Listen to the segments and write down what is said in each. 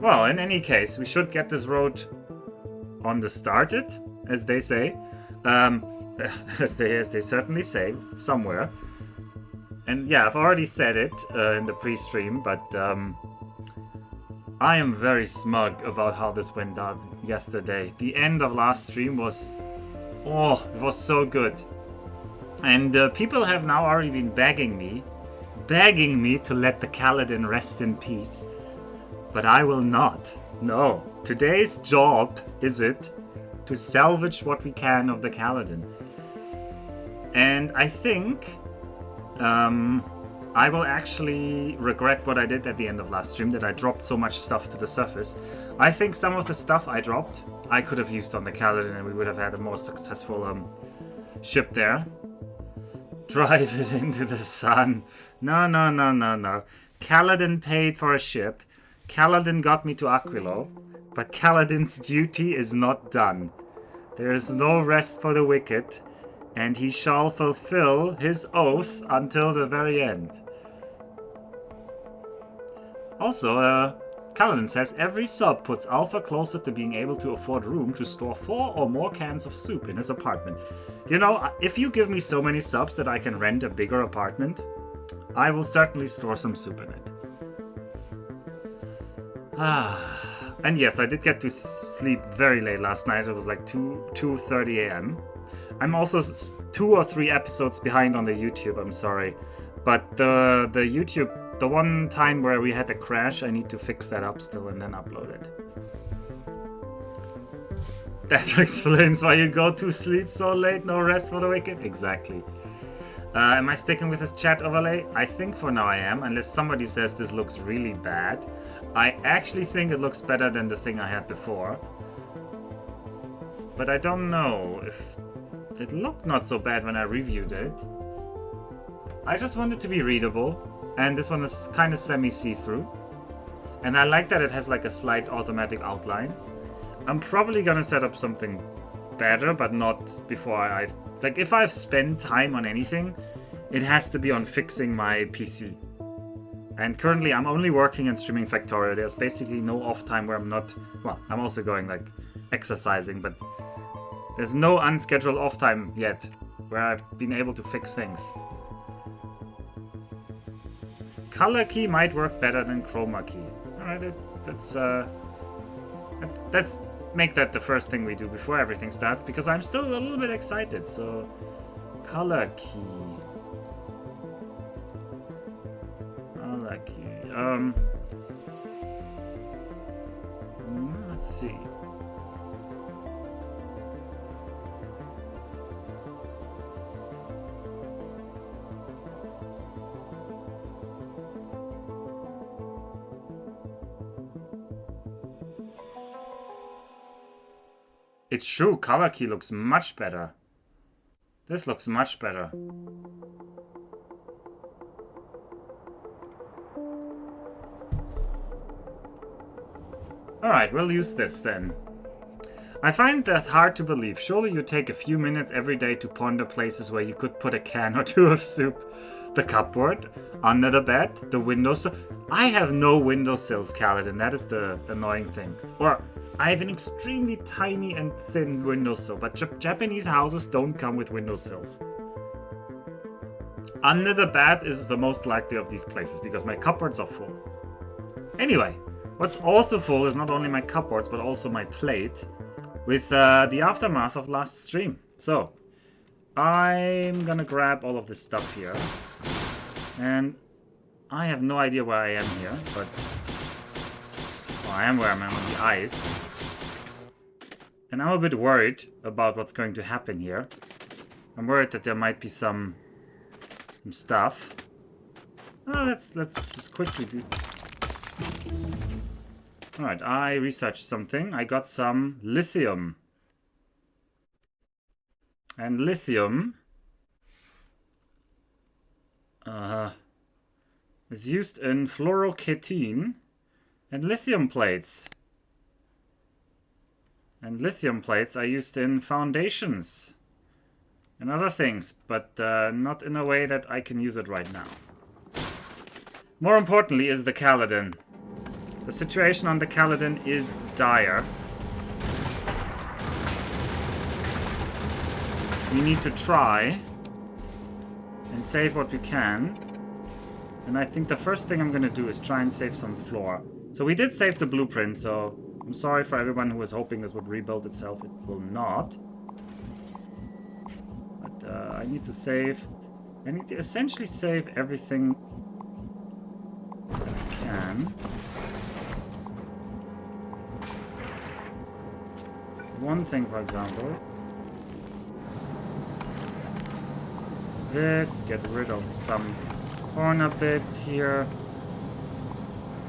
Well, in any case, we should get this road on the started, as they say. Um, as they certainly say, somewhere. And yeah, I've already said it in the pre-stream, but I am very smug about how this went down yesterday. The end of last stream was... Oh, it was so good. And people have now already been begging me to let the Kaladin rest in peace. But I will not. No. Today's job is it to salvage what we can of the Kaladin. And I think I will actually regret what I did at the end of last stream, that I dropped so much stuff to the surface. I think some of the stuff I dropped, I could have used on the Kaladin and we would have had a more successful ship there. Drive it into the sun. No. Kaladin paid for a ship. Kaladin got me to Aquilo. But Kaladin's duty is not done. There is no rest for the wicked. And he shall fulfill his oath until the very end. Also, Kaladin says every sub puts Alpha closer to being able to afford room to store 4 or more cans of soup in his apartment. You know, if you give me so many subs that I can rent a bigger apartment, I will certainly store some soup in it. And yes, I did get to sleep very late last night. It was like 2:30 a.m. I'm also 2 or 3 episodes behind on the YouTube, I'm sorry. But the YouTube, the one time where we had a crash, I need to fix that up still and then upload it. That explains why you go to sleep so late, no rest for the wicked? Exactly. Am I sticking with this chat overlay? I think for now I am, unless somebody says this looks really bad. I actually think it looks better than the thing I had before. But I don't know if... It looked not so bad when I reviewed it. I just want it to be readable, and this one is kind of semi-see-through. And I like that it has like a slight automatic outline. I'm probably gonna set up something better, but not before I've... Like, if I've spent time on anything, it has to be on fixing my PC. And currently I'm only working and streaming Factorio. There's basically no off time where I'm not... Well, I'm also going, like, exercising, but... There's no unscheduled off time yet, where I've been able to fix things. Color key might work better than chroma key. Alright, let's make that the first thing we do before everything starts, because I'm still a little bit excited, so... Color key... Color key... Let's see... It's true, color key looks much better. This looks much better. Alright, we'll use this then. I find that hard to believe. Surely you take a few minutes every day to ponder places where you could put a can or two of soup. The cupboard, under the bed, the windowsill. I have no windowsills, Kaladin. That is the annoying thing. Or... I have an extremely tiny and thin windowsill, but Japanese houses don't come with windowsills. Under the bed is the most likely of these places, because my cupboards are full. Anyway, what's also full is not only my cupboards, but also my plate, with the aftermath of last stream. So, I'm gonna grab all of this stuff here. And I have no idea where I am here, but... I am where I'm on the ice. And I'm a bit worried about what's going to happen here. I'm worried that there might be some stuff. Oh, let's quickly do... Alright, I researched something. I got some lithium. And lithium... is used in fluoroketene and lithium plates. And lithium plates are used in foundations and other things, but not in a way that I can use it right now. More importantly is the Kaladin. The situation on the Caledon is dire. We need to try and save what we can. And I think the first thing I'm going to do is try and save some floor. So we did save the blueprint, so I'm sorry for everyone who was hoping this would rebuild itself. It will not. But I need to save... I need to essentially save everything that I can. One thing, for example. This, get rid of some corner bits here.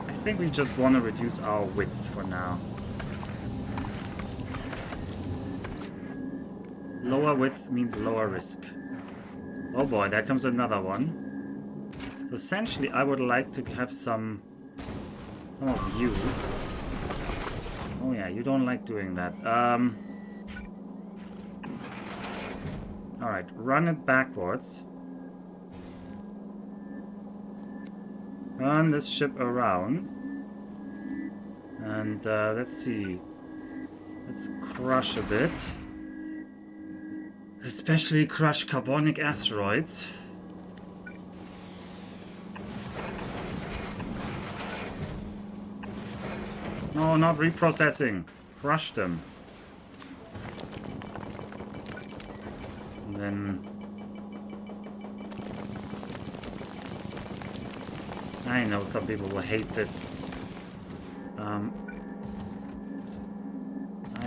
I think we just want to reduce our width for now. Lower width means lower risk. Oh boy, there comes another one. So essentially, I would like to have some of you. Oh yeah, you don't like doing that. Alright, run it backwards. Turn this ship around. And let's see. Let's crush a bit. Especially crush carbonic asteroids. No, not reprocessing. Crush them. And then... I know some people will hate this. I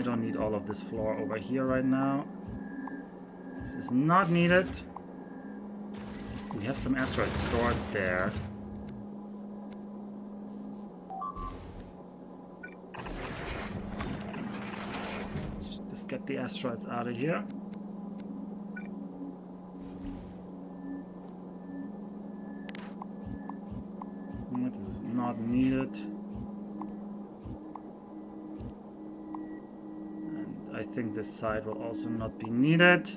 don't need all of this floor over here right now. This is not needed. We have some asteroids stored there. Let's just get the asteroids out of here. This is not needed. And I think this side will also not be needed.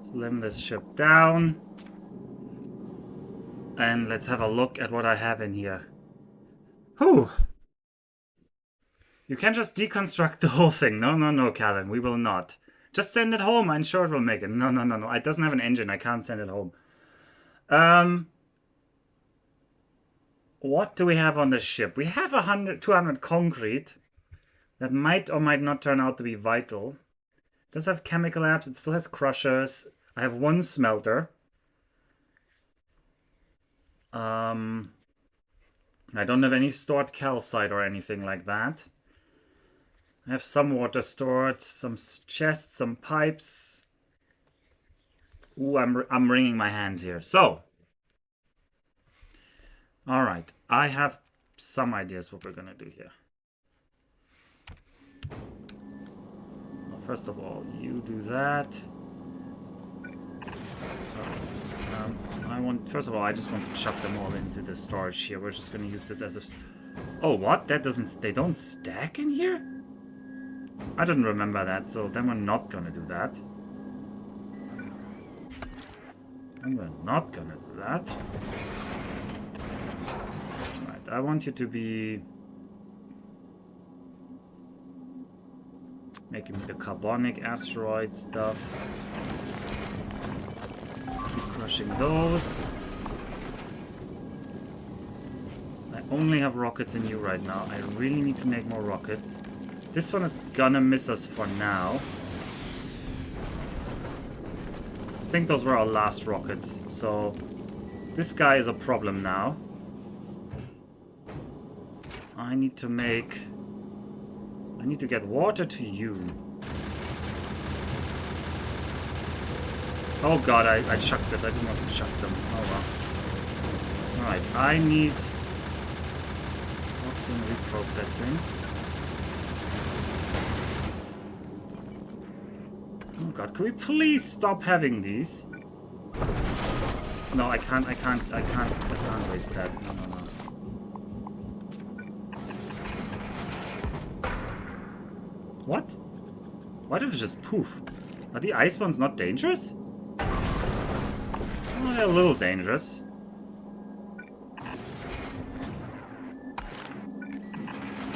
Slim this ship down. And let's have a look at what I have in here. Whew! You can't just deconstruct the whole thing. No, no, no, Callan, we will not. Just send it home. I'm sure it will make it. No, no, no, no. It doesn't have an engine. I can't send it home. What do we have on the ship? We have 200 concrete. That might or might not turn out to be vital. It does have chemical apps. It still has crushers. I have one smelter. I don't have any stored calcite or anything like that. I have some water stored, some chests, some pipes. Ooh, I'm wringing my hands here. So, all right, I have some ideas what we're gonna do here. Well, first of all, you do that. First of all, I just want to chuck them all into the storage here. We're just gonna use this as a... Oh, what? They don't stack in here? I didn't remember that, so then we're not gonna do that. And we're not gonna do that. Right, I want you to be... making the carbonic asteroid stuff. Keep crushing those. I only have rockets in you right now. I really need to make more rockets. This one is gonna miss us for now. I think those were our last rockets, so this guy is a problem now. I need to get water to you. Oh god, I chucked this. I didn't want to chuck them. Oh well. Alright, I need oxygen reprocessing. Oh god, can we please stop having these? No, I can't waste that. No, no, no. What? Why did it just poof? Are the ice ones not dangerous? Oh, they're a little dangerous.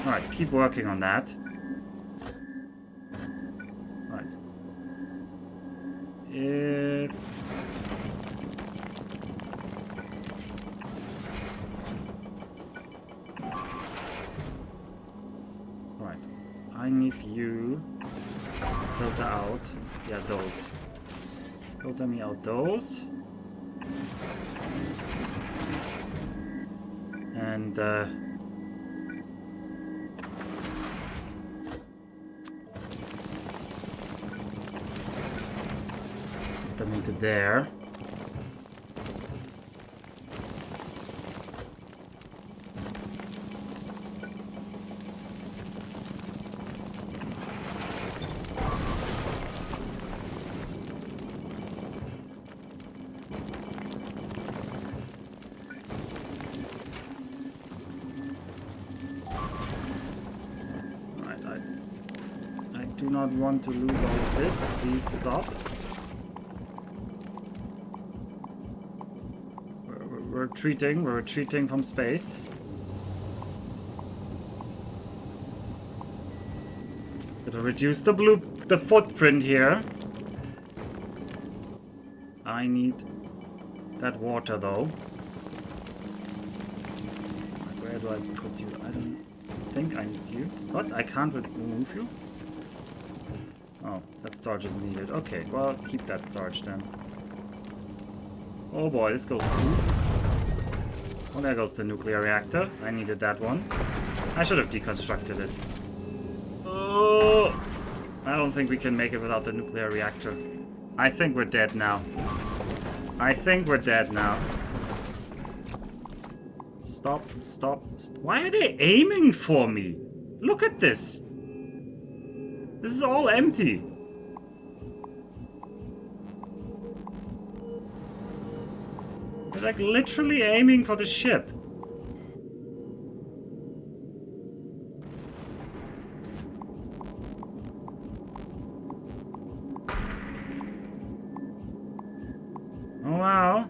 Alright, keep working on that. Right. If... Right. I need you filter out. Yeah, those. Filter me out those. And put them into there. I do not want to lose all of this. Please stop. We're retreating from space. It'll reduce the footprint here. I need that water though. Where do I put you? I don't think I need you. What? I can't remove you? Oh, that storage is needed. Okay, well, keep that storage then. Oh boy, this goes poof. Oh, there goes the nuclear reactor. I needed that one. I should have deconstructed it. Oh, I don't think we can make it without the nuclear reactor. I think we're dead now. I think we're dead now. Stop, stop. Why are they aiming for me? Look at this. This is all empty. They're like literally aiming for the ship. Oh wow.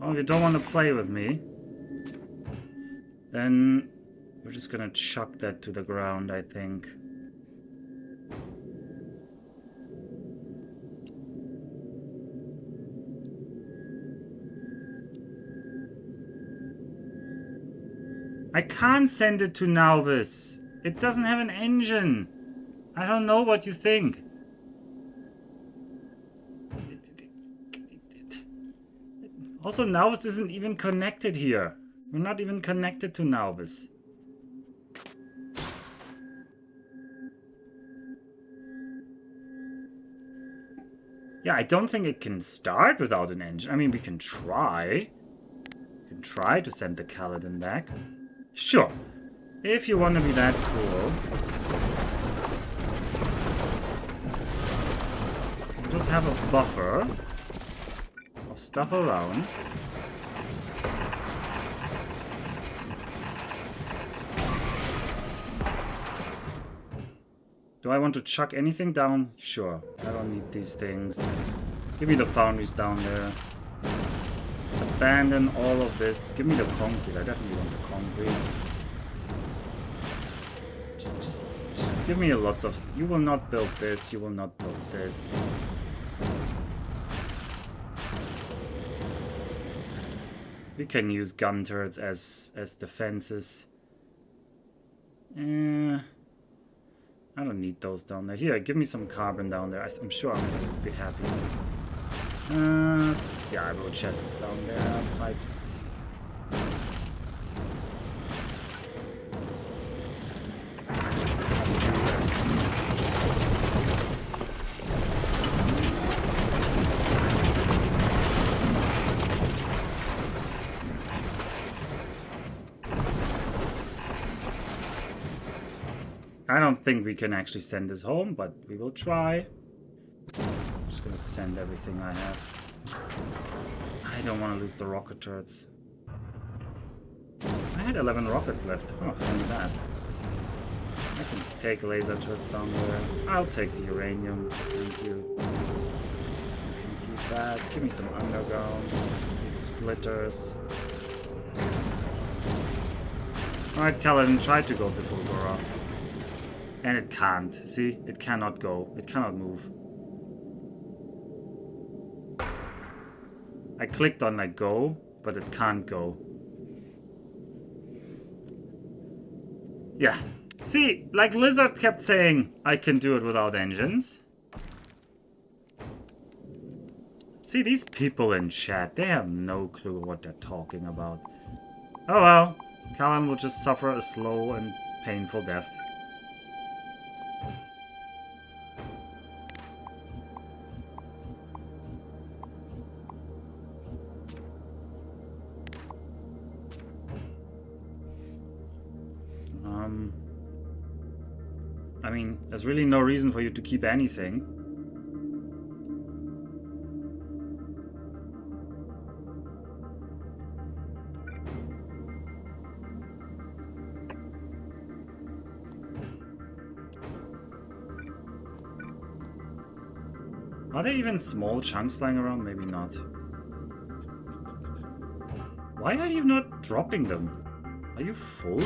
Oh, you don't want to play with me? Then we're just gonna chuck that to the ground, I think. I can't send it to Nauvis. It doesn't have an engine. I don't know what you think. Also, Nauvis isn't even connected here. We're not even connected to Nauvis. Yeah, I don't think it can start without an engine. I mean, we can try. We can try to send the Kaladin back. Sure. If you want to be that cool. We'll just have a buffer of stuff around. Do I want to chuck anything down? Sure. I don't need these things. Give me the foundries down there. Abandon all of this. Give me the concrete. I definitely want the concrete. Just give me lots of... You will not build this. You will not build this. We can use gun turrets as defenses. I don't need those down there. Here, give me some carbon down there. I'm sure I'm going to be happy. Yeah, I will chests down there. Pipes. I don't think we can actually send this home, but we will try. I'm just gonna send everything I have. I don't want to lose the rocket turrets. I had 11 rockets left. Oh, funny that. I can take laser turrets down there. I'll take the uranium. Thank you. You can keep that. Give me some undergrounds. Need the splitters. Alright, Kaladin tried to go to Fulgora. And it can't. See? It cannot go. It cannot move. I clicked on like go, but it can't go. Yeah. See, like Lizard kept saying, I can do it without engines. See, these people in chat, they have no clue what they're talking about. Oh well, Callan will just suffer a slow and painful death. I mean, there's really no reason for you to keep anything. Are there even small chunks flying around? Maybe not. Why are you not dropping them? Are you full?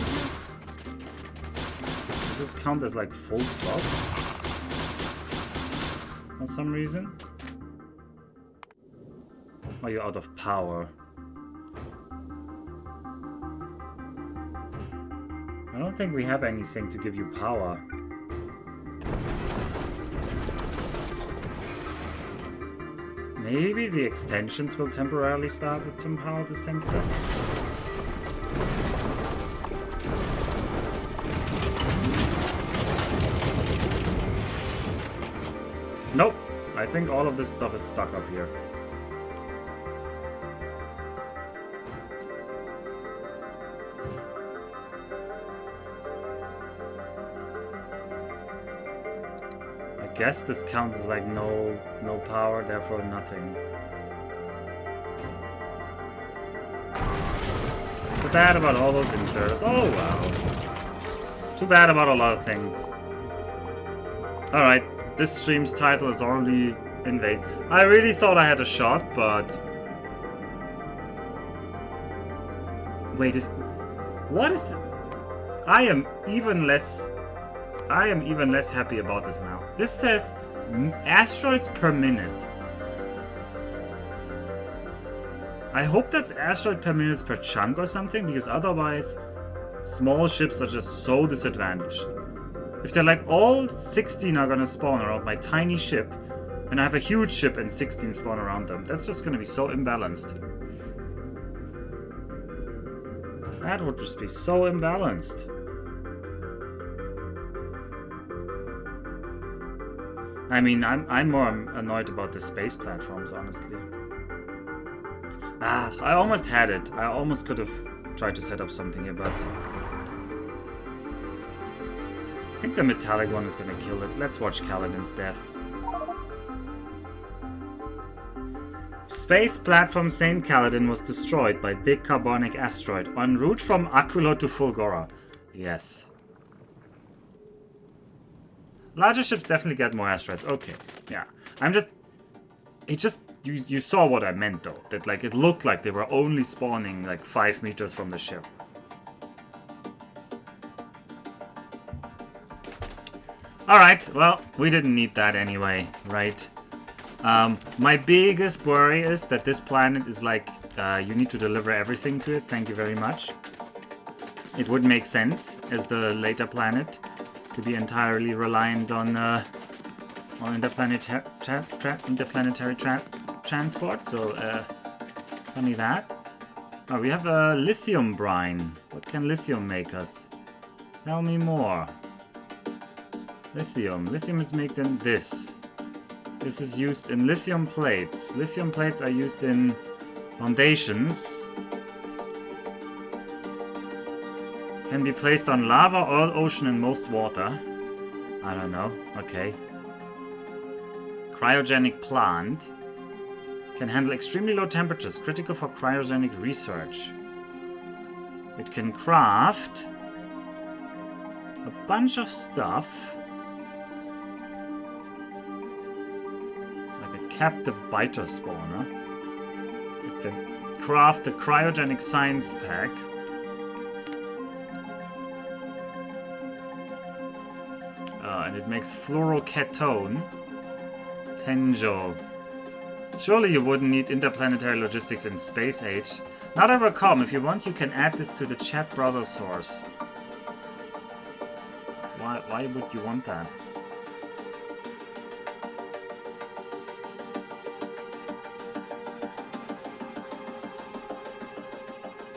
Does this count as like full slots? For some reason? Are you out of power? I don't think we have anything to give you power. Maybe the extensions will temporarily start with some power to sense them. Nope. I think all of this stuff is stuck up here. I guess this counts as like no power, therefore nothing. Too bad about all those inserts. Oh wow. Too bad about a lot of things. Alright, this stream's title is already in vain. I really thought I had a shot, but... Wait, what is... I am even less happy about this now. This says asteroids per minute. I hope that's asteroid per minute per chunk or something, because otherwise small ships are just so disadvantaged. If they're like all 16 are gonna spawn around my tiny ship, and I have a huge ship and 16 spawn around them, that's just gonna be so imbalanced. That would just be so imbalanced. I mean, I'm more annoyed about the space platforms, honestly. Ah, I almost had it. I almost could have tried to set up something here, but... I think the metallic one is gonna kill it. Let's watch Kaladin's death. Space platform St. Kaladin was destroyed by big carbonic asteroid en route from Aquilo to Fulgora. Yes. Larger ships definitely get more asteroids. Okay, yeah. You saw what I meant though. That like it looked like they were only spawning like 5 meters from the ship. Alright, well, we didn't need that anyway, right? My biggest worry is that this planet is like, you need to deliver everything to it, thank you very much. It would make sense as the later planet to be entirely reliant on interplanetary transport, so funny that. Oh, we have a lithium brine. What can lithium make us? Tell me more. Lithium. Lithium is made in this. This is used in lithium plates. Lithium plates are used in foundations. Can be placed on lava, oil, ocean, and most water. I don't know. Okay. Cryogenic plant. Can handle extremely low temperatures, critical for cryogenic research. It can craft a bunch of stuff. Like a captive biter spawner. It can craft a cryogenic science pack. And it makes fluorocatone. Tenjo. Surely you wouldn't need interplanetary logistics in space age. Now that we're calm, if you want, you can add this to the chat browser source. Why would you want that?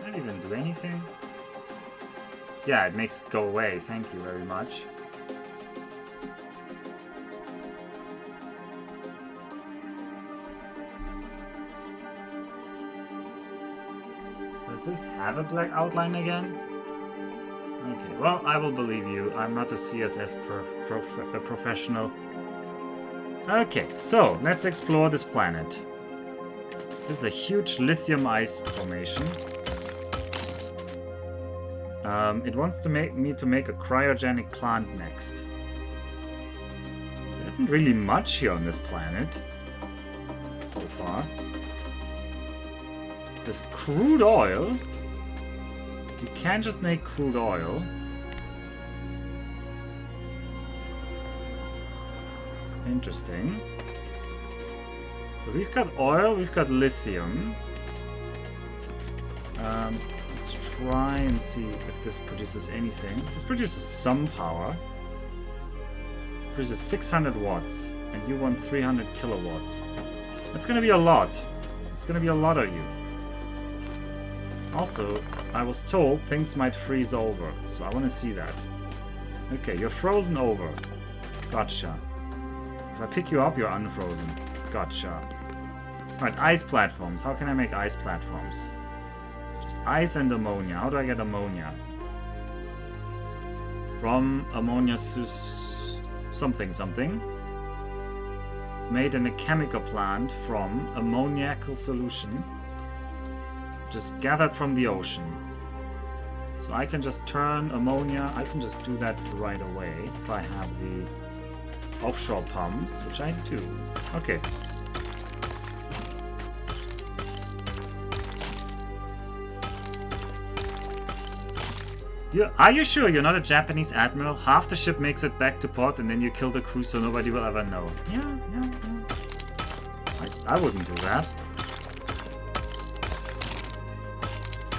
Not even do anything? Yeah, it makes it go away. Thank you very much. Does this have a black outline again? Okay, well, I will believe you. I'm not a CSS professional. Okay, so let's explore this planet. This is a huge lithium ice formation. It wants to make me to make a cryogenic plant next. There isn't really much here on this planet so far. There's crude oil. You can't just make crude oil. Interesting. So we've got oil, we've got lithium. Let's try and see if this produces anything. This produces some power. It produces 600 watts, and you want 300 kilowatts. That's gonna be a lot. It's gonna be a lot of you. Also, I was told things might freeze over, so I want to see that. Okay, you're frozen over. Gotcha. If I pick you up, you're unfrozen. Gotcha. Alright, ice platforms. How can I make ice platforms? Just ice and ammonia. How do I get ammonia? From ammonia something something. It's made in a chemical plant from ammoniacal solution. Just gathered from the ocean. So I can just turn ammonia, I can just do that right away if I have the offshore pumps, which I do. Okay. Are you sure you're not a Japanese admiral? Half the ship makes it back to port and then you kill the crew so nobody will ever know. Yeah. I wouldn't do that.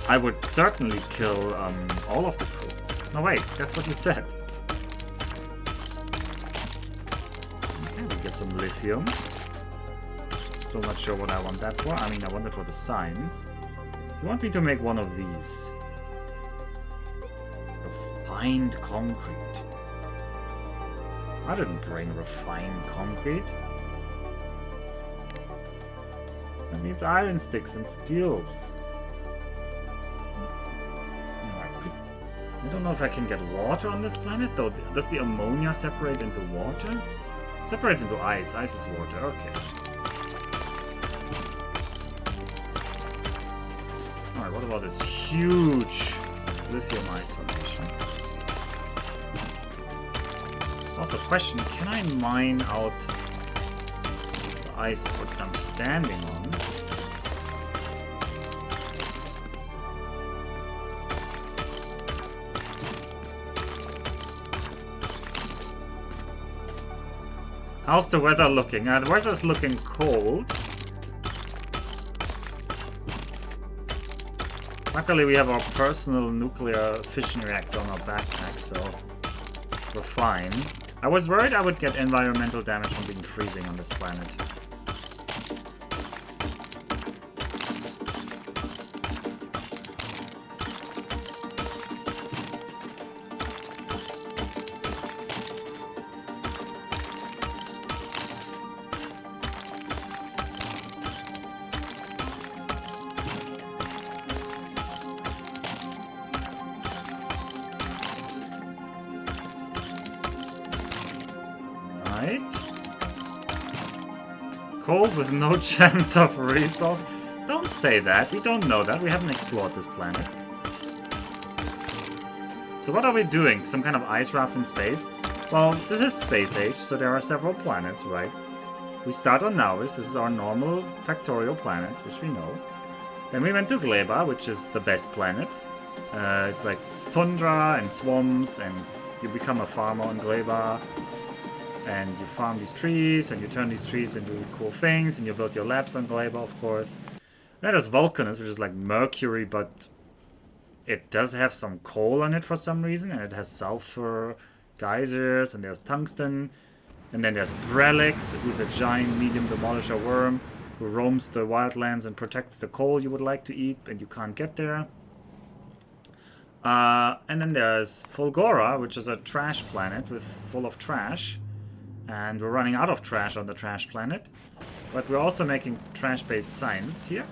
I would certainly kill all of the crew. No, wait, that's what you said. Okay, we get some lithium. Still not sure what I want that for. I mean, I want it for the signs. You want me to make one of these. Refined concrete. I didn't bring refined concrete. It needs iron sticks and steels. I don't know if I can get water on this planet, though. Does the ammonia separate into water? It separates into ice. Ice is water. Okay. Alright, what about this huge lithium ice formation? Also, question, can I mine out the ice that I'm standing on? How's the weather looking? The weather's looking cold. Luckily we have our personal nuclear fission reactor on our backpack, so we're fine. I was worried I would get environmental damage from being freezing on this planet. Cold with no chance of resource? Don't say that. We don't know that. We haven't explored this planet. So what are we doing? Some kind of ice raft in space? Well, this is space age, so there are several planets, right? We start on Nauvis. This is our normal Factorio planet, which we know. Then we went to Gleba, which is the best planet. It's like tundra and swamps, and you become a farmer on Gleba. And you farm these trees, and you turn these trees into cool things, and you build your labs on Gleba, of course. Then there's Vulcanus, which is like Mercury, but it does have some coal on it for some reason, and it has sulfur geysers, and there's tungsten. And then there's Brelix, who's a giant medium demolisher worm who roams the wildlands and protects the coal you would like to eat, and you can't get there. And then there's Fulgora, which is a trash planet full of trash. And we're running out of trash on the trash planet. But we're also making trash-based science here.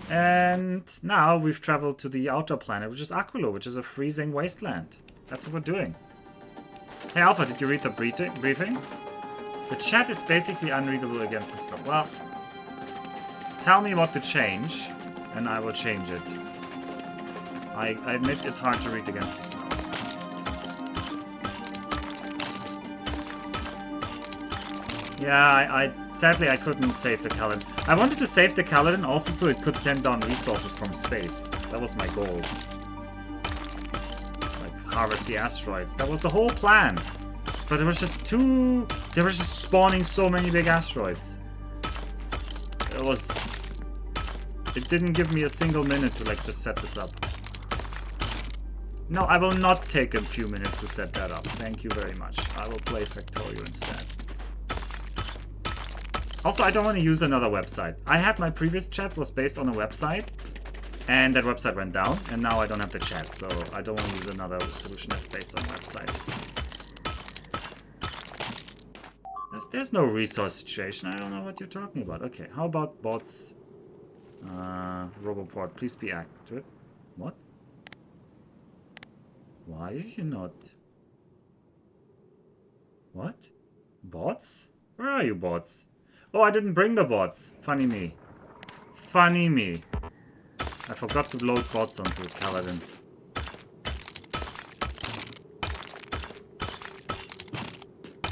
And now we've traveled to the outer planet, which is Aquilo, which is a freezing wasteland. That's what we're doing. Hey Alpha, did you read the briefing? The chat is basically unreadable against the snow. Well, tell me what to change, and I will change it. I admit it's hard to read against the snow. Yeah, sadly I couldn't save the Kaladin. I wanted to save the Kaladin also so it could send down resources from space. That was my goal. Like, harvest the asteroids. That was the whole plan. But it was just too... They were just spawning so many big asteroids. It didn't give me a single minute to, like, just set this up. No, I will not take a few minutes to set that up. Thank you very much. I will play Factorio instead. Also, I don't want to use another website. I had my previous chat was based on a website, and that website went down, and now I don't have the chat, so I don't want to use another solution that's based on a website. There's no resource situation. I don't know what you're talking about. Okay, how about bots? Roboport, please be accurate. What? Why are you not? What? Bots? Where are you, bots? Oh, I didn't bring the bots. Funny me. Funny me. I forgot to load bots onto Kaladin.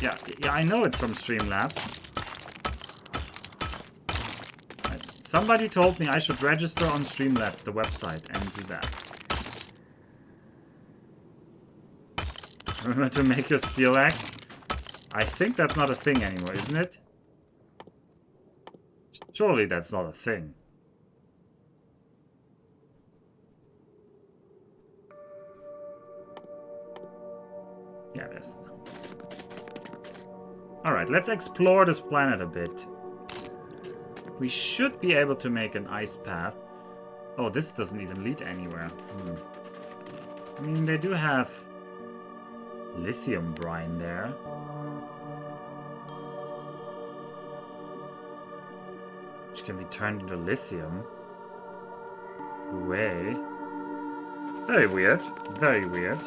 Yeah, I know it's from Streamlabs. Somebody told me I should register on Streamlabs, the website, and do that. Remember to make your steel axe? I think that's not a thing anymore, isn't it? Surely that's not a thing. Yeah, it is. Alright, let's explore this planet a bit. We should be able to make an ice path. Oh, this doesn't even lead anywhere. I mean, they do have lithium brine there. Which can be turned into lithium. Way. Very weird. Very weird.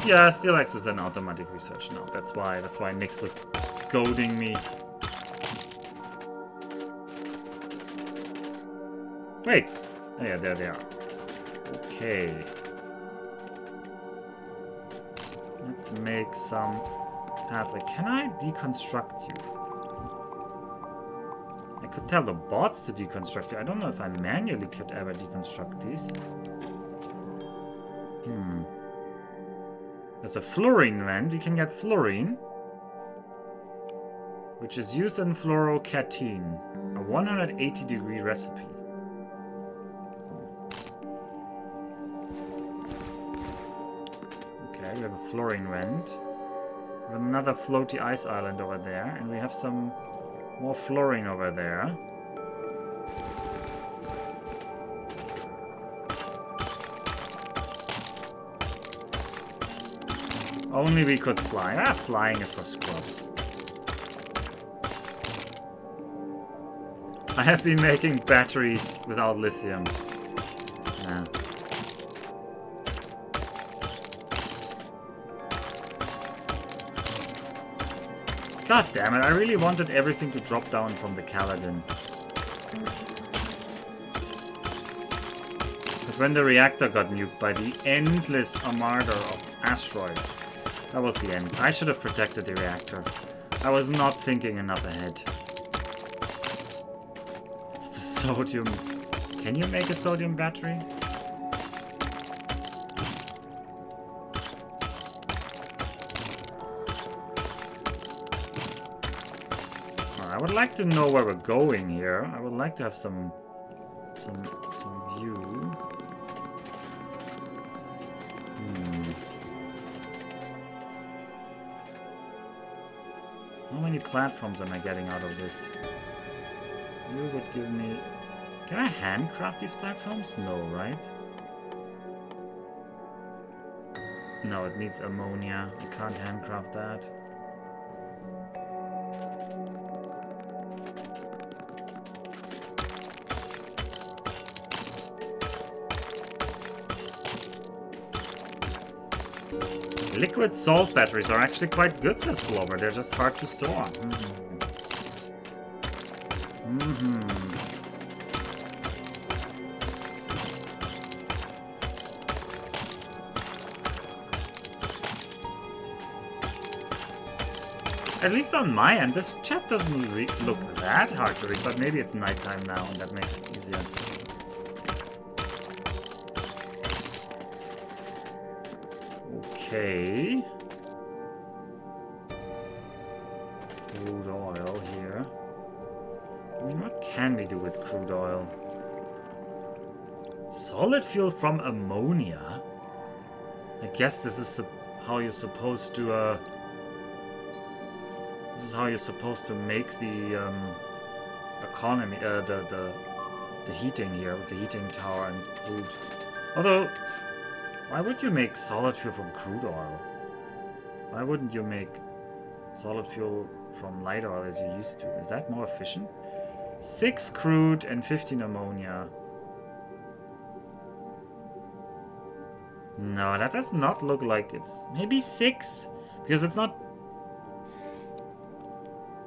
Yeah, SteelX is an automatic research now. That's why Nyx was goading me. Wait. Oh yeah, there they are. Okay. Let's make some pathway. Can I deconstruct you? I could tell the bots to deconstruct you. I don't know if I manually could ever deconstruct these. There's a fluorine vent. We can get fluorine, which is used in fluorocatine, a 180-degree recipe. Okay, we have a fluorine vent. We have another floaty ice island over there, and we have some more fluorine over there. Only we could fly. Ah, flying is for scrubs. I have been making batteries without lithium. Yeah. God damn it, I really wanted everything to drop down from the Kaladin. But when the reactor got nuked by the endless armada of asteroids, that was the end. I should have protected the reactor. I was not thinking enough ahead. It's the sodium. Can you make a sodium battery? would like to know where we're going here. I would like to have some view. How many platforms am I getting out of this? You would give me... Can I handcraft these platforms? No, right? No, it needs ammonia. I can't handcraft that. Liquid salt batteries are actually quite good, says Glover. They're just hard to store. At least on my end, this chat doesn't look that hard to read, but maybe it's nighttime now and that makes it easier. Okay. Crude oil here. I mean, what can we do with crude oil? Solid fuel from ammonia? I guess this is how you're supposed to, this is how you're supposed to make the, economy, the heating here, with the heating tower and crude. Although, why would you make solid fuel from crude oil? Why wouldn't you make solid fuel from light oil as you used to? Is that more efficient? 6 crude and 15 ammonia. No, that does not look like it's... Maybe 6? Because it's not...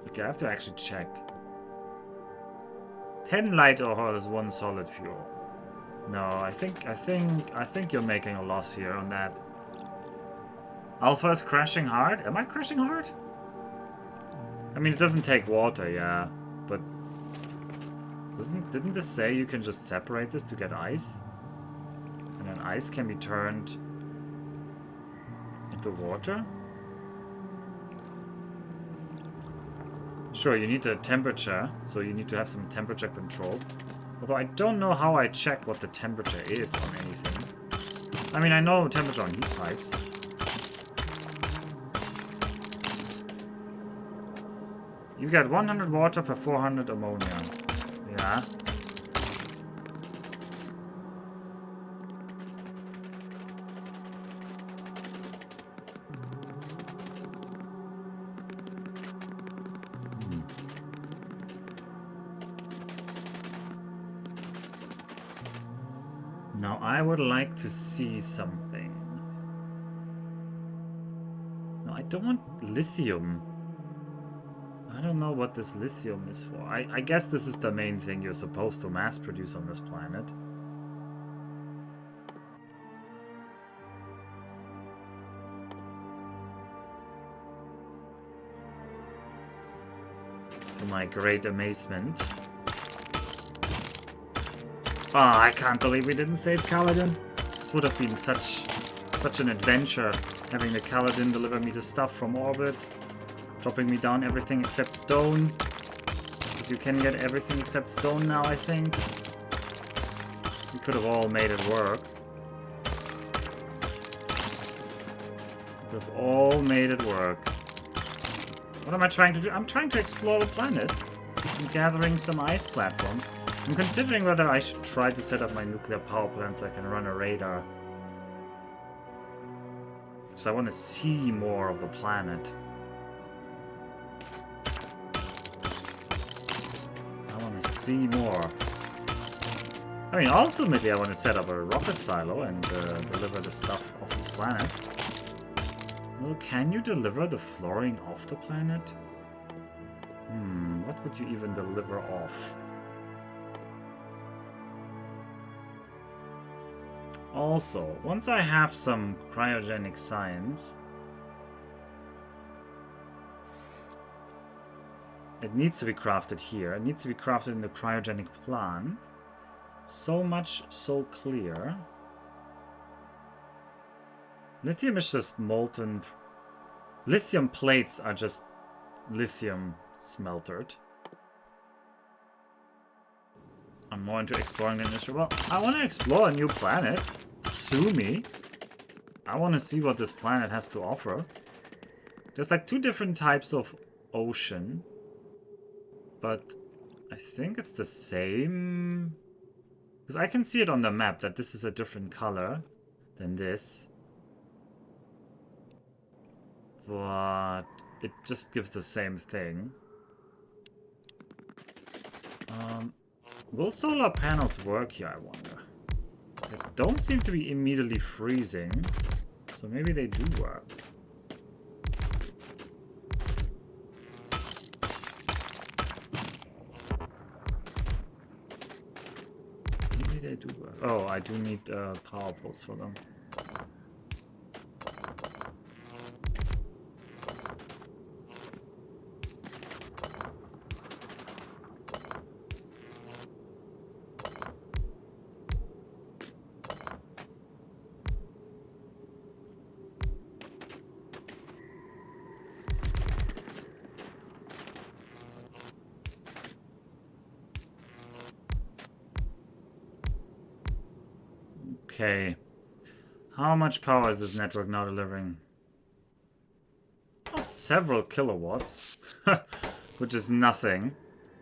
Okay, I have to actually check. 10 light oil is 1 solid fuel. No, I think you're making a loss here on that. Alpha is crashing hard? Am I crashing hard? I mean, it doesn't take water, yeah, but didn't this say you can just separate this to get ice? And then ice can be turned into water? Sure, you need the temperature, so you need to have some temperature control. Although I don't know how I check what the temperature is on anything. I mean, I know temperature on heat pipes. You get 100 water per 400 ammonia. Yeah. Now I would like to see something. No, I don't want lithium. I don't know what this lithium is for. I guess this is the main thing you're supposed to mass produce on this planet. To my great amazement. Oh, I can't believe we didn't save Kaladin. This would have been such an adventure, having the Kaladin deliver me the stuff from orbit, dropping me down everything except stone. Because you can get everything except stone now, I think. We could have all made it work. We could have all made it work. What am I trying to do? I'm trying to explore the planet. I'm gathering some ice platforms. I'm considering whether I should try to set up my nuclear power plant so I can run a radar. Because I want to see more of the planet. I want to see more. I mean, ultimately I want to set up a rocket silo and deliver the stuff off this planet. Well, can you deliver the fluorine off the planet? What would you even deliver off? Also, once I have some cryogenic science, it needs to be crafted here. It needs to be crafted in the cryogenic plant. So much so clear. Lithium is just molten. Lithium plates are just lithium smeltered. I'm more into exploring than industry. Well, I want to explore a new planet. Sue me. I want to see what this planet has to offer. There's like 2 different types of ocean. But I think it's the same. Because I can see it on the map that this is a different color than this. But it just gives the same thing. Will solar panels work here, I wonder? They don't seem to be immediately freezing. So maybe they do work. Maybe they do work. Oh, I do need power poles for them. Okay. How much power is this network now delivering? Oh, several kilowatts. Which is nothing.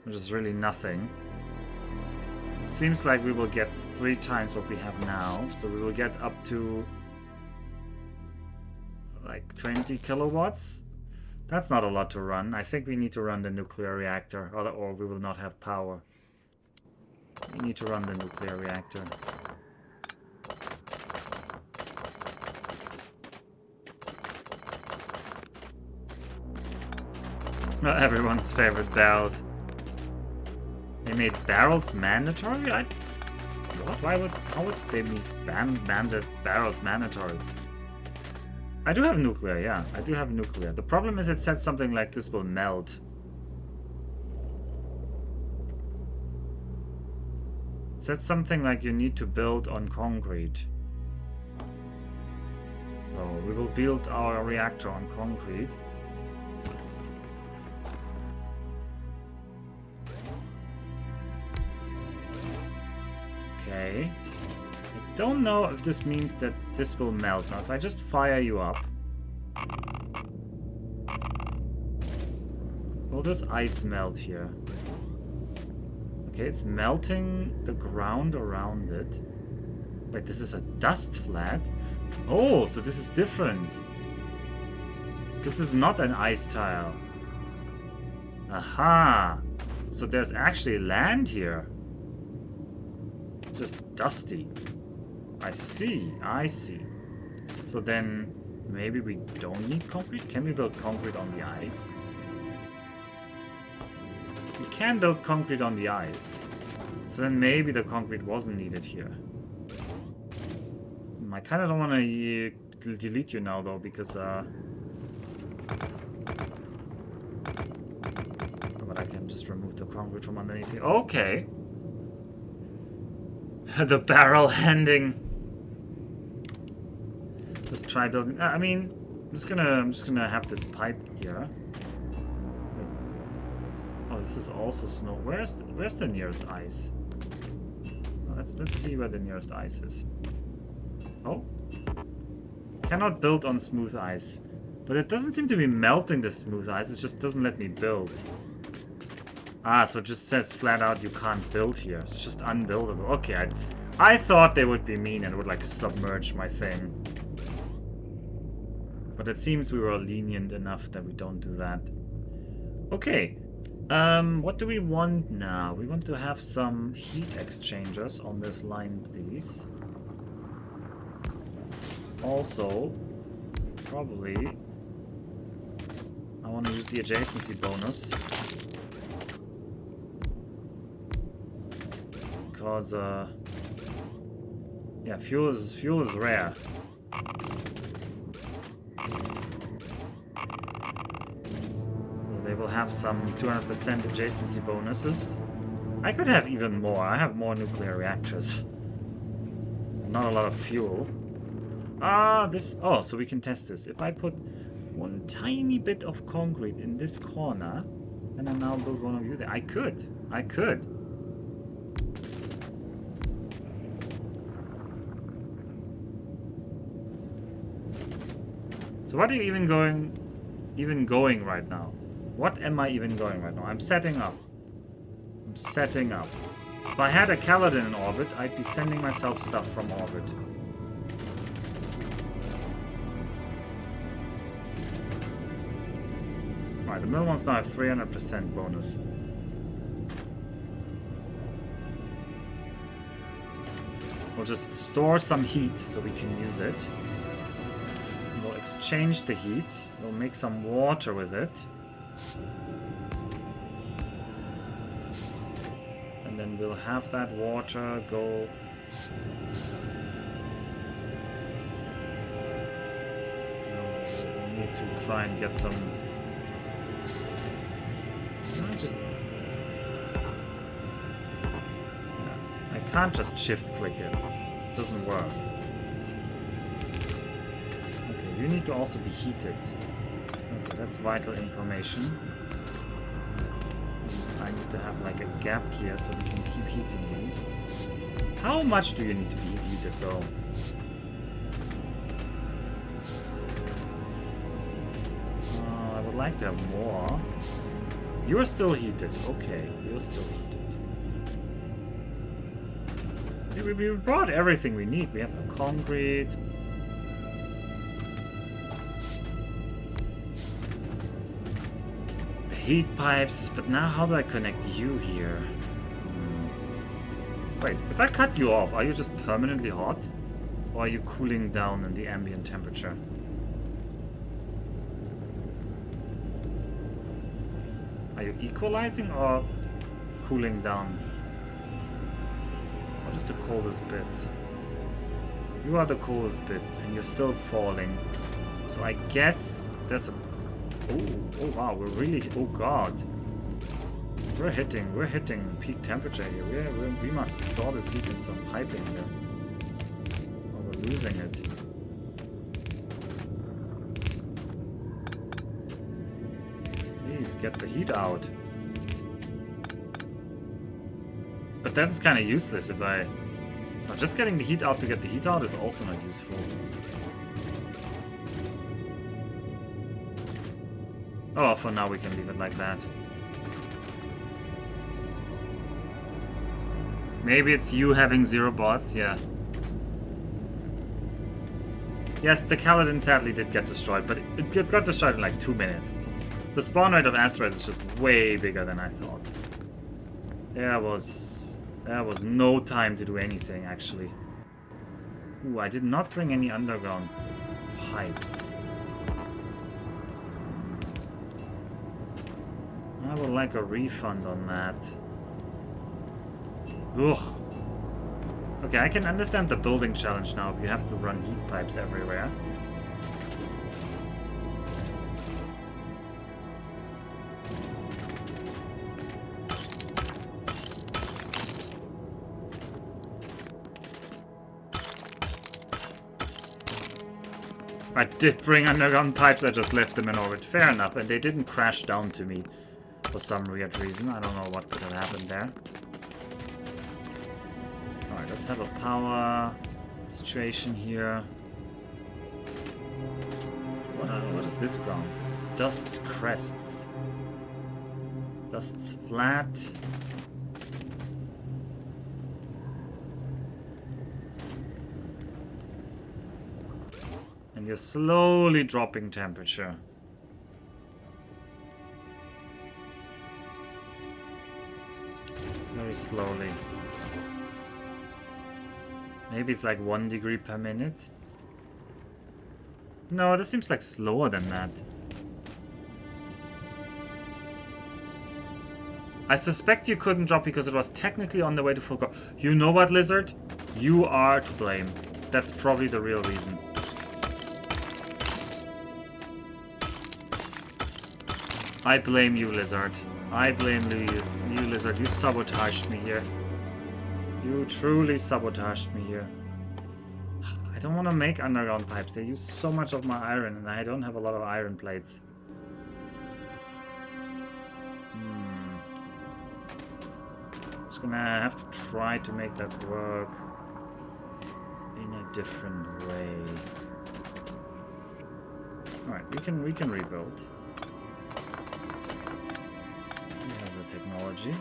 Which is really nothing. It seems like we will get 3 times what we have now. So we will get up to like 20 kilowatts. That's not a lot to run. I think we need to run the nuclear reactor, or we will not have power. We need to run the nuclear reactor. Everyone's favorite barrels. They made barrels mandatory? What? How would they make banded barrels mandatory? I do have nuclear, yeah. I do have nuclear. The problem is it said something like this will melt. It said something like you need to build on concrete. So we will build our reactor on concrete. Okay. I don't know if this means that this will melt. Now, if I just fire you up... will this ice melt here? Okay, it's melting the ground around it. Wait, this is a dust flat? Oh, so this is different. This is not an ice tile. Aha! So there's actually land here. It's just dusty. I see, I see. So then, maybe we don't need concrete? Can we build concrete on the ice? We can build concrete on the ice. So then maybe the concrete wasn't needed here. I kind of don't want to delete you now though, because but I can just remove the concrete from underneath here. Okay. The barrel handing. Let's try building. I mean, I'm just gonna have this pipe here. Oh, this is also snow. Where's the nearest ice? Well, let's see where the nearest ice is. Oh, cannot build on smooth ice, but it doesn't seem to be melting the smooth ice. It just doesn't let me build. Ah, so it just says flat out you can't build here. It's just unbuildable. Okay, I thought they would be mean and would like submerge my thing. But it seems we were lenient enough that we don't do that. Okay. What do we want now? We want to have some heat exchangers on this line, please. Also, probably, I want to use the adjacency bonus. Because, yeah, fuel is rare. They will have some 200% adjacency bonuses. I could have even more. I have more nuclear reactors. Not a lot of fuel. Oh, so we can test this. If I put one tiny bit of concrete in this corner, and I now build one of you there. I could. So what are you even going right now? What am I even going right now? I'm setting up. I'm setting up. If I had a Kaladin in orbit, I'd be sending myself stuff from orbit. Alright, the middle ones now have 300% bonus. We'll just store some heat so we can use it. We'll exchange the heat. We'll make some water with it. And then we'll have that water go... We need to try and get some... Just... I can't just shift click it. It doesn't work. Okay, you need to also be heated. Okay, that's vital information. Means I need to have like a gap here so we can keep heating you. How much do you need to be heated though? I would like to have more. You are still heated. Okay, you're still heated. See, we brought everything we need. We have the concrete. The heat pipes. But now how do I connect you here? Wait, if I cut you off, are you just permanently hot? Or are you cooling down in the ambient temperature? Are you equalizing or cooling down? What is the coldest bit? You are the coldest bit, and you're still falling. So I guess there's a... Oh wow, we're really... Oh god. We're hitting peak temperature here. We must store this heat in some piping here. Or we're losing it. Please get the heat out. But that's kind of useless if I... Now, just getting the heat out to get the heat out is also not useful. Oh, well, for now we can leave it like that. Maybe it's you having 0 bots, yeah. Yes, the Kaladin sadly did get destroyed, but it got destroyed in like 2 minutes. The spawn rate of asteroids is just way bigger than I thought. There was no time to do anything, actually. Ooh, I did not bring any underground pipes. I would like a refund on that. Ugh. Okay, I can understand the building challenge now if you have to run heat pipes everywhere. I did bring underground pipes, I just left them in orbit. Fair enough, and they didn't crash down to me for some weird reason. I don't know what could have happened there. Alright, let's have a power situation here. What is this ground? It's dust crests. Dust's flat. And you're slowly dropping temperature. Very slowly. Maybe it's like 1 degree per minute. No, this seems like slower than that. I suspect you couldn't drop because it was technically on the way to full core. You know what, Lizard? You are to blame. That's probably the real reason. I blame you, Lizard. I blame you, Lizard. You sabotaged me here. You truly sabotaged me here. I don't want to make underground pipes. They use so much of my iron, and I don't have a lot of iron plates. Just gonna have to try to make that work in a different way. Alright, we can rebuild. We have the technology.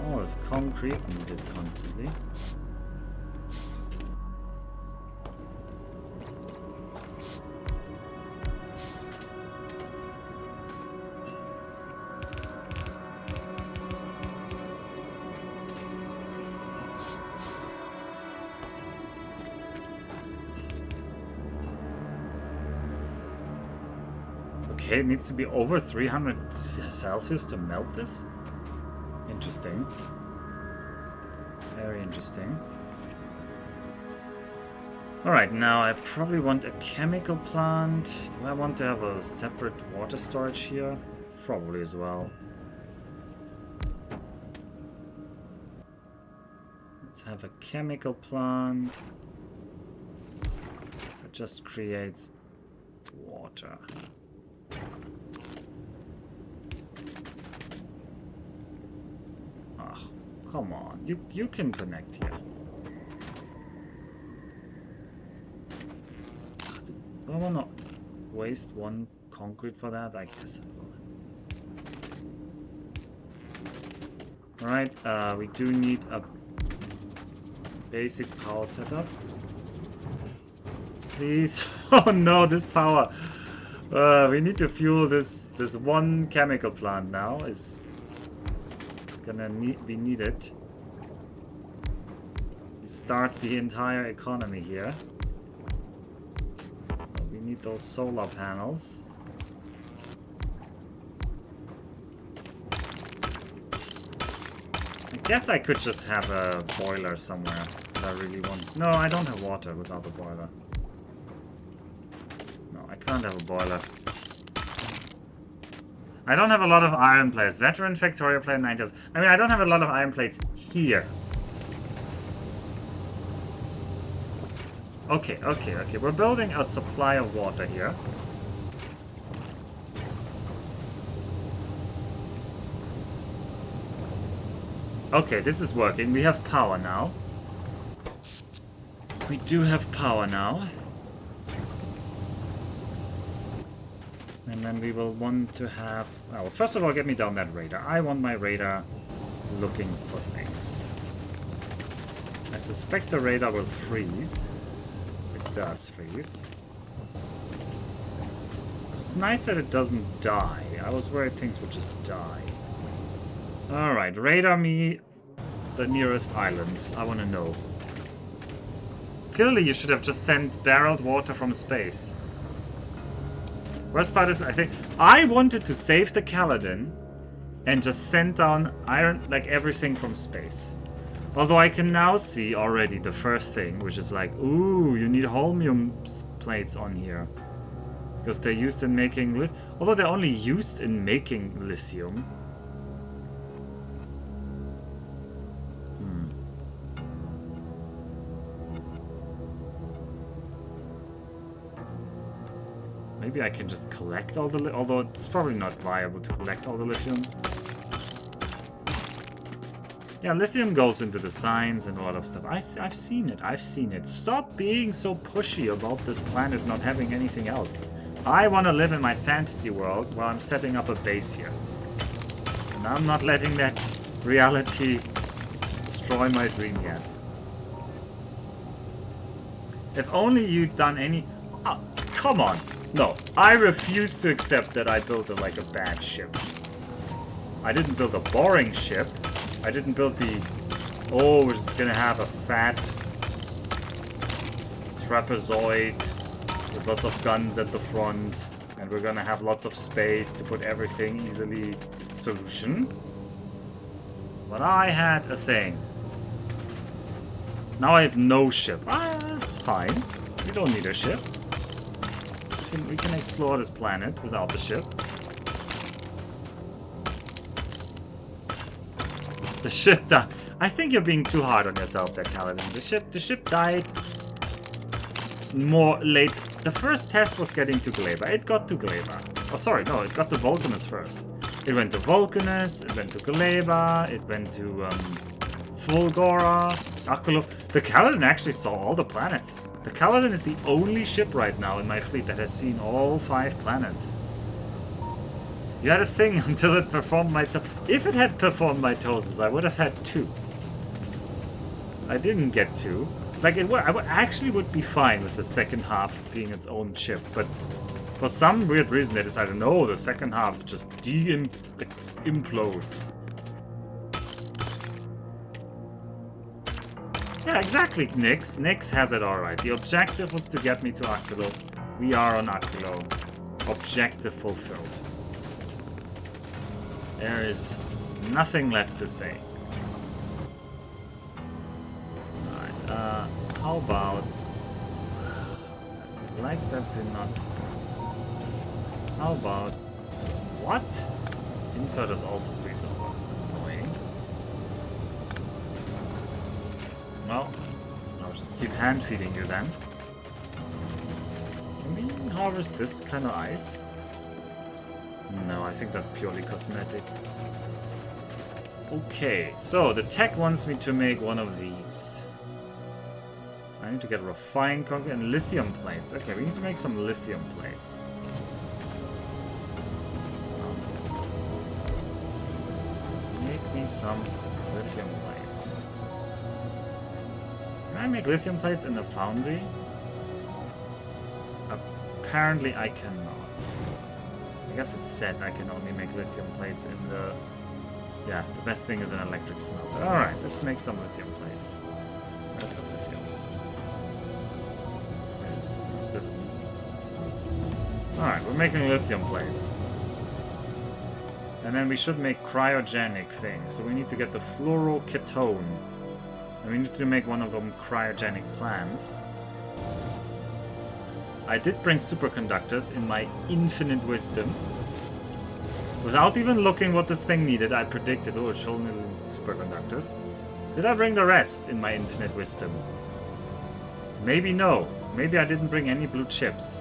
All this concrete needed constantly. Okay, it needs to be over 300 Celsius to melt this? Interesting. Very interesting. Alright, now I probably want a chemical plant. Do I want to have a separate water storage here? Probably as well. Let's have a chemical plant. It just creates water. Come on, you can connect here. Do I want to waste one concrete for that? I guess I will. Alright, we do need a basic power setup. Please. Oh no, this power. We need to fuel this one chemical plant now. It's gonna be needed to start the entire economy here. We need those solar panels. I guess I could just have a boiler somewhere if I really want. No, I don't have water without a boiler. No, I can't have a boiler. I don't have a lot of iron plates. Veteran Factorio player 9 years. I mean, I don't have a lot of iron plates here. Okay. We're building a supply of water here. Okay, this is working. We have power now. We do have power now. And then we will want to have... Well, first of all, get me down that radar. I want my radar looking for things. I suspect the radar will freeze. It does freeze. It's nice that it doesn't die. I was worried things would just die. Alright, radar me the nearest islands. I want to know. Clearly you should have just sent barreled water from space. Worst part is, I think I wanted to save the Kaladin and just send down iron, like everything from space. Although I can now see already the first thing, which is like, ooh, you need holmium plates on here. Because they're used in making although they're only used in making lithium. Maybe I can just collect all the although it's probably not viable to collect all the lithium. Yeah, lithium goes into the signs and a lot of stuff. I've seen it. Stop being so pushy about this planet not having anything else. I want to live in my fantasy world where I'm setting up a base here. And I'm not letting that reality destroy my dream yet. If only you'd done any... Oh, come on. No, I refuse to accept that I built a bad ship. I didn't build a boring ship. I didn't build the... Oh, we're just gonna have a fat trapezoid with lots of guns at the front. And we're gonna have lots of space to put everything easily solution. But I had a thing. Now I have no ship. Ah, that's fine. We don't need a ship. We can explore this planet without the ship. The ship died. I think you're being too hard on yourself there, Kaladin. The ship died more late. The first test was getting to Gleba. It got to Gleba. Oh, sorry, no, it got to Vulcanus first. It went to Vulcanus, it went to Galeba, it went to Fulgora, Aquilo. The Kaladin actually saw all the planets. The Kaladin is the only ship right now in my fleet that has seen all 5 planets. You had a thing until it performed my... If it had performed mitosis, I would have had 2. I didn't get 2. Like, I actually would be fine with the second half being its own ship, but for some weird reason they decided, no, the second half just implodes. Yeah, exactly, Nyx. Nyx has it alright. The objective was to get me to Aquilo. We are on Aquilo. Objective fulfilled. There is nothing left to say. Alright, how about... I'd like that to not... How about... What? Insiders also freeze over. Annoying. Well, I'll just keep hand feeding you then. Can we harvest this kind of ice? No, I think that's purely cosmetic. Okay, so the tech wants me to make one of these. I need to get refined concrete and lithium plates. Okay, we need to make some lithium plates. Make me some lithium plates. Can I make lithium plates in the foundry? Apparently I cannot. I guess it said I can only make lithium plates in the... Yeah, the best thing is an electric smelter. Alright, let's make some lithium plates. Where's the lithium? Alright, we're making lithium plates. And then we should make cryogenic things. So we need to get the fluoroketone. And we need to make one of them cryogenic plants. I did bring superconductors in my infinite wisdom. Without even looking what this thing needed, I predicted, oh, it's only superconductors. Did I bring the rest in my infinite wisdom? Maybe no. Maybe I didn't bring any blue chips.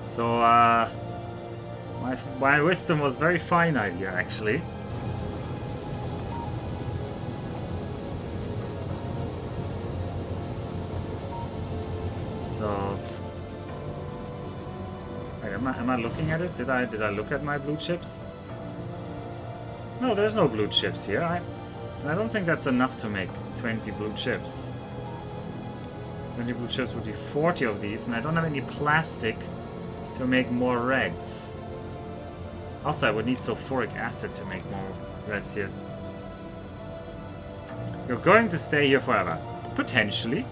So, my wisdom was very finite here, actually. So... Wait, am I looking at it? Did I look at my blue chips? No, there's no blue chips here. I don't think that's enough to make 20 blue chips. 20 blue chips would be 40 of these, and I don't have any plastic to make more reds. Also, I would need sulfuric acid to make more reds here. You're going to stay here forever. Potentially.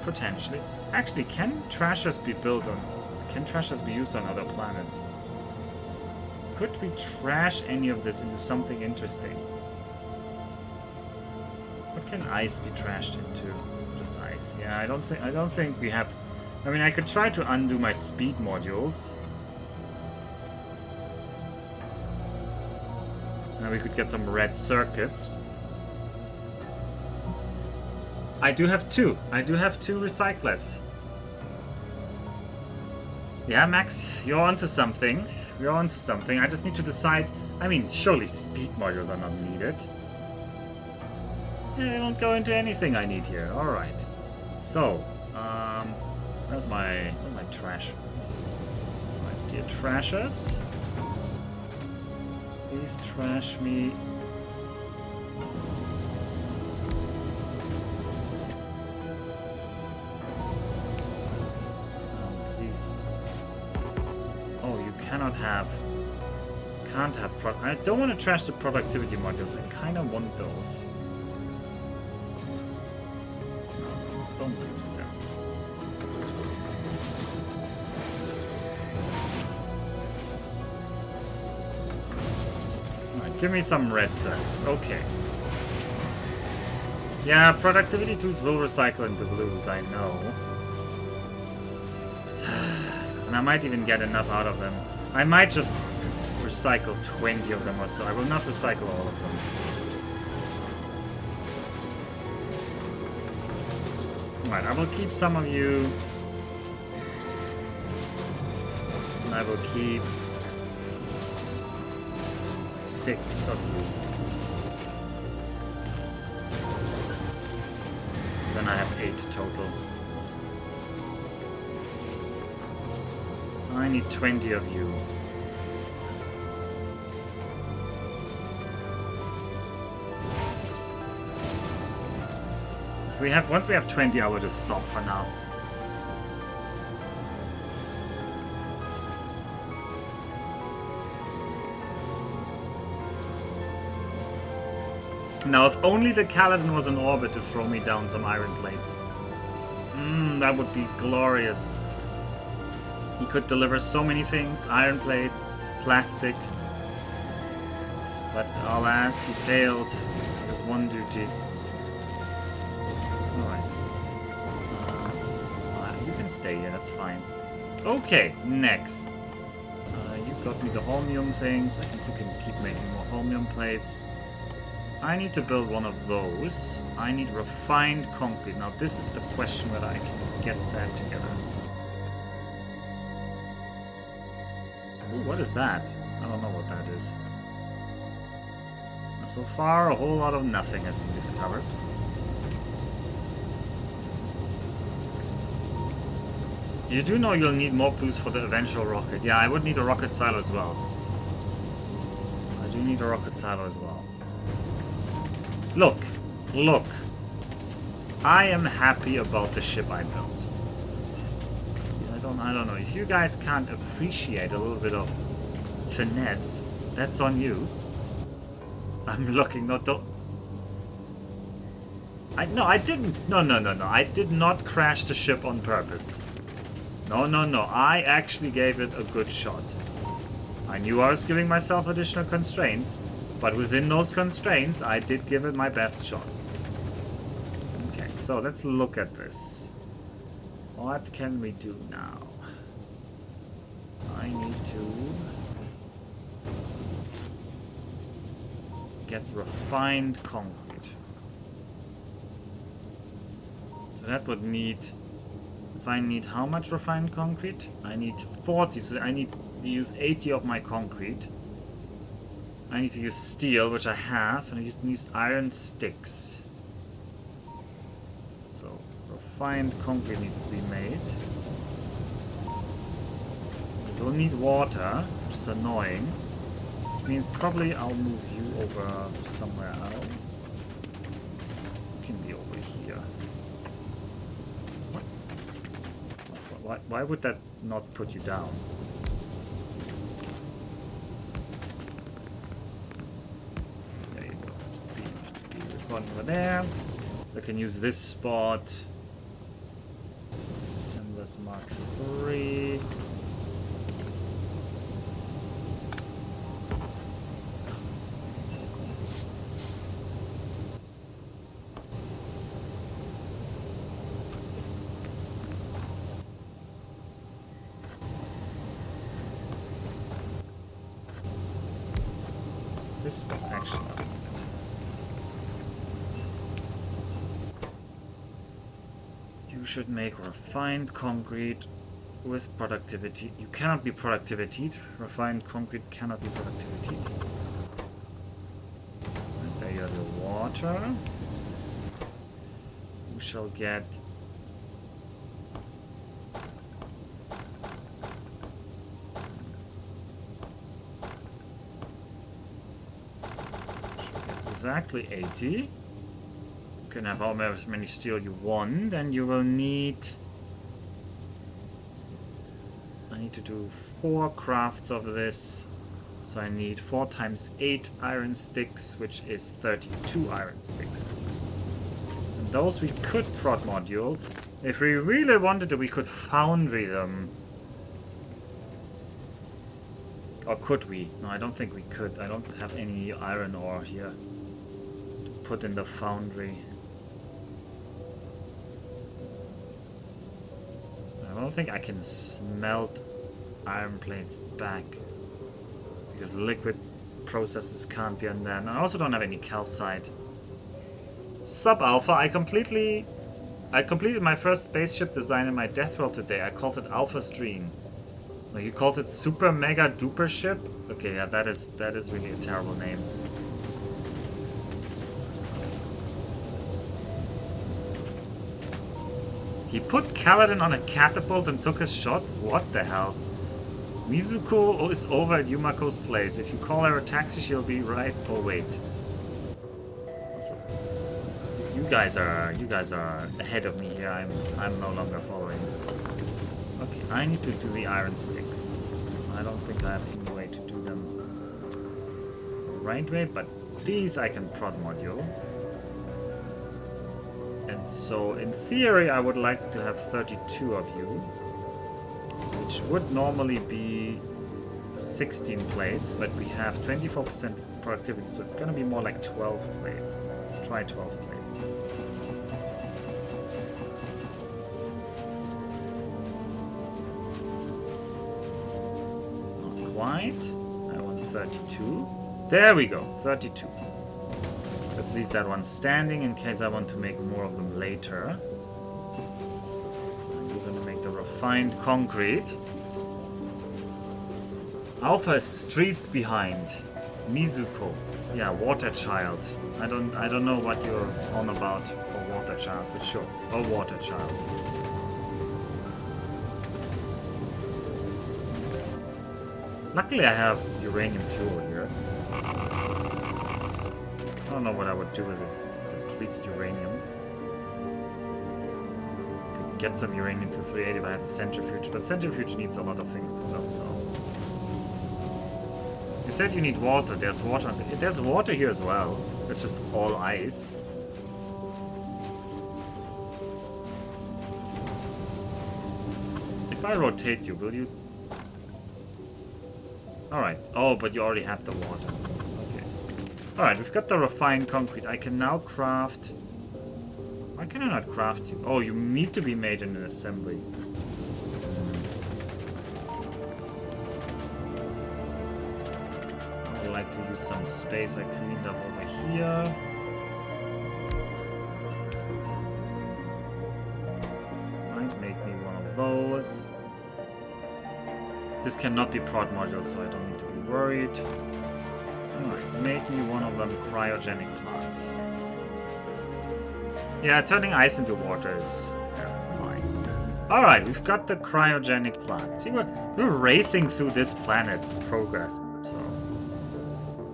Potentially. Actually, can trashers be built on... Can trashers be used on other planets? Could we trash any of this into something interesting? What can ice be trashed into? Just ice. Yeah, I don't think we have... I mean, I could try to undo my speed modules. Now we could get some red circuits. I do have 2. I do have 2 recyclers. Yeah, Max, you're onto something. You're onto something. I just need to decide. I mean, surely speed modules are not needed. Yeah, they don't go into anything I need here. Alright. So, where's my trash? My dear trashers. Please trash me. Can't have I don't want to trash the productivity modules. I kind of want those. No, don't use them. Alright, give me some red circuits. Okay. Yeah, productivity 2s will recycle into blues, I know. And I might even get enough out of them. I might just recycle 20 of them or so. I will not recycle all of them. Alright, I will keep some of you. And I will keep 6 of you. Then I have 8 total. I need 20 of you. Once we have 20, I will just stop for now. Now, if only the Kaladin was in orbit to throw me down some iron plates. That would be glorious. He could deliver so many things. Iron plates, plastic. But alas, he failed his one duty. Alright. You can stay here, that's fine. Okay, next. You got me the holmium things. I think you can keep making more holmium plates. I need to build one of those. I need refined concrete. Now this is the question whether I can get that together. Ooh, what is that? I don't know what that is. So far, a whole lot of nothing has been discovered. You do know you'll need more boost for the eventual rocket. Yeah, I would need a rocket silo as well. I do need a rocket silo as well. Look, look. I am happy about the ship I built. I don't know. If you guys can't appreciate a little bit of finesse, that's on you. I'm looking, no, don't. No, I didn't. No. I did not crash the ship on purpose. No. I actually gave it a good shot. I knew I was giving myself additional constraints, but within those constraints, I did give it my best shot. Okay, so let's look at this. What can we do now? I need to get refined concrete. So that would need... If I need how much refined concrete? I need 40, so I need to use 80 of my concrete. I need to use steel, which I have, and I just use iron sticks. So, refined concrete needs to be made. It will need water, which is annoying. Which means probably I'll move you over somewhere else. You can be over here. What? Why would that not put you down? There you go. Be one over there. I can use this spot. Assemblers Mark 3. This was actually not needed. You should make refined concrete with productivity. You cannot be productivity. Refined concrete cannot be productivity. And there you have the water. You shall get... exactly 80. You can have however many steel you want, and you will need... I need to do 4 crafts of this. So I need 4 times 8 iron sticks, which is 32 iron sticks. And those we could prod module. If we really wanted to, we could foundry them. Or could we? No, I don't think we could. I don't have any iron ore here to put in the foundry. I don't think I can smelt iron plates back, because liquid processes can't be on that. And I also don't have any calcite. Sub-alpha, I completed my first spaceship design in my death world today. I called it Alpha Stream. Oh, you called it Super Mega Duper Ship? Okay, yeah, that is really a terrible name. He put Kaladin on a catapult and took his shot? What the hell? Mizuko is over at Yumako's place. If you call her a taxi, she'll be right. Oh wait. Also, you guys are ahead of me here. I'm no longer following. Okay, I need to do the iron sticks. I don't think I have any way to do them the right way, but these I can prod module. And so, in theory, I would like to have 32 of you, which would normally be 16 plates, but we have 24% productivity, so it's gonna be more like 12 plates. Let's try 12 plates. Not quite. I want 32. There we go, 32. Let's leave that one standing in case I want to make more of them later. We're gonna make the refined concrete. Alpha is streets behind. Mizuko. Yeah, water child. I don't know what you're on about for water child, but sure. A water child. Luckily I have uranium fuel here. I don't know what I would do with it. Depleted uranium. Could get some uranium to 380 if I had a centrifuge, but centrifuge needs a lot of things to melt, so. You said you need water. There's water. There's water here as well. It's just all ice. If I rotate you, will you? Alright. Oh, but you already had the water. Okay. Alright, we've got the refined concrete. I can now craft... Why can I not craft you? Oh, you need to be made in an assembly. I would like to use some space I cleaned up over here. Might make me one of those. This cannot be prod module, so I don't need to be worried. Alright, make me one of them cryogenic plants. Yeah, turning ice into water is fine. Alright, we've got the cryogenic plant. See, we're racing through this planet's progress, so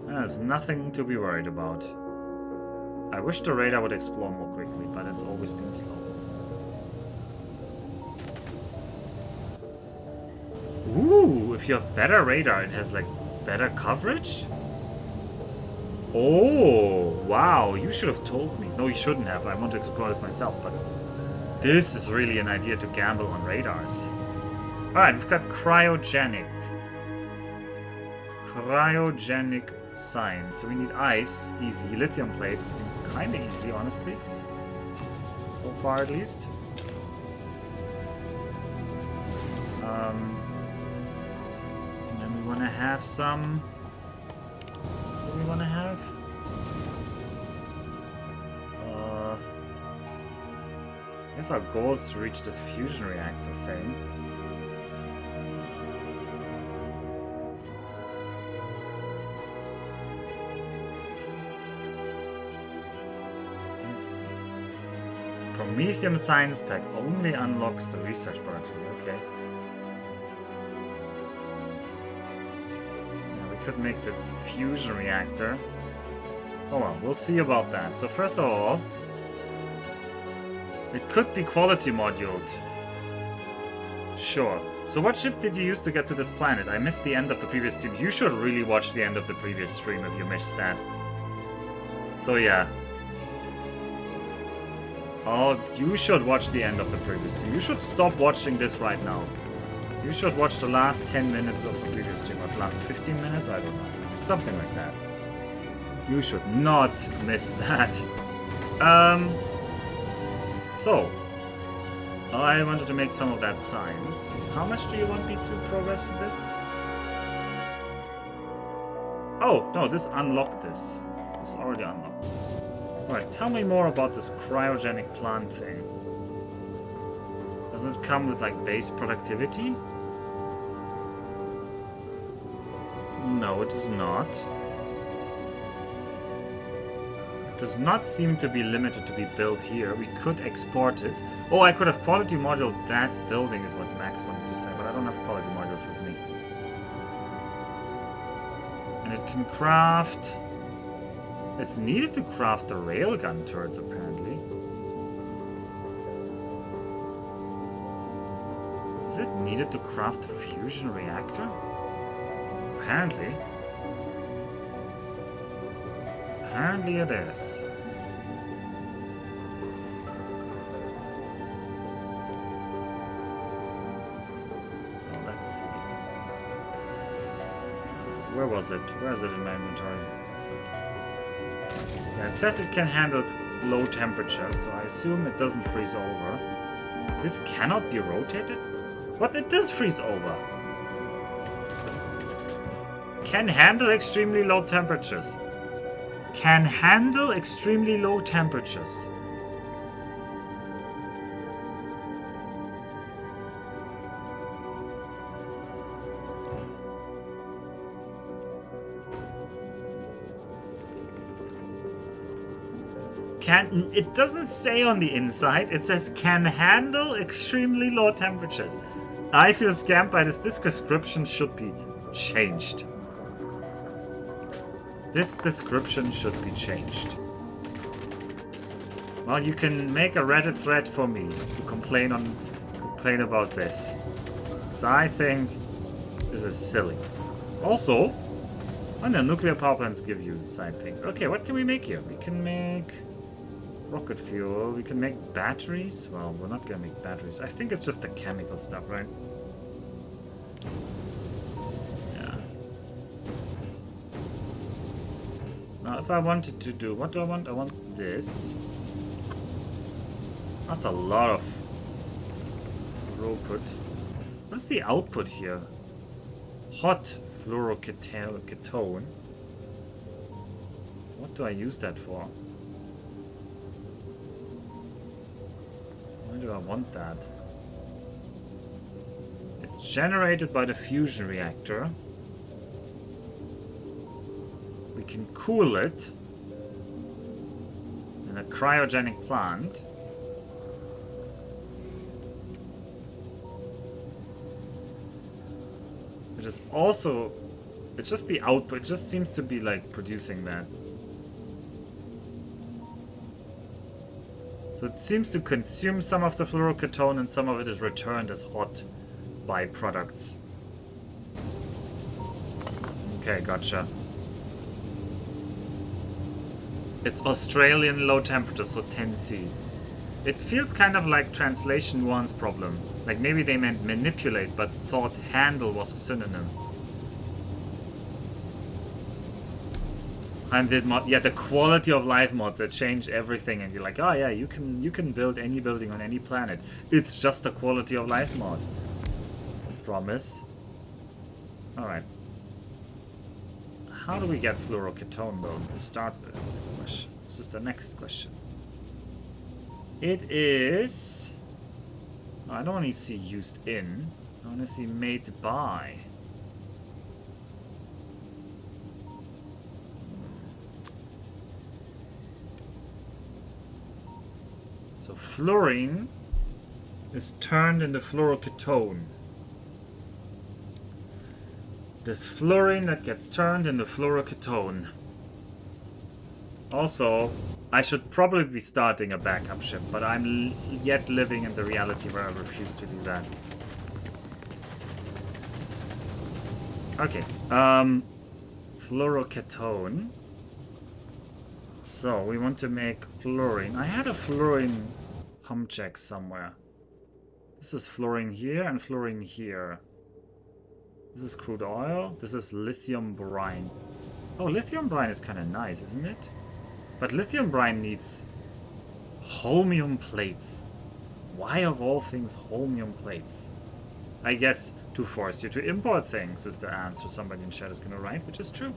there's nothing to be worried about. I wish the radar would explore more quickly, but it's always been slow. Ooh, if you have better radar, it has like better coverage? Oh, wow, you should have told me. No, you shouldn't have. I want to explore this myself, but this is really an idea to gamble on radars. Alright, we've got cryogenic. Cryogenic science. So we need ice. Easy. Lithium plates. Kinda easy, honestly. So far, at least. And then we want to have some... What do we want to have? I guess our goal is to reach this fusion reactor thing. Promethium Science Pack only unlocks the research production. Okay. Yeah, we could make the fusion reactor. Oh well, we'll see about that. So first of all, it could be quality moduled. Sure. So what ship did you use to get to this planet? I missed the end of the previous stream. You should really watch the end of the previous stream if you missed that. So yeah. Oh, you should watch the end of the previous stream. You should stop watching this right now. You should watch the last 10 minutes of the previous stream. Or the last 15 minutes? I don't know. Something like that. You should not miss that. So, I wanted to make some of that science. How much do you want me to progress with this? Oh, no, this unlocked this. This already unlocked this. Alright, tell me more about this cryogenic plant thing. Does it come with, like, base productivity? No, it is not. It does not seem to be limited to be built here. We could export it. Oh, I could have quality module that building is what Max wanted to say, but I don't have quality modules with me. And it can craft... It's needed to craft the railgun turrets, apparently. Is it needed to craft the fusion reactor? Apparently. Apparently it is. Oh, let's see. Where was it? Where is it in my inventory? Yeah, it says it can handle low temperatures, so I assume it doesn't freeze over. This cannot be rotated? What? It does freeze over. Can handle extremely low temperatures. Can handle extremely low temperatures. Can... It doesn't say on the inside. It says can handle extremely low temperatures. I feel scammed by this. This description should be changed. This description should be changed. Well, you can make a Reddit thread for me to complain about this. Because I think this is silly. Also, when the nuclear power plants give you side things. Okay, what can we make here? We can make rocket fuel. We can make batteries. Well, we're not gonna make batteries. I think it's just the chemical stuff, right? Now, if I wanted to do... What do I want? I want this. That's a lot of throughput. What's the output here? Hot fluoroketone. What do I use that for? Why do I want that? It's generated by the fusion reactor. We can cool it in a cryogenic plant. It is also... It's just the output. It just seems to be like producing that. So it seems to consume some of the fluoroketone and some of it is returned as hot byproducts. Okay, gotcha. It's Australian low temperature, so 10C. It feels kind of like translation 1's problem. Like maybe they meant manipulate, but thought handle was a synonym. And the quality of life mods that change everything, and you're like, oh yeah, you can build any building on any planet. It's just the quality of life mod. Promise. Alright. How do we get fluoroketone though to start with? What's the question? This is the next question. It is... I don't want to see used in. I want to see made by. So fluorine is turned into fluoroketone. This fluorine that gets turned into fluoroketone. Also, I should probably be starting a backup ship, but I'm yet living in the reality where I refuse to do that. Okay, fluoroketone. So, we want to make fluorine. I had a fluorine pump check somewhere. This is fluorine here and fluorine here. This is crude oil. This is lithium brine. Oh, lithium brine is kind of nice, isn't it? But lithium brine needs holmium plates. Why of all things holmium plates? I guess to force you to import things is the answer somebody in chat is going to write, which is true.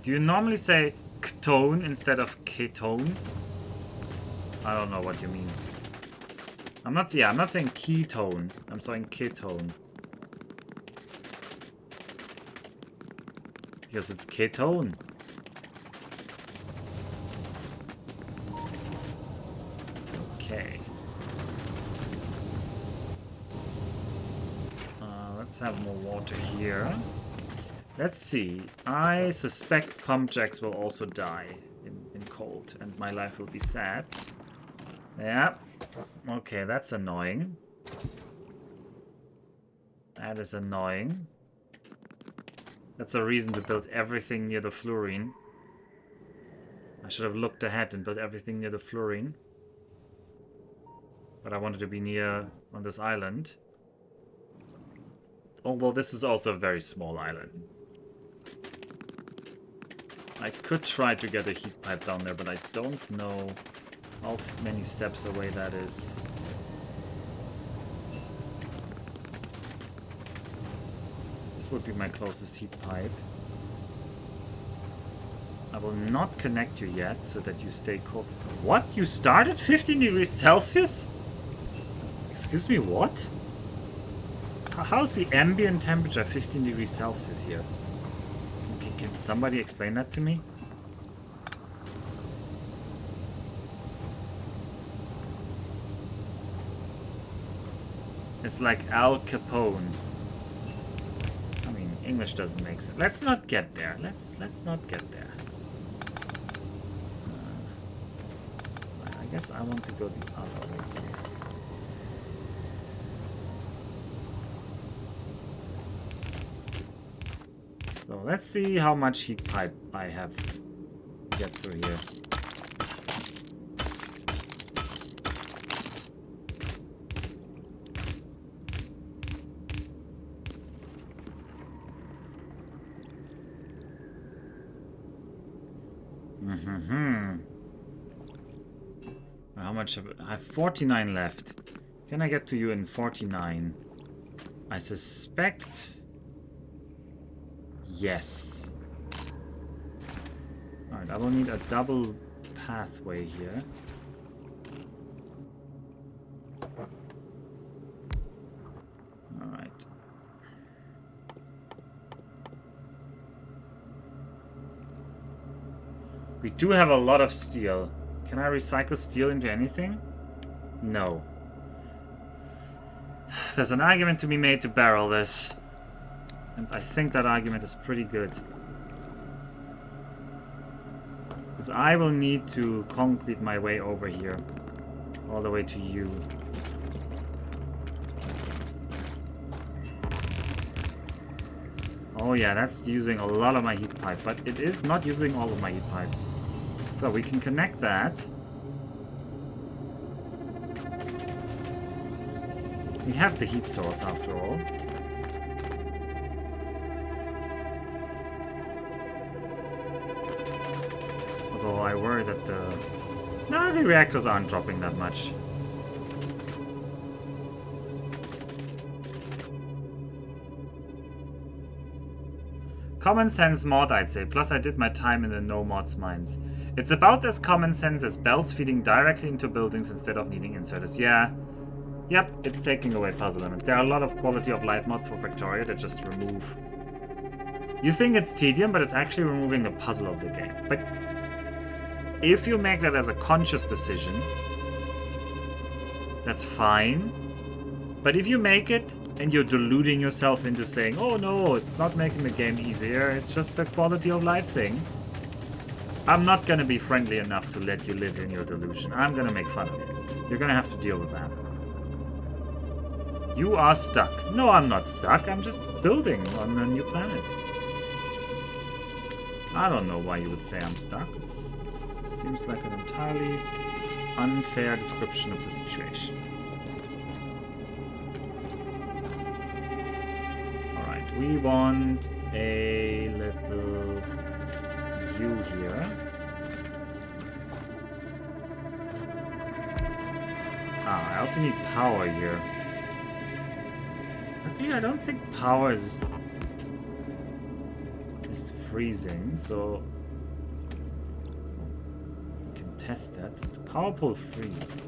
Do you normally say ketone instead of ketone? I don't know what you mean. I'm not saying ketone. I'm saying ketone. Because it's ketone. Okay. Let's have more water here. Let's see. I suspect pump jacks will also die in cold, and my life will be sad. Yeah. Okay, that's annoying. That is annoying. That's a reason to build everything near the fluorine. I should have looked ahead and built everything near the fluorine. But I wanted to be near on this island. Although this is also a very small island. I could try to get a heat pipe down there, but I don't know how many steps away that is. This would be my closest heat pipe. I will not connect you yet so that you stay cold. What? You started 15 degrees Celsius? Excuse me, what? How's the ambient temperature 15 degrees Celsius here? Can somebody explain that to me? It's like Al Capone. I mean, English doesn't make sense. Let's not get there. Let's not get there. I guess I want to go the other way here. So let's see how much heat pipe I have to get through here. How much have I have 49 left. Can I get to you in 49? I suspect... Yes. Alright, I will need a double pathway here. Alright. We do have a lot of steel. Can I recycle steel into anything? No. There's an argument to be made to barrel this. And I think that argument is pretty good. Because I will need to concrete my way over here. All the way to you. Oh yeah, that's using a lot of my heat pipe. But it is not using all of my heat pipe. So we can connect that. We have the heat source after all. Although I worry that the... No, the reactors aren't dropping that much. Common sense mod, I'd say. Plus I did my time in the no mods mines. It's about as common sense as belts feeding directly into buildings instead of needing inserters. Yeah. Yep, it's taking away puzzle elements. There are a lot of quality of life mods for Factorio that just remove... You think it's tedium, but it's actually removing the puzzle of the game. But if you make that as a conscious decision, that's fine. But if you make it and you're deluding yourself into saying, oh no, it's not making the game easier, it's just a quality of life thing, I'm not gonna be friendly enough to let you live in your delusion. I'm gonna make fun of you. You're gonna have to deal with that. You are stuck. No, I'm not stuck. I'm just building on a new planet. I don't know why you would say I'm stuck. It seems like an entirely unfair description of the situation. Alright, we want a little view here. Ah, I also need power here. Actually, I don't think power is freezing, so we can test that. Does the power pole freeze?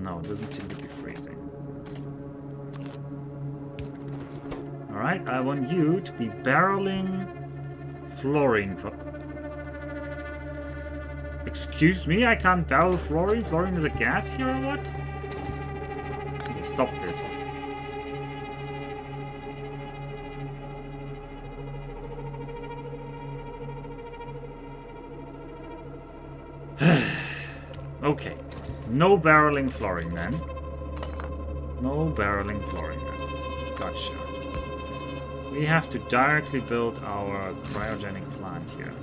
No, it doesn't seem to be freezing. Alright, I want you to be barreling fluorine for... Excuse me, I can't barrel fluorine? Fluorine is a gas here or what? Okay, stop this. Okay. No barreling fluorine then. No barreling fluorine then. Gotcha. We have to directly build our cryogenic plant here.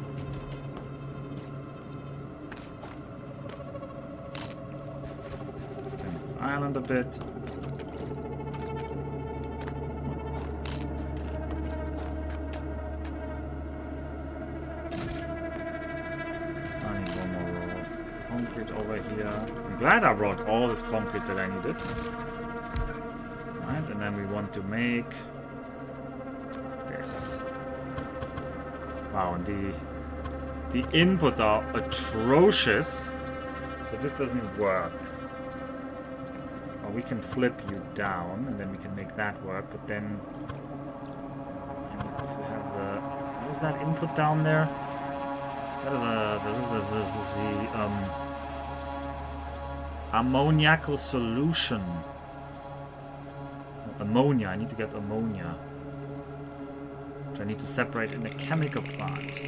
Bend this island a bit. I need one more row of concrete over here. I'm glad I brought all this concrete that I needed. Right, and then we want to make this. Wow, and the inputs are atrocious. So this doesn't work. Well, we can flip you down, and then we can make that work, but then I need to have the... What is that input down there? That is a... This is the ammoniacal solution. Ammonia. I need to get ammonia, which I need to separate in a chemical plant.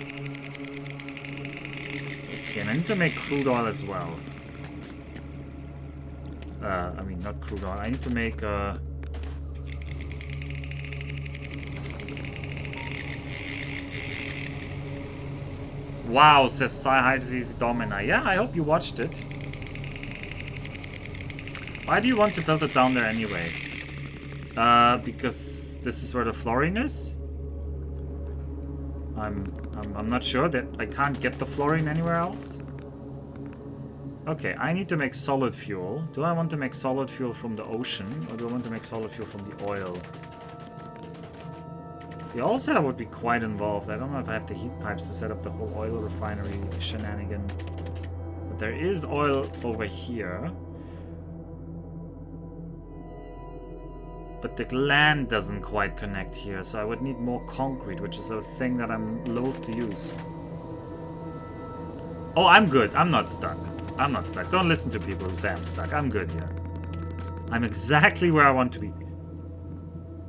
Okay, and I need to make crude oil as well. I mean, not crude oil. I need to make Wow, says Sci-Hydrogen Domina. Yeah, I hope you watched it. Why do you want to build it down there anyway? Because this is where the fluorine is? I'm not sure that I can't get the fluorine anywhere else. Okay, I need to make solid fuel. Do I want to make solid fuel from the ocean, or do I want to make solid fuel from the oil? The oil setup would be quite involved. I don't know if I have the heat pipes to set up the whole oil refinery shenanigan. But there is oil over here. But the land doesn't quite connect here, so I would need more concrete, which is a thing that I'm loath to use. Oh, I'm good. I'm not stuck. I'm not stuck. Don't listen to people who say I'm stuck. I'm good here. I'm exactly where I want to be.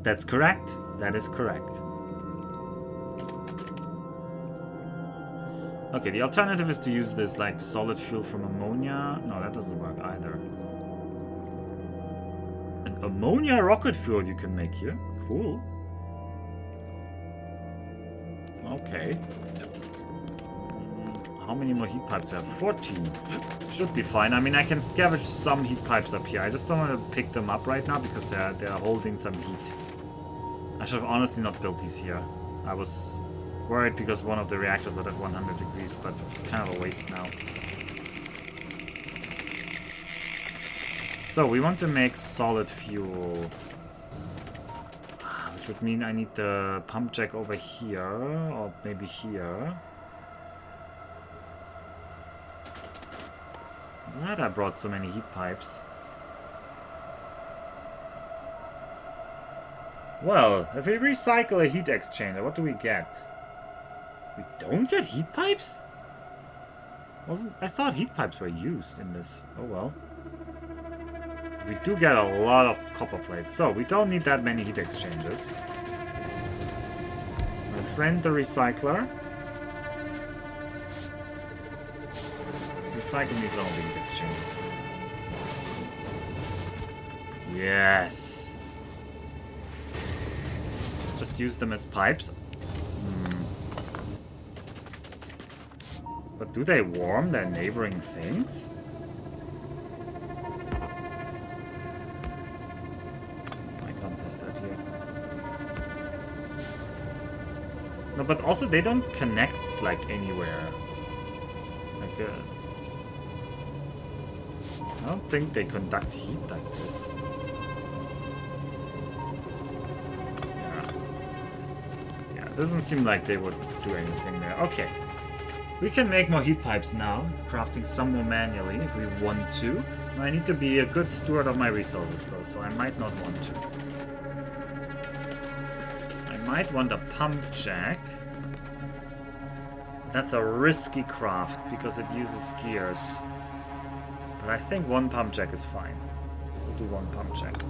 That's correct. That is correct. Okay, the alternative is to use this, like, solid fuel from ammonia. No, that doesn't work either. An ammonia rocket fuel you can make here. Cool. Okay. How many more heat pipes do I have? 14. Should be fine. I mean, I can scavenge some heat pipes up here. I just don't want to pick them up right now because they're holding some heat. I should have honestly not built these here. I was worried because one of the reactors was at 100 degrees, but it's kind of a waste now. So, we want to make solid fuel. Which would mean I need the pump jack over here, or maybe here. Glad I brought so many heat pipes. Well, if we recycle a heat exchanger, what do we get? We don't get heat pipes? I thought heat pipes were used in this. Oh well. We do get a lot of copper plates, so we don't need that many heat exchangers. My friend the recycler. Recycle these all the heat exchangers. Yes. Just use them as pipes. But do they warm their neighboring things? I can't test that here. No, but also they don't connect like anywhere. Like I don't think they conduct heat like this. Yeah, it doesn't seem like they would do anything there. Okay. We can make more heat pipes now, crafting some more manually if we want to. I need to be a good steward of my resources though, so I might not want to. I might want a pump jack. That's a risky craft because it uses gears. But I think one pump jack is fine. We'll do one pump jack.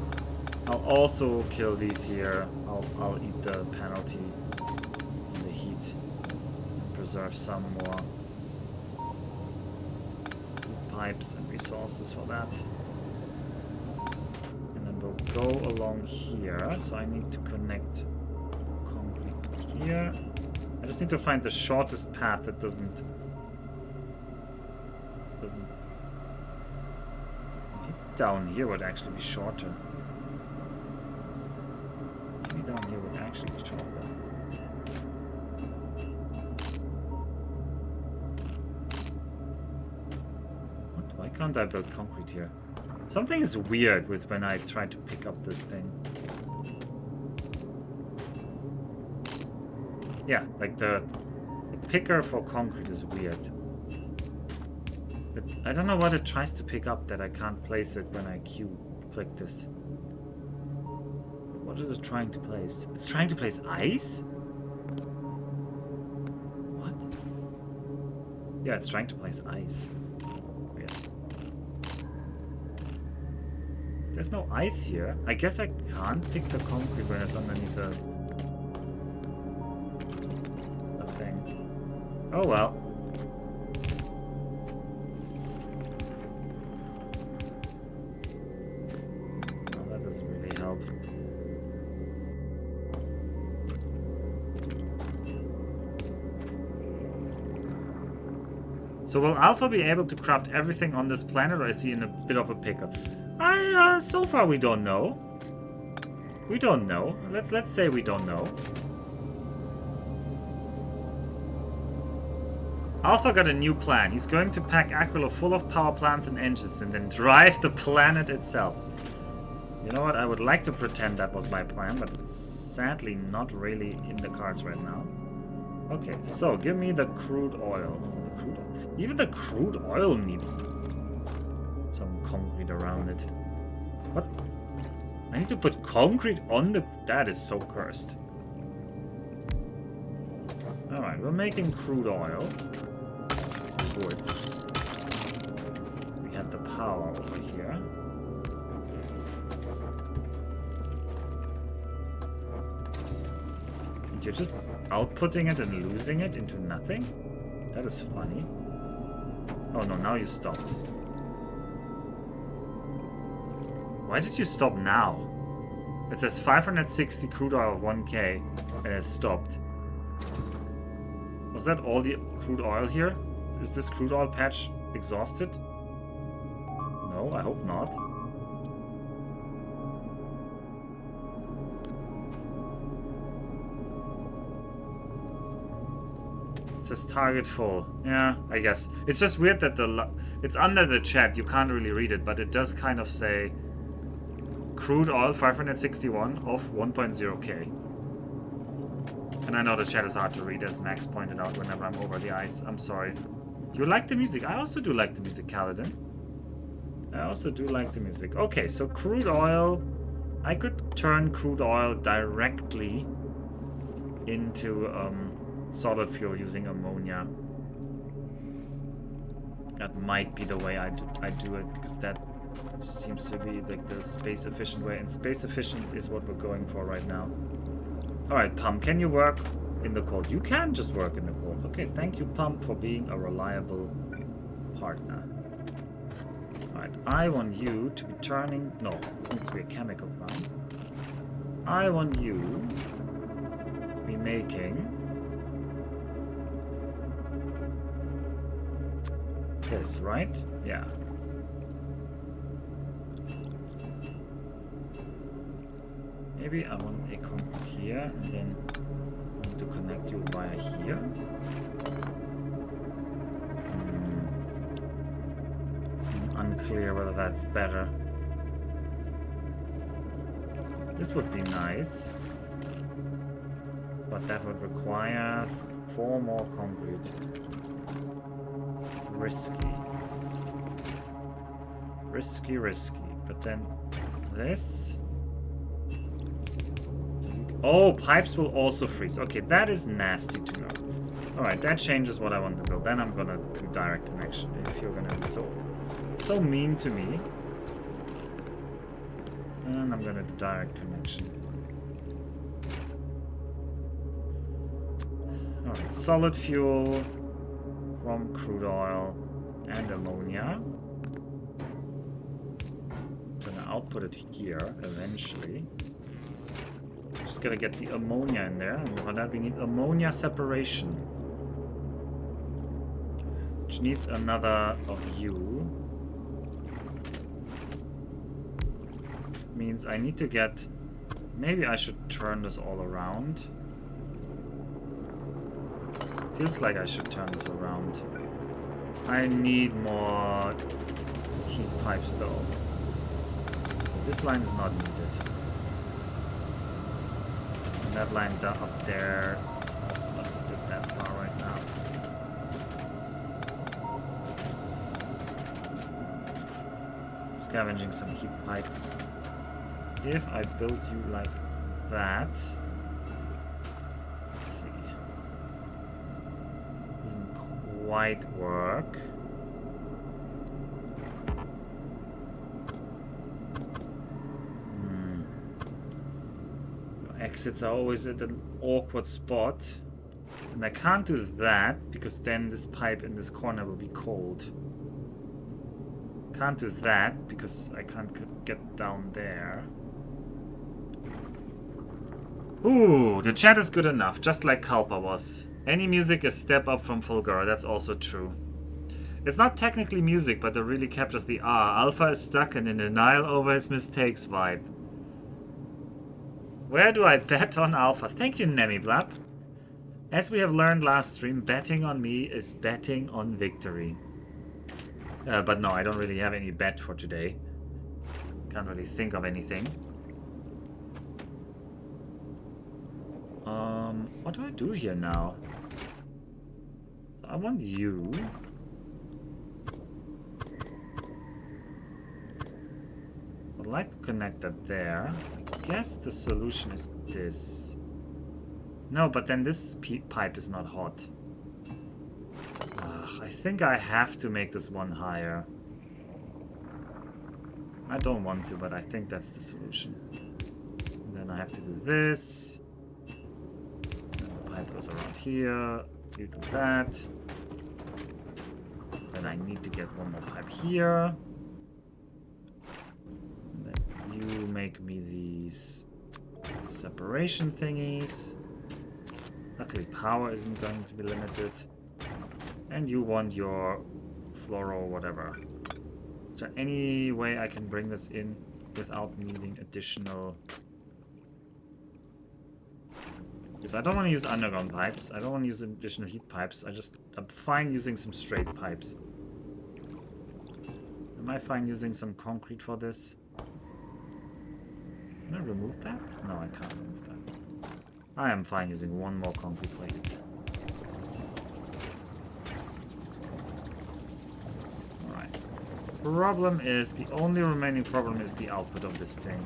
I'll also kill these here. I'll eat the penalty in the heat and preserve some more pipes and resources for that. And then we'll go along here. So I need to connect concrete here. I just need to find the shortest path that doesn't maybe down here would actually be shorter. Maybe down here would actually be shorter. What? Why can't I build concrete here? Something is weird with when I try to pick up this thing. Yeah, like the picker for concrete is weird. I don't know what it tries to pick up that I can't place it when I click this. What is it trying to place? It's trying to place ice? What? Yeah, it's trying to place ice. Weird. There's no ice here. I guess I can't pick the concrete when it's underneath the thing. Oh well. Oh, that doesn't really help. So will Alpha be able to craft everything on this planet, or is he in a bit of a pickle? So far we don't know. We don't know. Let's say we don't know. Alpha got a new plan. He's going to pack Aquilo full of power plants and engines and then drive the planet itself. You know what? I would like to pretend that was my plan, but it's sadly not really in the cards right now. Okay, so give me the crude oil. Even the crude oil needs some concrete around it. What? I need to put concrete on the... That is so cursed. Alright, we're making crude oil. Good. We have the power over here. And you're just outputting it and losing it into nothing? That is funny. Oh no, now you stopped. Why did you stop now? It says 560 crude oil 1k and it stopped. Was that all the crude oil here? Is this crude oil patch exhausted? No, I hope not. It says target full. Yeah, I guess. It's just weird that it's under the chat. You can't really read it, but it does kind of say crude oil 561 of 1.0k. And I know the chat is hard to read, as Max pointed out whenever I'm over the ice. I'm sorry. You like the music? I also do like the music, Kaladin. I also do like the music. Okay, so crude oil. I could turn crude oil directly into solid fuel using ammonia. That might be the way I do it, because that seems to be like the space efficient way, and space efficient is what we're going for right now. Alright, Pump, can you work in the cold? You can just work in the cold. Okay, thank you, Pump, for being a reliable partner. Alright, I want you to be turning... No, this needs to be a chemical plant. I want you to be making... this, right? Yeah. Maybe I want a concrete here, and then I want to connect you via here. Unclear whether that's better. This would be nice, but that would require 4 more concrete. Risky. Risky. But then this. Oh, pipes will also freeze. Okay, that is nasty to know. Alright, that changes what I want to build. Then I'm gonna do direct connection if you're gonna be so mean to me. And I'm gonna do direct connection. Alright, solid fuel from crude oil and ammonia. I'm gonna output it here eventually. Just gotta get the ammonia in there, and for that we need ammonia separation. Which needs another of you. Means I need to get... Maybe I should turn this all around. Feels like I should turn this around. I need more heat pipes though. This line is not needed. And that line up there is also not needed that far right now. Scavenging some heat pipes. If I build you like that, let's see, doesn't quite work. Exits are always at an awkward spot, and I can't do that because then this pipe in this corner will be cold. Can't do that because I can't get down there. Ooh, the chat is good enough, just like Kalpa was. Any music is step up from Fulgura, that's also true. It's not technically music, but it really captures the Alpha is stuck and in denial over his mistakes vibe. Where do I bet on Alpha? Thank you, Nemiblab. As we have learned last stream, betting on me is betting on victory. But no, I don't really have any bet for today. Can't really think of anything. What do I do here now? I want you. I'd like to connect that there. I guess the solution is this. No, but then this pipe is not hot. Ugh, I think I have to make this one higher. I don't want to, but I think that's the solution. And then I have to do this. Pipe goes around here. You do that. Then I need to get one more pipe here. And then you make me these separation thingies. Luckily power isn't going to be limited. And you want your fluoro whatever. Is there any way I can bring this in without needing additional... Because I don't want to use underground pipes. I don't want to use additional heat pipes. I'm fine using some straight pipes. Am I fine using some concrete for this? Can I remove that? No, I can't remove that. I am fine using one more concrete plate. Alright. Problem is, the only remaining problem is the output of this thing.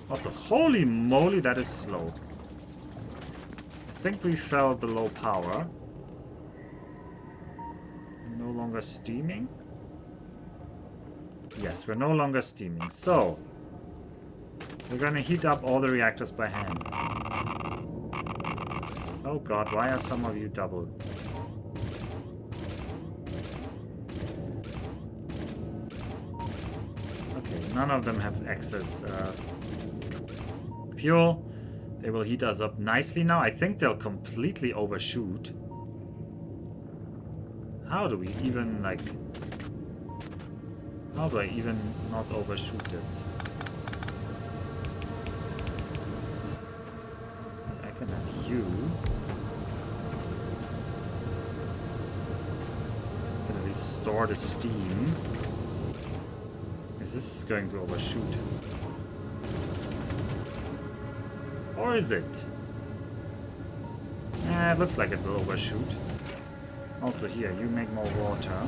Also, holy moly, that is slow. I think we fell below power. No longer steaming? Yes, we're no longer steaming. So, we're gonna heat up all the reactors by hand. Oh god, why are some of you double? Okay, none of them have excess fuel. They will heat us up nicely now. I think they'll completely overshoot. How do we even, like... How do I even not overshoot this? I can have you. I can at least store the steam. Because this is going to overshoot. Or is it? It looks like it will overshoot. Also here, you make more water.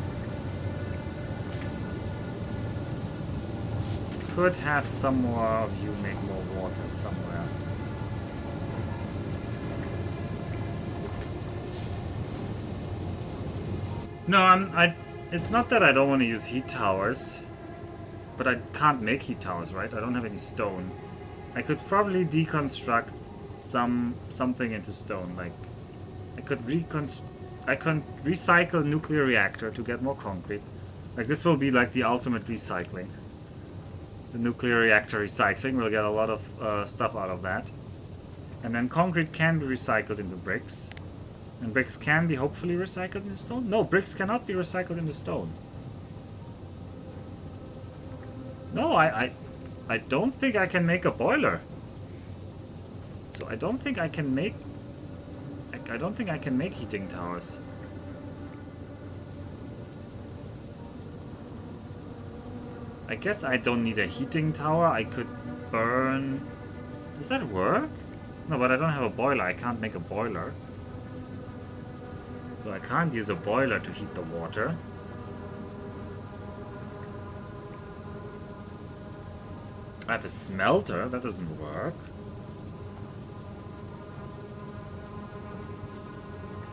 Could have some more of you make more water somewhere. No, it's not that I don't want to use heat towers, but I can't make heat towers, right? I don't have any stone. I could probably deconstruct something into stone. Like, I could recycle nuclear reactor to get more concrete. Like, this will be like the ultimate recycling. The nuclear reactor recycling, we'll get a lot of stuff out of that. And then concrete can be recycled into bricks. And bricks can be hopefully recycled into stone? No, bricks cannot be recycled into stone. No, I don't think I can make a boiler. So I don't think I can make... I don't think I can make heating towers. I guess I don't need a heating tower. I could burn... Does that work? No, but I don't have a boiler. I can't make a boiler. So I can't use a boiler to heat the water. I have a smelter. That doesn't work.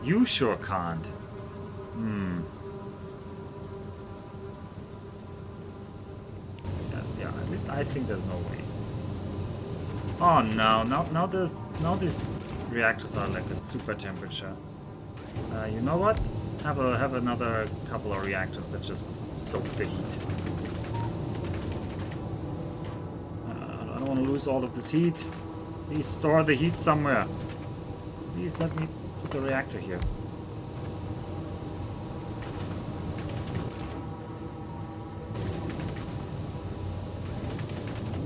You sure can't. Yeah, at least I think there's no way. Oh no, now these reactors are like at super temperature. You know what? Have another couple of reactors that just soak the heat. I don't want to lose all of this heat. Please store the heat somewhere. Please let me put the reactor here.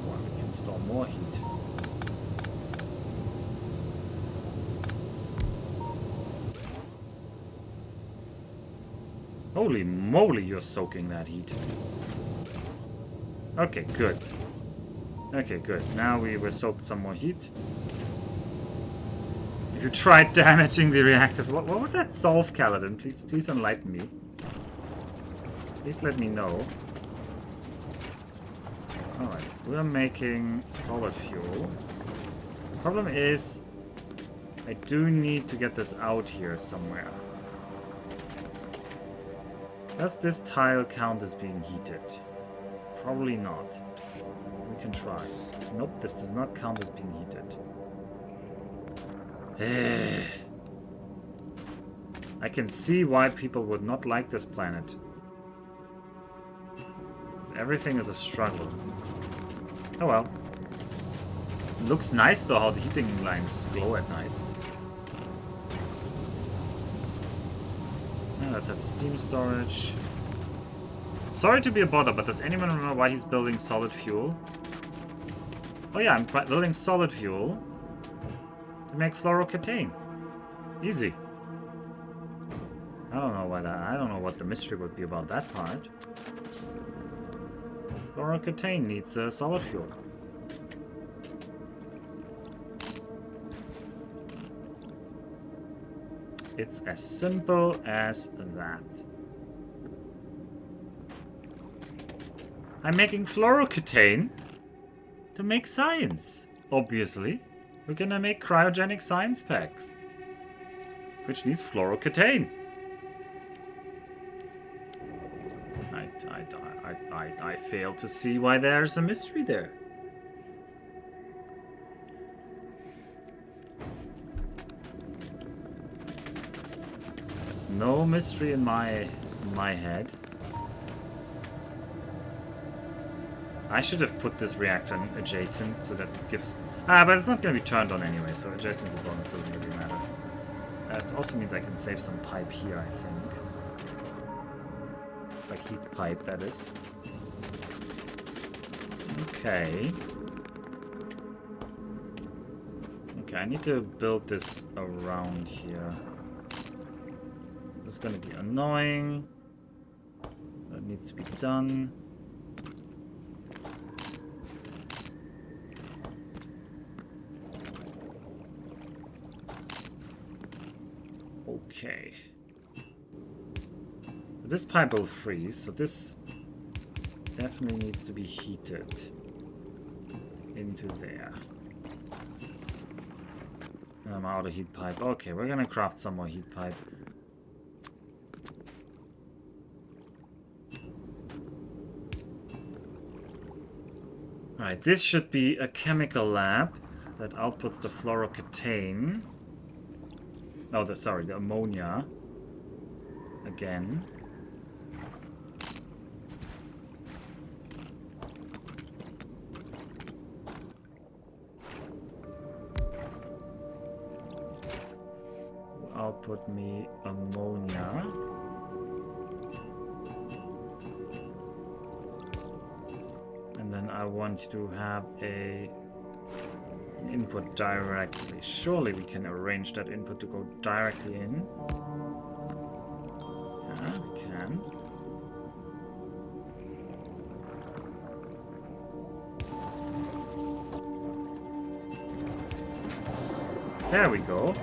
Well, we can store more heat. Holy moly, you're soaking that heat. Okay, good. Okay, good. Now we soaked some more heat. If you tried damaging the reactors, what would that solve, Kaladin? Please enlighten me. Please let me know. Alright, we're making solid fuel. The problem is, I do need to get this out here somewhere. Does this tile count as being heated? Probably not. We can try. Nope, this does not count as being heated. I can see why people would not like this planet. Everything is a struggle. Oh well. Looks nice though how the heating lines glow at night. Let's have steam storage. Sorry to be a bother, but does anyone remember why he's building solid fuel? Oh yeah, I'm building solid fuel to make fluorocetane. Easy. I don't know why that. I don't know what the mystery would be about that part. Fluorocetane needs solid fuel. It's as simple as that. I'm making fluorocetane to make science. Obviously, we're gonna make cryogenic science packs, which needs fluorocetane. I fail to see why there's a mystery there. There's no mystery in my head. I should have put this reactor adjacent so that it gives... but it's not going to be turned on anyway, so adjacent to bonus doesn't really matter. It also means I can save some pipe here, I think. Like heat pipe, that is. Okay. Okay, I need to build this around here. This is going to be annoying. That needs to be done. Okay. This pipe will freeze, so this definitely needs to be heated into there. I'm out of heat pipe. Okay, we're gonna craft some more heat pipe. Alright, this should be a chemical lab that outputs the fluorocetane. Oh, the ammonia. Again. Output me ammonia. And then I want to have an input directly. Surely we can arrange that input to go directly in. Yeah, we can. There we go.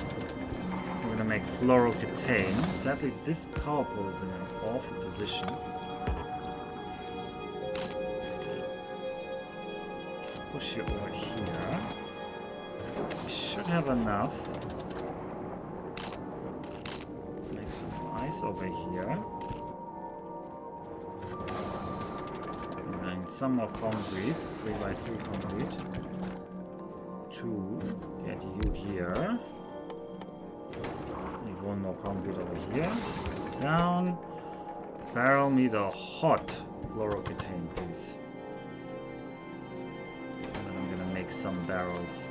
We're gonna make fluorocetane. Sadly, this power pole is in an awful position. Push you over here. We should have enough. Make some ice over here. And then some more concrete. 3x3 concrete. 2. Get you here. Need one more concrete over here. Down. Barrel me the hot fluorocetane, please. Some barrels.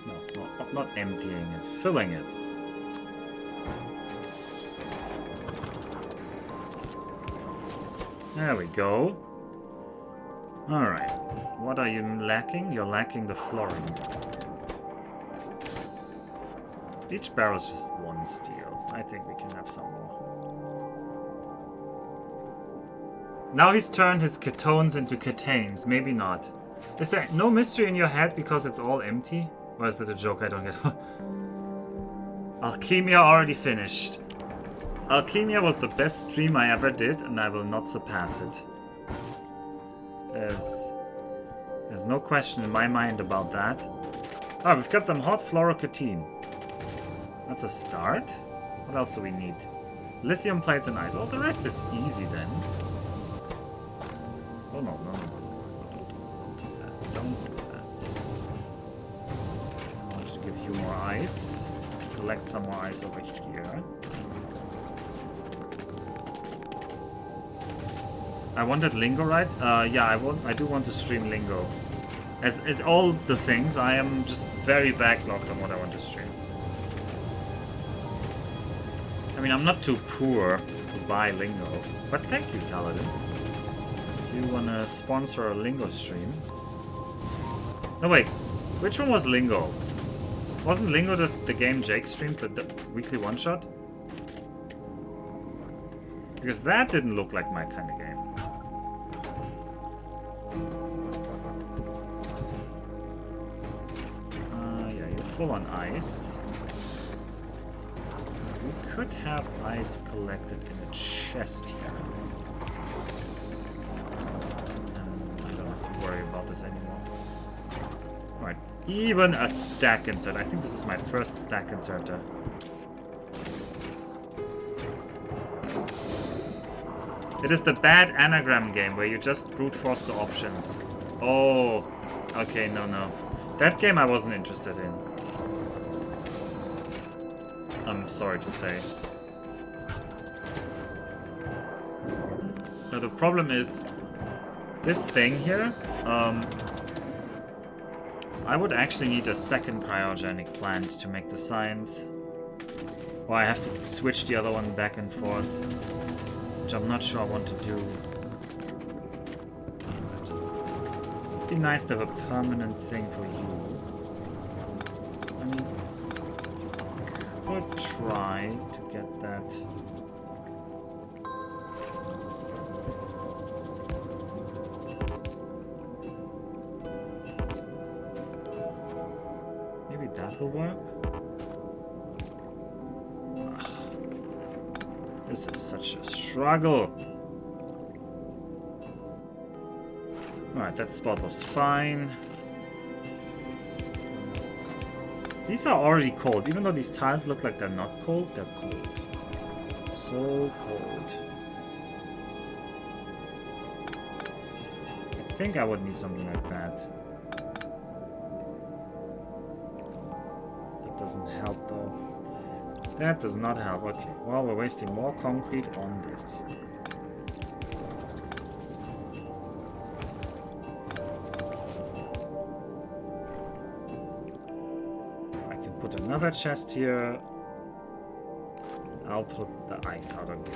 No, not emptying it, filling it. There we go. Alright. What are you lacking? You're lacking the fluorine. Each barrel is just one steel. I think we can have some more. Now he's turned his ketones into ketanes. Maybe not. Is there no mystery in your head because it's all empty? Or is that a joke I don't get? Alchemia already finished. Alchemia was the best stream I ever did, and I will not surpass it. There's no question in my mind about that. Oh, we've got some hot fluorocetane. That's a start. What else do we need? Lithium plates and ice. Well, the rest is easy then. Oh, no. Don't do that. Don't do that. I want to give you more ice. Collect some more ice over here. I wanted Lingo, right? Yeah, I do want to stream Lingo. As all the things, I am just very backlogged on what I want to stream. I mean, I'm not too poor to buy Lingo, but thank you, Kaladin. You wanna sponsor a Lingo stream? No, wait. Which one was Lingo? Wasn't Lingo the game Jake streamed, the weekly one-shot? Because that didn't look like my kind of game. Yeah, you're full on ice. We could have ice collected in a chest here. Worry about this anymore. Alright, even a stack insert. I think this is my first stack inserter. It is the bad anagram game where you just brute force the options. Oh, okay, no. That game I wasn't interested in. I'm sorry to say. Now the problem is this thing here, I would actually need a second cryogenic plant to make the science. Or I have to switch the other one back and forth, which I'm not sure I want to do. It'd be nice to have a permanent thing for you. I mean, I could try to get that. This is such a struggle. Alright, that spot was fine. These are already cold. Even though these tiles look like they're not cold, they're cold. So cold. I think I would need something like that. That doesn't help though. That does not help. Okay, well, we're wasting more concrete on this. I can put another chest here. I'll put the ice out on here.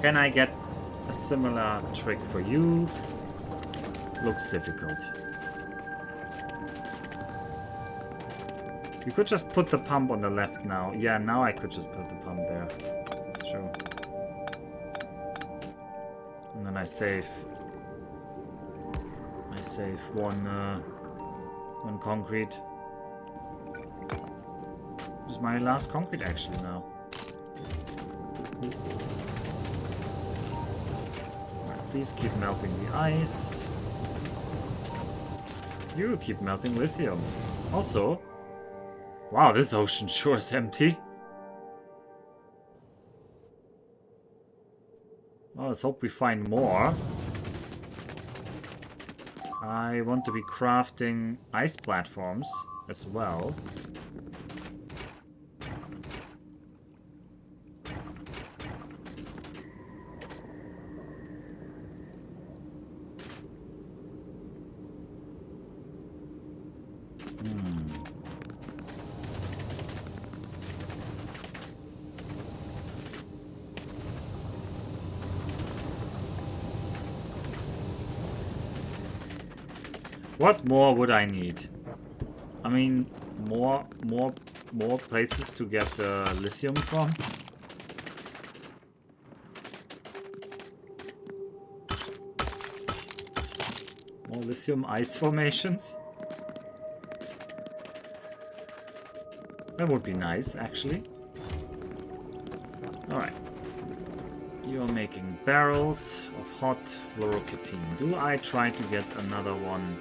Can I get a similar trick for you? Looks difficult. You could just put the pump on the left now. Yeah, now I could just put the pump there. That's true. And then I save one concrete. This is my last concrete actually now. Right, please keep melting the ice. You keep melting lithium. Also, wow, this ocean sure is empty. Well, let's hope we find more. I want to be crafting ice platforms as well. What more would I need? I mean, more places to get lithium from. More lithium ice formations. That would be nice, actually. Alright. You're making barrels of hot fluorocatine. Do I try to get another one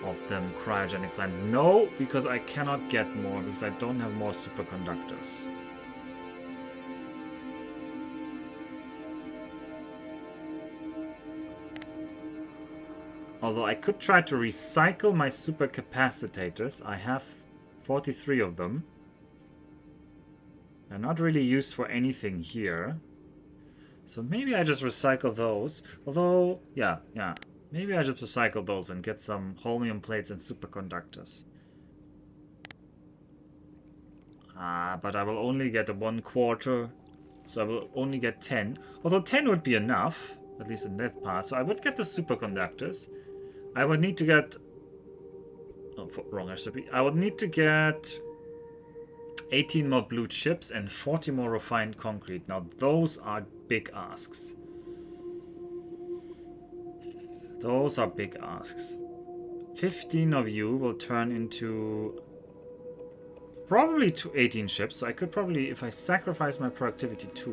of them cryogenic plants? No, because I cannot get more, because I don't have more superconductors. Although I could try to recycle my supercapacitors. I have 43 of them. They're not really used for anything here. So maybe I just recycle those. Although, yeah. Maybe I just recycle those and get some holmium plates and superconductors. But I will only get a 1/4. So I will only get 10. Although 10 would be enough, at least in that part. So I would get the superconductors. I would need to get... Oh, wrong recipe. I would need to get 18 more blue chips and 40 more refined concrete. Now those are big asks. Those are big asks. 15 of you will turn into probably 18 ships. So I could probably, if I sacrifice my productivity 2,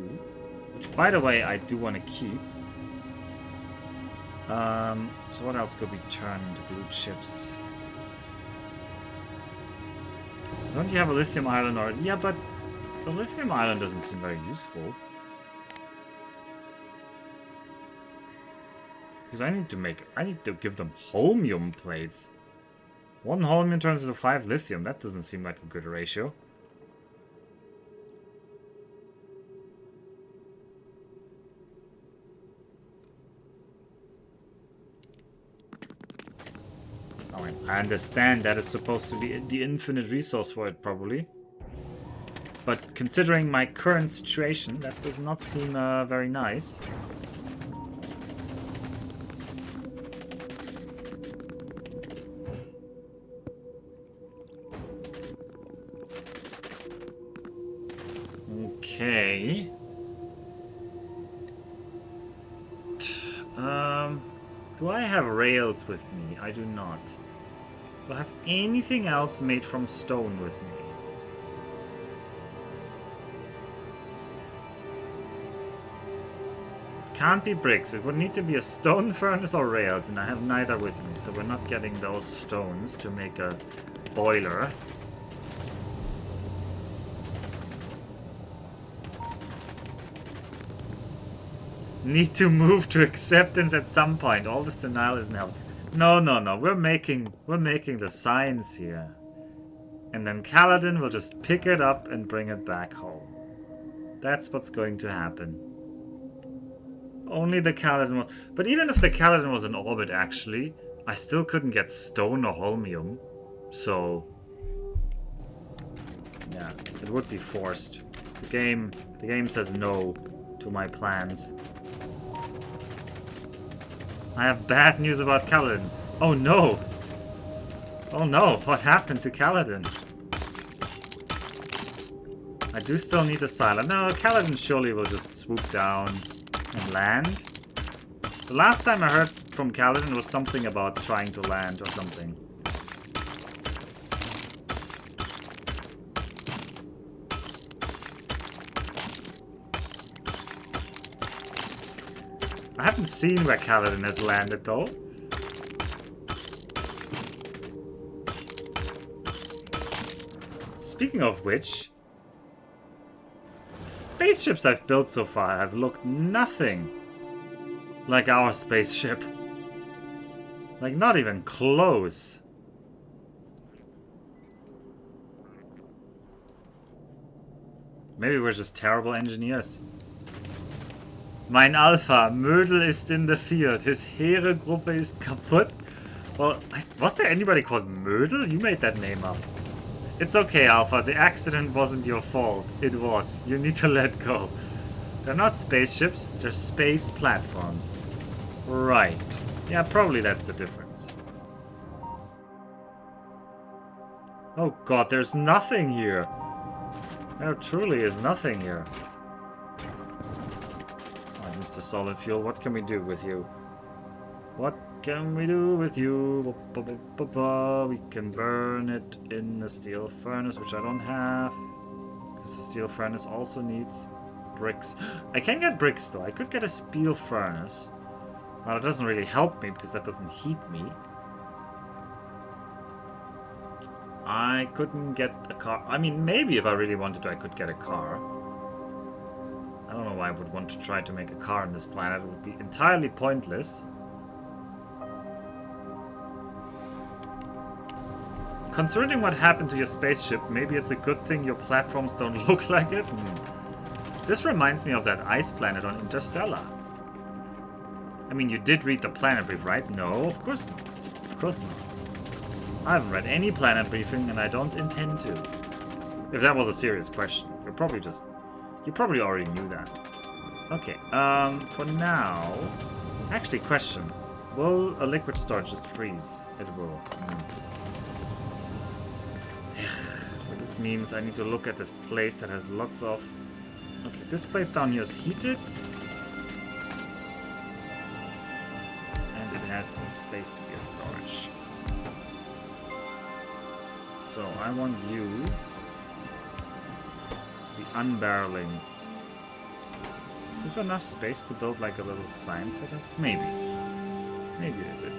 which by the way I do want to keep. So what else could we turn into blue chips? Don't you have a lithium island already? Yeah, but the lithium island doesn't seem very useful. Because I need to give them holmium plates. 1 holmium turns into 5 lithium. That doesn't seem like a good ratio. Oh, I understand that is supposed to be the infinite resource for it, probably. But considering my current situation, that does not seem very nice. Okay. Do I have rails with me? I do not. Do I have anything else made from stone with me? It can't be bricks. It would need to be a stone furnace or rails, and I have neither with me, so we're not getting those stones to make a boiler. Need to move to acceptance at some point. All this denial isn't helping. No, no, no. We're making the signs here. And then Kaladin will just pick it up and bring it back home. That's what's going to happen. Only the Kaladin will... But even if the Kaladin was in orbit, actually, I still couldn't get stone or holmium. So... yeah, it would be forced. The game says no to my plans. I have bad news about Kaladin. Oh no! Oh no, what happened to Kaladin? I do still need a silent. No, Kaladin surely will just swoop down and land. The last time I heard from Kaladin was something about trying to land or something. I haven't seen where Kaladin has landed though. Speaking of which, the spaceships I've built so far have looked nothing like our spaceship. Like, not even close. Maybe we're just terrible engineers. Mein Alpha, Mödel ist in the field. His Heere-Gruppe ist kaputt. Well, was there anybody called Mödel? You made that name up. It's okay, Alpha. The accident wasn't your fault. It was. You need to let go. They're not spaceships. They're space platforms. Right. Yeah, probably that's the difference. Oh god, there's nothing here. There truly is nothing here. Alright, Mr. Solid Fuel, what can we do with you? What can we do with you? We can burn it in the steel furnace, which I don't have. Because the steel furnace also needs bricks. I can get bricks though. I could get a steel furnace. Well, it doesn't really help me because that doesn't heat me. I couldn't get a car. I mean, maybe if I really wanted to, I could get a car. I don't know why I would want to try to make a car on this planet. It would be entirely pointless. Considering what happened to your spaceship, maybe it's a good thing your platforms don't look like it. This reminds me of that ice planet on Interstellar. I mean, you did read the planet brief, right? No, of course not. Of course not. I haven't read any planet briefing, and I don't intend to. If that was a serious question, you probably already knew that. Okay, for now... Actually, question. Will a liquid storage just freeze? It will. So this means I need to look at this place that has lots of... Okay, this place down here is heated. And it has some space to be a storage. So I want you... the unbarreling. Is this enough space to build like a little science setup? Maybe. Maybe it is it.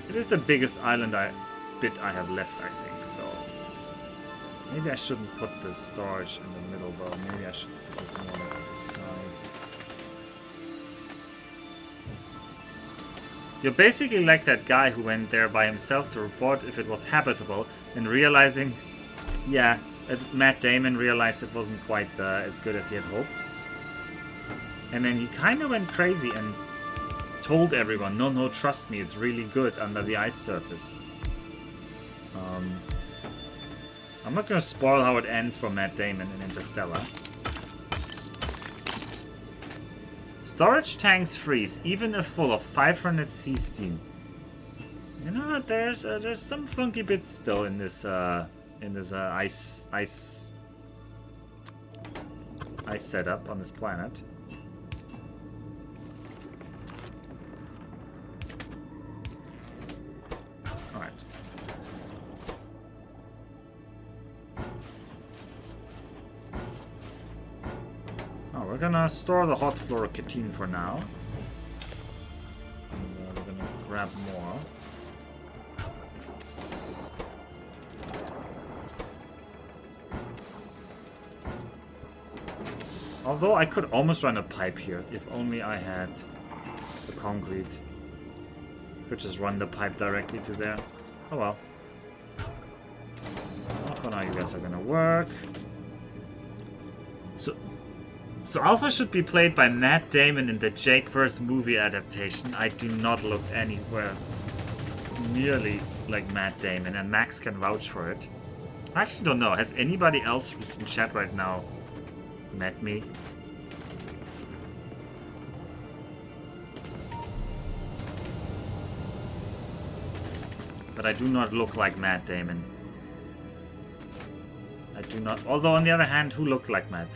It is the biggest island bit I have left, I think, so... Maybe I shouldn't put the storage in the middle, though. Maybe I should put this one to the side. You're basically like that guy who went there by himself to report if it was habitable, and realizing... Yeah, Matt Damon realized it wasn't quite as good as he had hoped. And then he kind of went crazy and told everyone, no, trust me, it's really good under the ice surface. I'm not going to spoil how it ends for Matt Damon in Interstellar. Storage tanks freeze, even if full of 500 sea steam. You know what? There's some funky bits still in this ice setup on this planet. we're gonna store the hot fluorocatine for now. And we're gonna grab more. Although I could almost run a pipe here, if only I had the concrete. Could just run the pipe directly to there. Oh well. Well, for now you guys are gonna work. So Alpha should be played by Matt Damon in the Jake vs. movie adaptation. I do not look anywhere nearly like Matt Damon, and Max can vouch for it. I actually don't know. Has anybody else who's in chat right now met me? But I do not look like Matt Damon. I do not. Although on the other hand, who looked like Matt?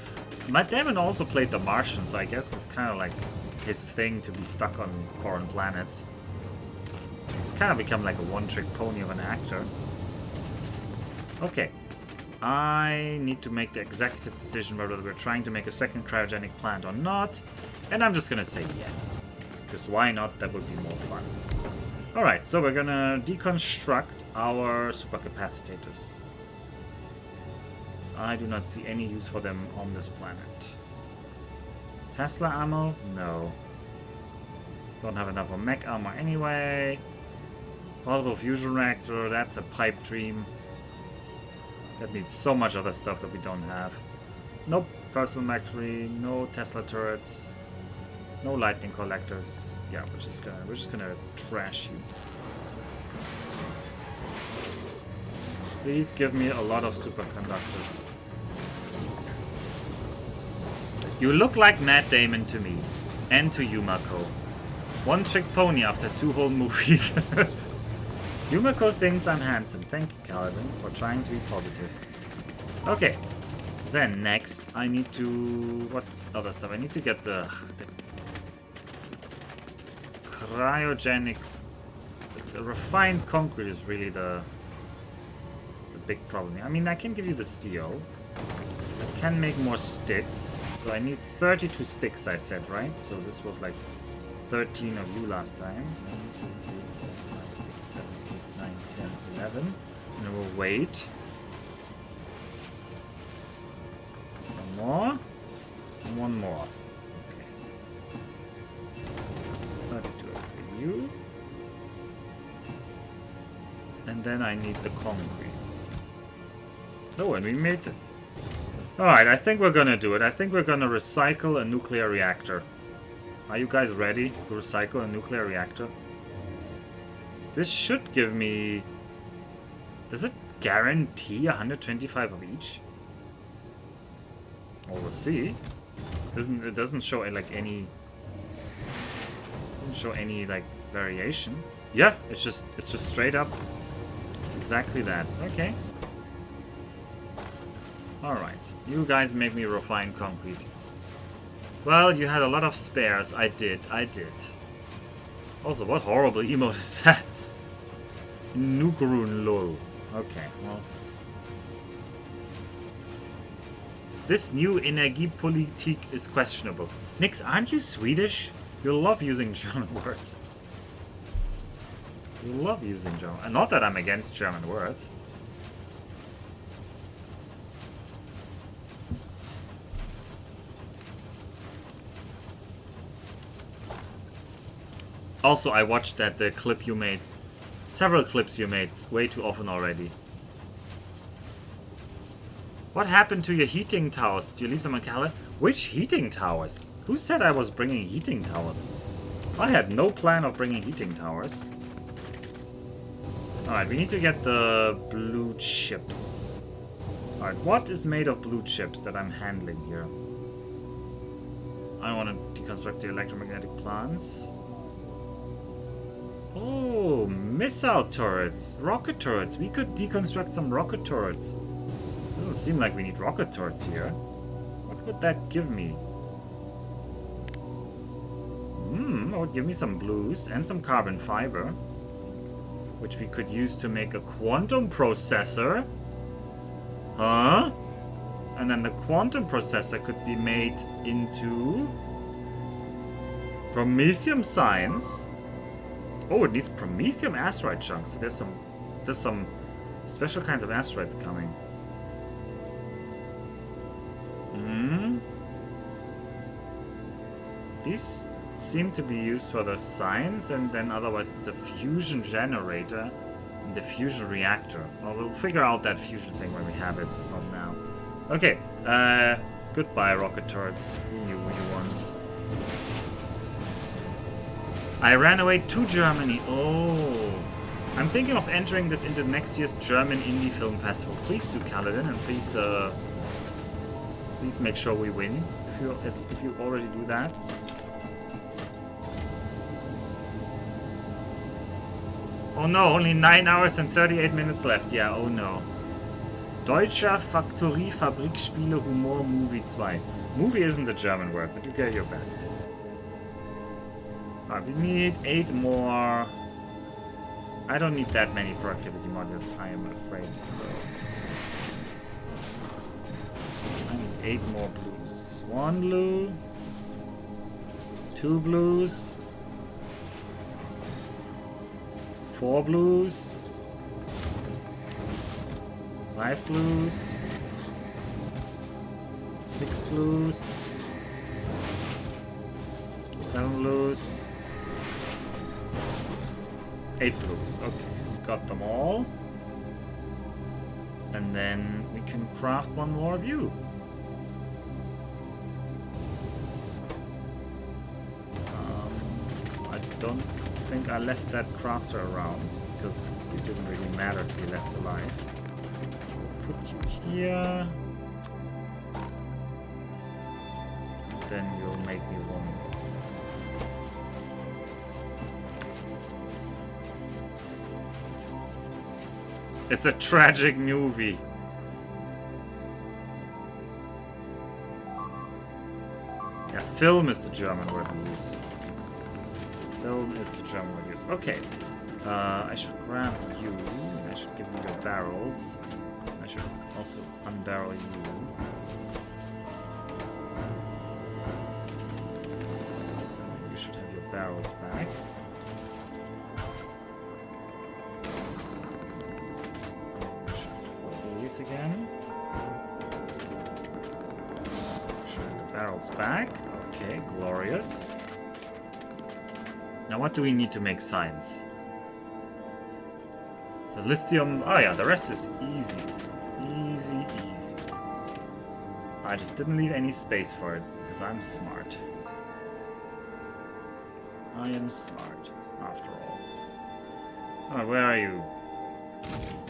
Matt Damon also played The Martian, so I guess it's kind of like his thing to be stuck on foreign planets. It's kind of become like a one-trick pony of an actor. Okay. I need to make the executive decision whether we're trying to make a second cryogenic plant or not. And I'm just gonna say yes. Because why not? That would be more fun. Alright, so we're gonna deconstruct our supercapacitors. I do not see any use for them on this planet. Tesla ammo? No. Don't have enough of mech armor anyway. Portable fusion reactor, that's a pipe dream. That needs so much other stuff that we don't have. Nope. Personal factory, no Tesla turrets, no lightning collectors. Yeah, we're just gonna trash you. Please give me a lot of superconductors. You look like Matt Damon to me. And to Yumako. One trick pony after 2 whole movies. Yumako thinks I'm handsome. Thank you, Kaladin, for trying to be positive. Okay. Then next, I need to... What other stuff? I need to get the cryogenic... The refined concrete is really the big problem. I mean, I can give you the steel. I can make more sticks. So I need 32 sticks, I said, right? So this was like 13 of you last time. 1, 2, 3, 4, 5, 6, 7, 8, 9, 10, 11. And then we'll wait. One more. And one more. Okay. 32 for you. And then I need the concrete. Oh, and we made it. Alright, I think we're gonna do it. I think we're gonna recycle a nuclear reactor. Are you guys ready to recycle a nuclear reactor? This should give me... Does it guarantee 125 of each? Well, we'll see. It doesn't show like any... Doesn't show any like variation. Yeah, it's just straight up exactly that. Okay. Alright, you guys make me refine concrete. Well, you had a lot of spares. I did. Also, what horrible emote is that? Nukrun lol. Okay, well. This new Energiepolitik is questionable. Nix, aren't you Swedish? You love using German words. You love using German. Not that I'm against German words. Also, I watched that clip you made. Several clips you made way too often already. What happened to your heating towers? Did you leave them on Kala? Which heating towers? Who said I was bringing heating towers? I had no plan of bringing heating towers. Alright, we need to get the blue chips. Alright, what is made of blue chips that I'm handling here? I want to deconstruct the electromagnetic plants. Oh, missile turrets, rocket turrets. We could deconstruct some rocket turrets. Doesn't seem like we need rocket turrets here. What would that give me? It would give me some blues and some carbon fiber, which we could use to make a quantum processor. Huh? And then the quantum processor could be made into promethium science. Oh, it needs promethium asteroid chunks. So there's some special kinds of asteroids coming. These seem to be used for the science, and then otherwise it's the fusion generator and the fusion reactor. Well, we'll figure out that fusion thing when we have it, not now. Okay, goodbye rocket turrets, you ones. I ran away to Germany. Oh, I'm thinking of entering this into next year's German Indie Film Festival. Please do, Kaladin, and please make sure we win if you already do that. Oh no, only 9 hours and 38 minutes left. Yeah, oh no. Deutscher Factorie Fabrikspiele Humor Movie 2. Movie isn't a German word, but you get your best. Alright, we need 8 more. I don't need that many productivity modules, I am afraid. So I need 8 more blues. 1 blue. 2 blues. 4 blues. 5 blues. 6 blues. 7 blues. 8 blues. Okay, we got them all. And then we can craft one more view. I don't think I left that crafter around because it didn't really matter to be left alive. We'll put you here. Then you'll make me one. It's a tragic movie. Yeah, film is the German word we use. Film is the German word use. Okay. I should grab you. I should give you your barrels. I should also unbarrel you. You should have your barrels back. You should for these again. You should have the barrels back. Okay, glorious. Now what do we need to make science? The lithium... Oh yeah, the rest is easy. Easy, easy. I just didn't leave any space for it, because I'm smart. I am smart, after all. Oh, where are you?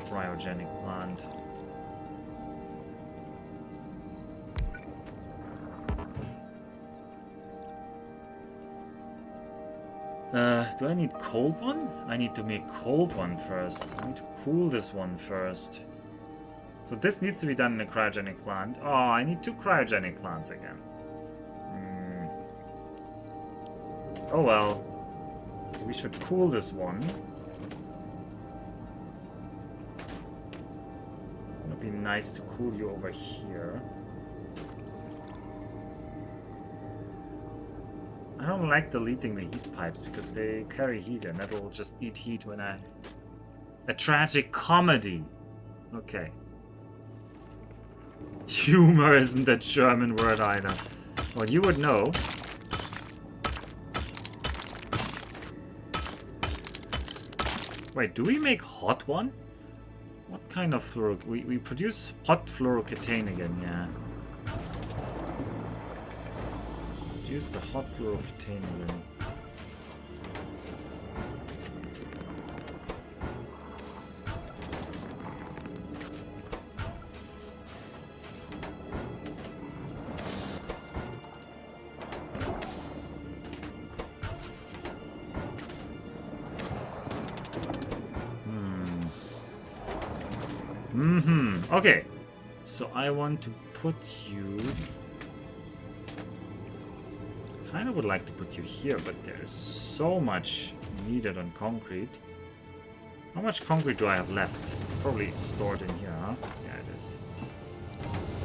Cryogenic plant. Do I need cold one? I need to make cold one first. I need to cool this one first. So this needs to be done in a cryogenic plant. Oh, I need 2 cryogenic plants again. Oh well. We should cool this one. It would be nice to cool you over here. I don't like deleting the heat pipes because they carry heat and that'll just eat heat when I... A tragic comedy. Okay. Humor isn't a German word either. Well, you would know. Wait, do we make hot one? What kind of fluoro... We produce hot fluorocetane again, yeah. Use the hot fluorocetane again. Okay. So I want to put you... I would like to put you here, but there is so much needed on concrete. How much concrete do I have left? It's probably stored in here, huh? Yeah, it is.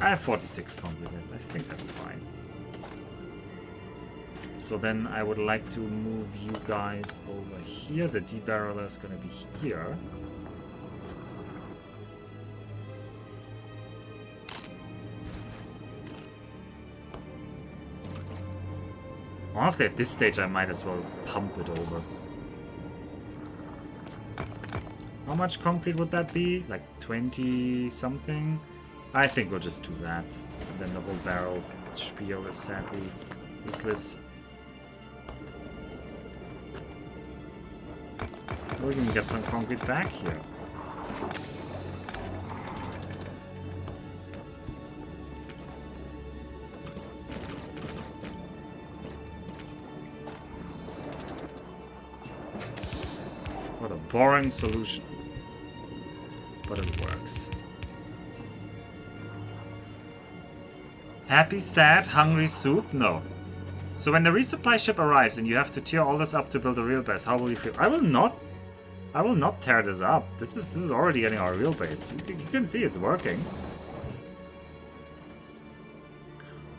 I have 46 concrete. I think that's fine. So then I would like to move you guys over here. The debarreler is going to be here. Honestly, at this stage, I might as well pump it over. How much concrete would that be? Like 20 something? I think we'll just do that. And then the whole barrel spiel is sadly useless. We can get some concrete back here. What a boring solution. But it works. Happy, sad, hungry soup? No. So when the resupply ship arrives and you have to tear all this up to build a real base, how will you feel? I will not tear this up. This is already getting our real base. You can see it's working.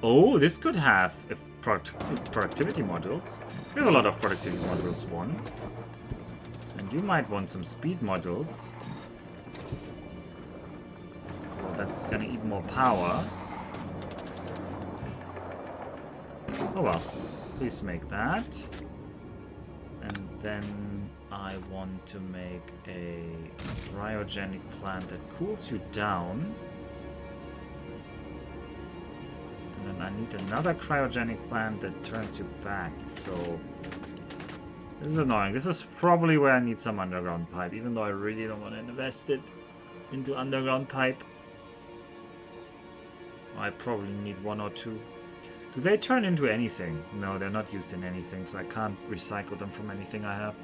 Oh, this could have productivity modules. We have a lot of productivity modules, one. And you might want some speed modules. Well, that's gonna eat more power. Oh well, please make that. And then I want to make a cryogenic plant that cools you down. And then I need another cryogenic plant that turns you back. So this is annoying. This is probably where I need some underground pipe, even though I really don't want to invest it into underground pipe. I probably need one or two. Do they turn into anything? No, they're not used in anything, so I can't recycle them from anything I have.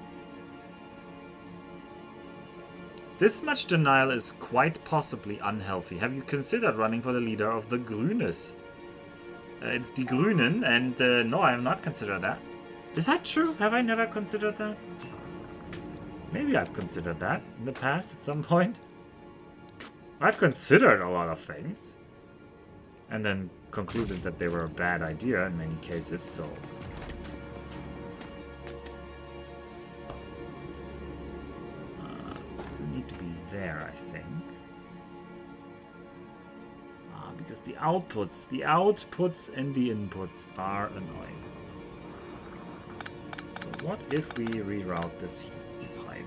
This much denial is quite possibly unhealthy. Have you considered running for the leader of the Grünes? It's Die Grünen, and no, I have not considered that. Is that true? Have I never considered that? Maybe I've considered that in the past at some point. I've considered a lot of things. And then concluded that they were a bad idea in many cases, so... we need to be there, I think. Because the outputs and the inputs are annoying. So what if we reroute this pipe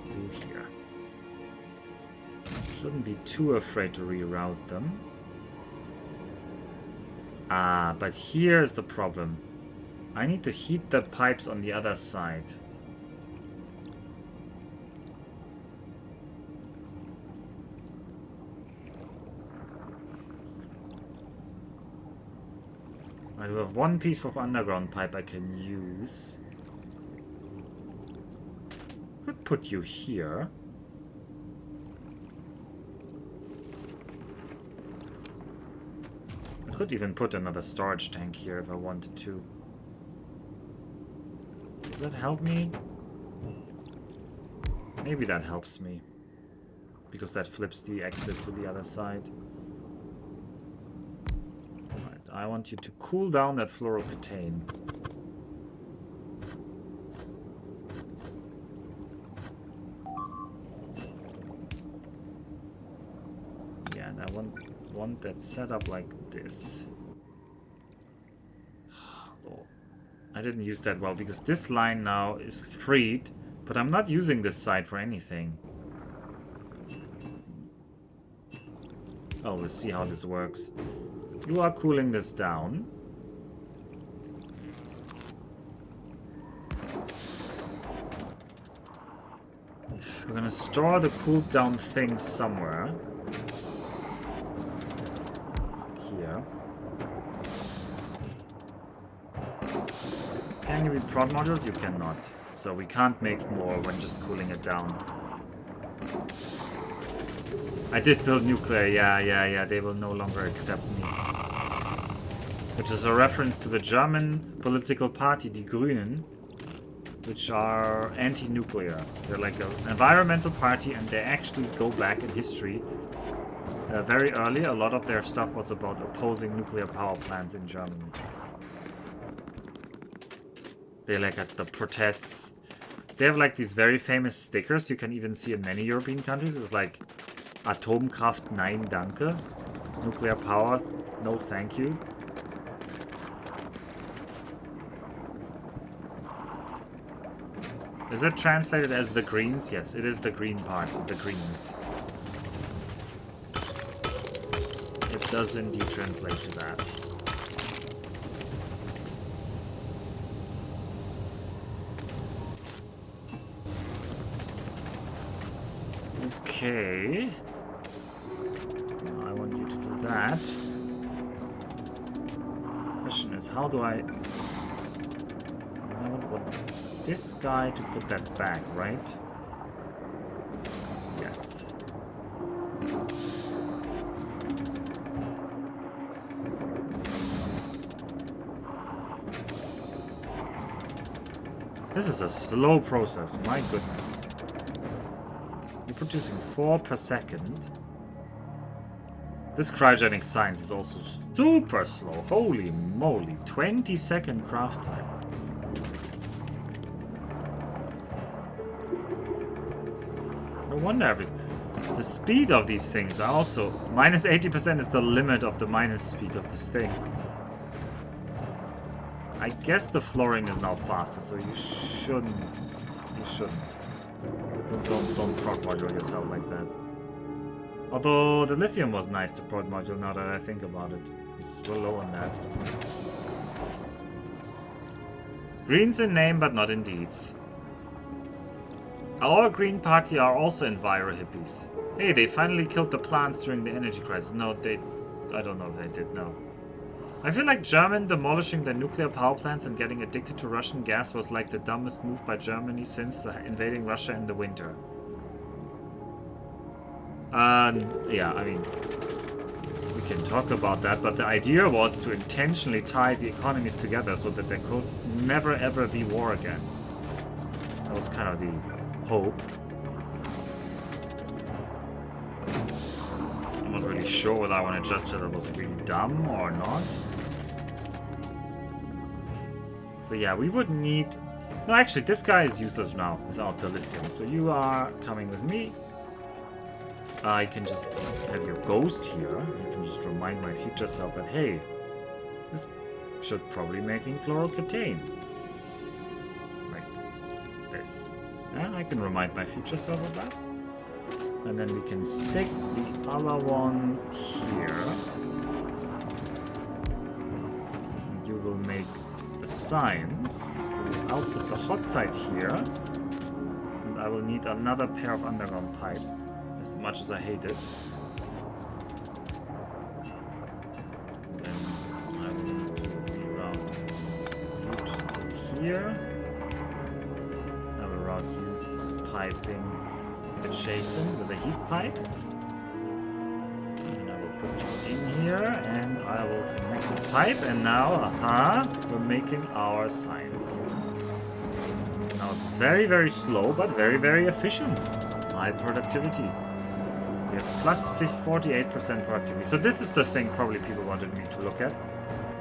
through here? Shouldn't be too afraid to reroute them. But here's the problem. I need to heat the pipes on the other side. I do have one piece of underground pipe I can use. Could put you here. I could even put another storage tank here if I wanted to. Does that help me? Maybe that helps me. Because that flips the exit to the other side. Right, I want you to cool down that fluorocetane. Yeah, and I want that set up like this. Oh, I didn't use that well because this line now is freed, but I'm not using this side for anything. Oh, we'll see how this works. You are cooling this down. We're gonna store the cooled down thing somewhere. Here. Can you be prod modules? You cannot. So we can't make more when just cooling it down. I did build nuclear, yeah, they will no longer accept me. Which is a reference to the German political party, Die Grünen, which are anti-nuclear. They're like an environmental party and they actually go back in history very early, a lot of their stuff was about opposing nuclear power plants in Germany. They like at the protests. They have like these very famous stickers you can even see in many European countries. It's like Atomkraft, nein danke. Nuclear power, no thank you. Is it translated as the Greens? Yes, it is the Green Party, the Greens. It does indeed translate to that. Okay. Now I want you to do that. Question is, how do I want this guy to put that back, right? Yes. This is a slow process, my goodness. You're producing 4 per second. This cryogenic science is also super slow. Holy moly. 20-second craft time. No wonder the speed of these things are also... minus 80% is the limit of the minus speed of this thing. I guess the flooring is now faster, so you shouldn't. You shouldn't. Don't prod module yourself like that. Although the lithium was nice to prod module now that I think about it. It's well low on that. Greens in name but not in deeds. Our Green Party are also enviro hippies. Hey, they finally killed the plants during the energy crisis. No, I don't know if they did, no. I feel like Germany demolishing their nuclear power plants and getting addicted to Russian gas was like the dumbest move by Germany since invading Russia in the winter. Yeah, I mean, we can talk about that, but the idea was to intentionally tie the economies together so that there could never ever be war again. That was kind of the hope. I'm not really sure whether I want to judge that it was really dumb or not. So yeah, we would need... No, actually, this guy is useless now without the lithium. So you are coming with me. I can just have your ghost here. You can just remind my future self that, hey, this should probably making fluorocatane. Like this. And I can remind my future self of that. And then we can stick the other one here. And you will make the signs. I'll put the hot side here. And I will need another pair of underground pipes. As much as I hate it. And then I will reroute you to here. I will route you piping adjacent with a heat pipe. And I will put you in here and I will connect the pipe. And now, we're making our signs. Now it's very, very slow, but very, very efficient. High productivity. We have plus 48% productivity. So this is the thing probably people wanted me to look at.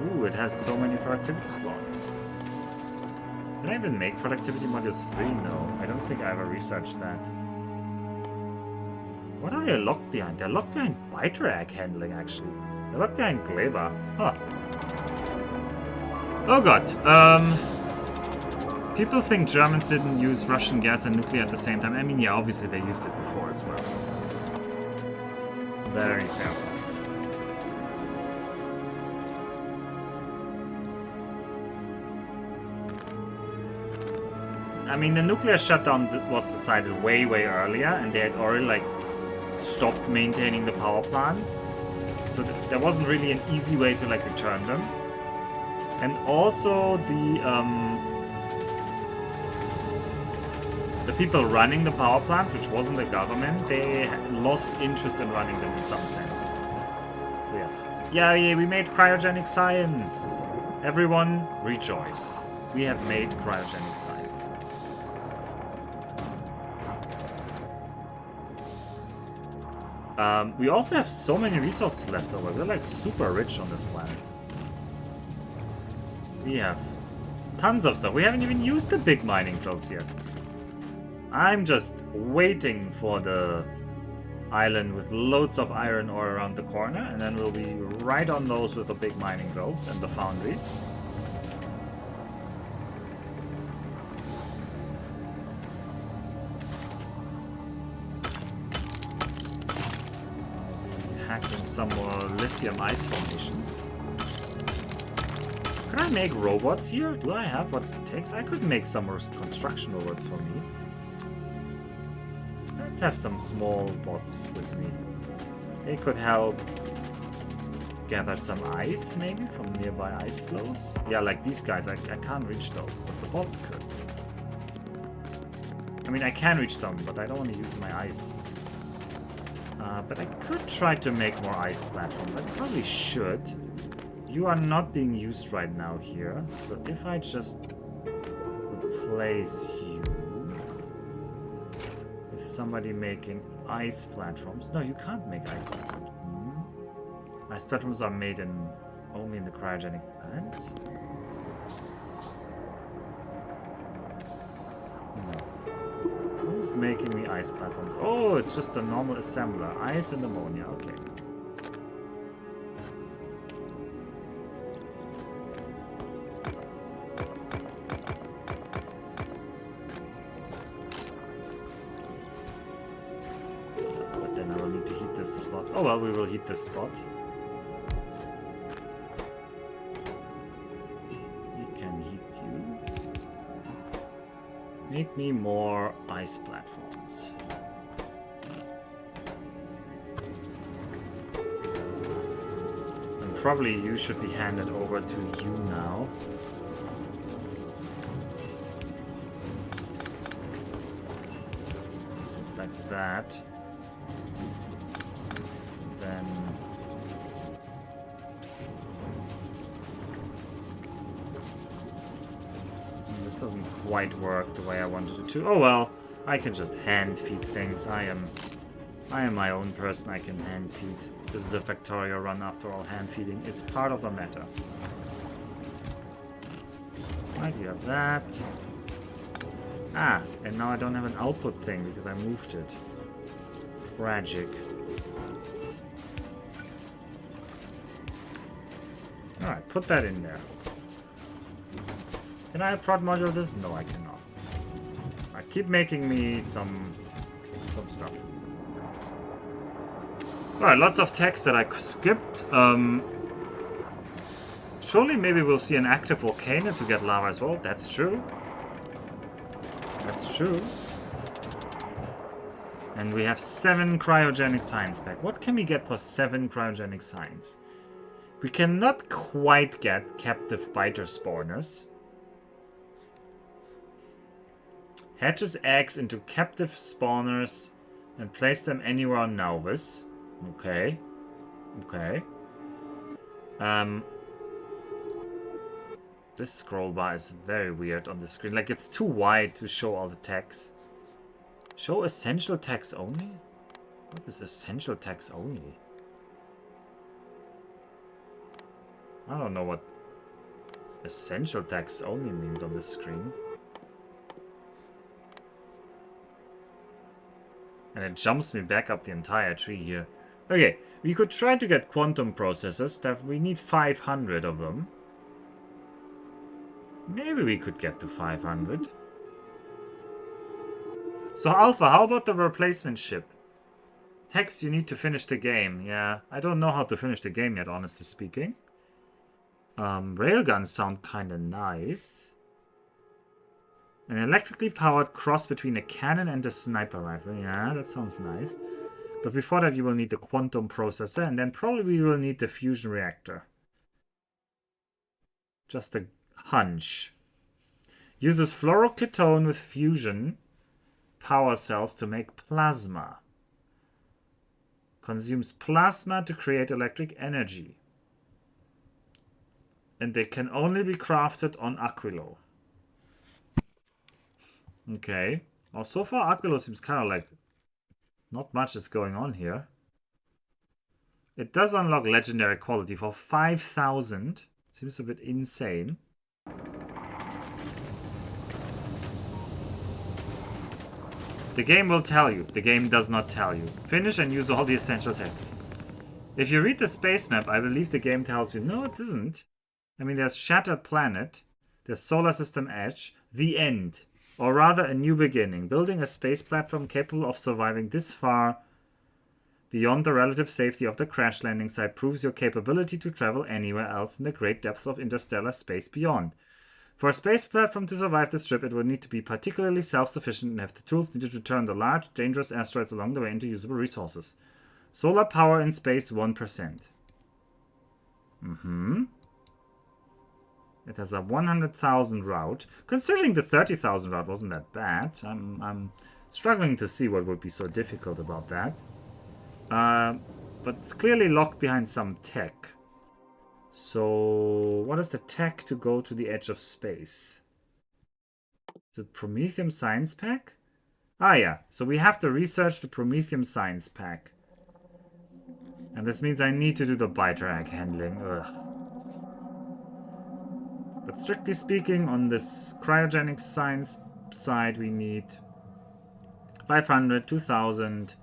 Ooh, it has so many productivity slots. Can I even make productivity modules 3? No, I don't think I ever researched that. What are they locked behind? They're locked behind biter egg handling, actually. They're locked behind Kleber. Huh. Oh god. People think Germans didn't use Russian gas and nuclear at the same time. I mean, yeah, obviously they used it before as well. Very careful. I mean, the nuclear shutdown was decided way, way earlier, and they had already, like, stopped maintaining the power plants. So there wasn't really an easy way to, like, return them. And also the people running the power plants, which wasn't the government, they lost interest in running them in some sense. So yeah. Yeah, we made cryogenic science! Everyone, rejoice. We have made cryogenic science. We also have so many resources left over. We're like super rich on this planet. We have tons of stuff. We haven't even used the big mining drills yet. I'm just waiting for the island with loads of iron ore around the corner, and then we'll be right on those with the big mining drills and the foundries. Hacking some more lithium ice formations. Can I make robots here? Do I have what it takes? I could make some more construction robots for me. Let's have some small bots with me. They could help gather some ice, maybe, from nearby ice flows. Yeah, like these guys, I can't reach those, but the bots could. I mean, I can reach them, but I don't want to use my ice. But I could try to make more ice platforms. I probably should. You are not being used right now here, so if I just replace you with somebody making ice platforms. No, you can't make ice platforms. Ice platforms are made only in the cryogenic plants. No. Who's making me ice platforms? Oh, it's just a normal assembler. Ice and ammonia. Okay. But then I will need to heat this spot. Oh well, we will heat this spot. Make me more ice platforms. And probably you should be handed over to you now. Like that. Then... This doesn't quite work the way I wanted it to. Oh well, I can just hand feed things. I am my own person. I can hand feed. This is a Factorio run after all. Hand feeding is part of the matter. Right, you have that. Ah, and now I don't have an output thing because I moved it. Tragic. Alright, put that in there. Can I prod module this? No, I cannot. Alright, keep making me some stuff. Alright, lots of text that I skipped. Surely maybe we'll see an active volcano to get lava as well. That's true. That's true. And we have 7 cryogenic science back. What can we get for 7 cryogenic science? We cannot quite get captive biter spawners. Hatches eggs into captive spawners and place them anywhere on Nauvis. Okay. Okay. This scroll bar is very weird on the screen. Like, it's too wide to show all the text. Show essential text only? What is essential text only? I don't know what essential text only means on this screen. And it jumps me back up the entire tree here. Okay, we could try to get quantum processors. That we need 500 of them. Maybe we could get to 500. So Alpha, how about the replacement ship? Hex, you need to finish the game. Yeah, I don't know how to finish the game yet, honestly speaking. Railguns sound kind of nice. An electrically powered cross between a cannon and a sniper rifle. Yeah, that sounds nice. But before that, you will need the quantum processor, and then probably you will need the fusion reactor. Just a hunch. Uses fluoroketone with fusion power cells to make plasma. Consumes plasma to create electric energy. And they can only be crafted on Aquilo. Okay. Well, so far Aquilo seems kind of like not much is going on here. It does unlock legendary quality for 5,000. Seems a bit insane. The game will tell you. The game does not tell you. Finish and use all the essential text. If you read the space map, I believe the game tells you. No, it doesn't. I mean, there's Shattered Planet. There's Solar System Edge. The End. Or rather, a new beginning. Building a space platform capable of surviving this far beyond the relative safety of the crash landing site proves your capability to travel anywhere else in the great depths of interstellar space beyond. For a space platform to survive this trip, it will need to be particularly self-sufficient and have the tools needed to turn the large, dangerous asteroids along the way into usable resources. Solar power in space, 1%. It has a 100,000 route. Considering the 30,000 route wasn't that bad. I'm struggling to see what would be so difficult about that. But it's clearly locked behind some tech. So, what is the tech to go to the edge of space? Is it Prometheum Science Pack? Ah, yeah. So we have to research the Prometheum Science Pack. And this means I need to do the biter egg handling. Ugh. But strictly speaking, on this cryogenic science side, we need 500, 2,000,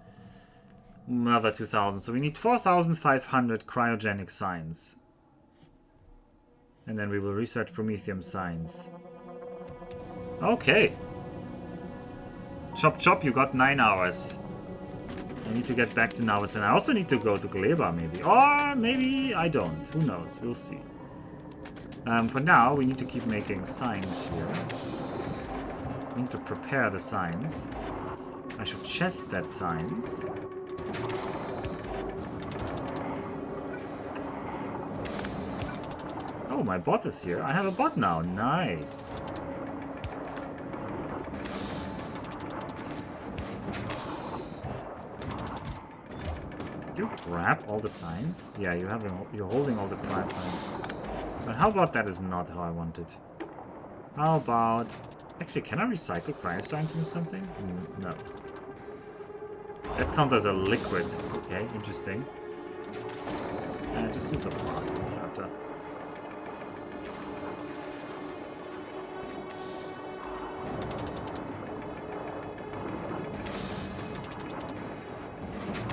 another 2,000. So we need 4,500 cryogenic science. And then we will research Prometheum science. Okay. Chop chop, you got 9 hours. I need to get back to Navas, and I also need to go to Gleba, maybe. Or maybe I don't. Who knows? We'll see. For now, we need to keep making signs here. We need to prepare the signs. I should chest that signs. Oh, my bot is here. I have a bot now. Nice. Did you grab all the signs? Yeah, you're holding all the cryo signs. But how about that is not how I want it? How about... Actually, can I recycle cryo signs into something? No. That counts as a liquid. Okay, interesting. Just do some fast inserter.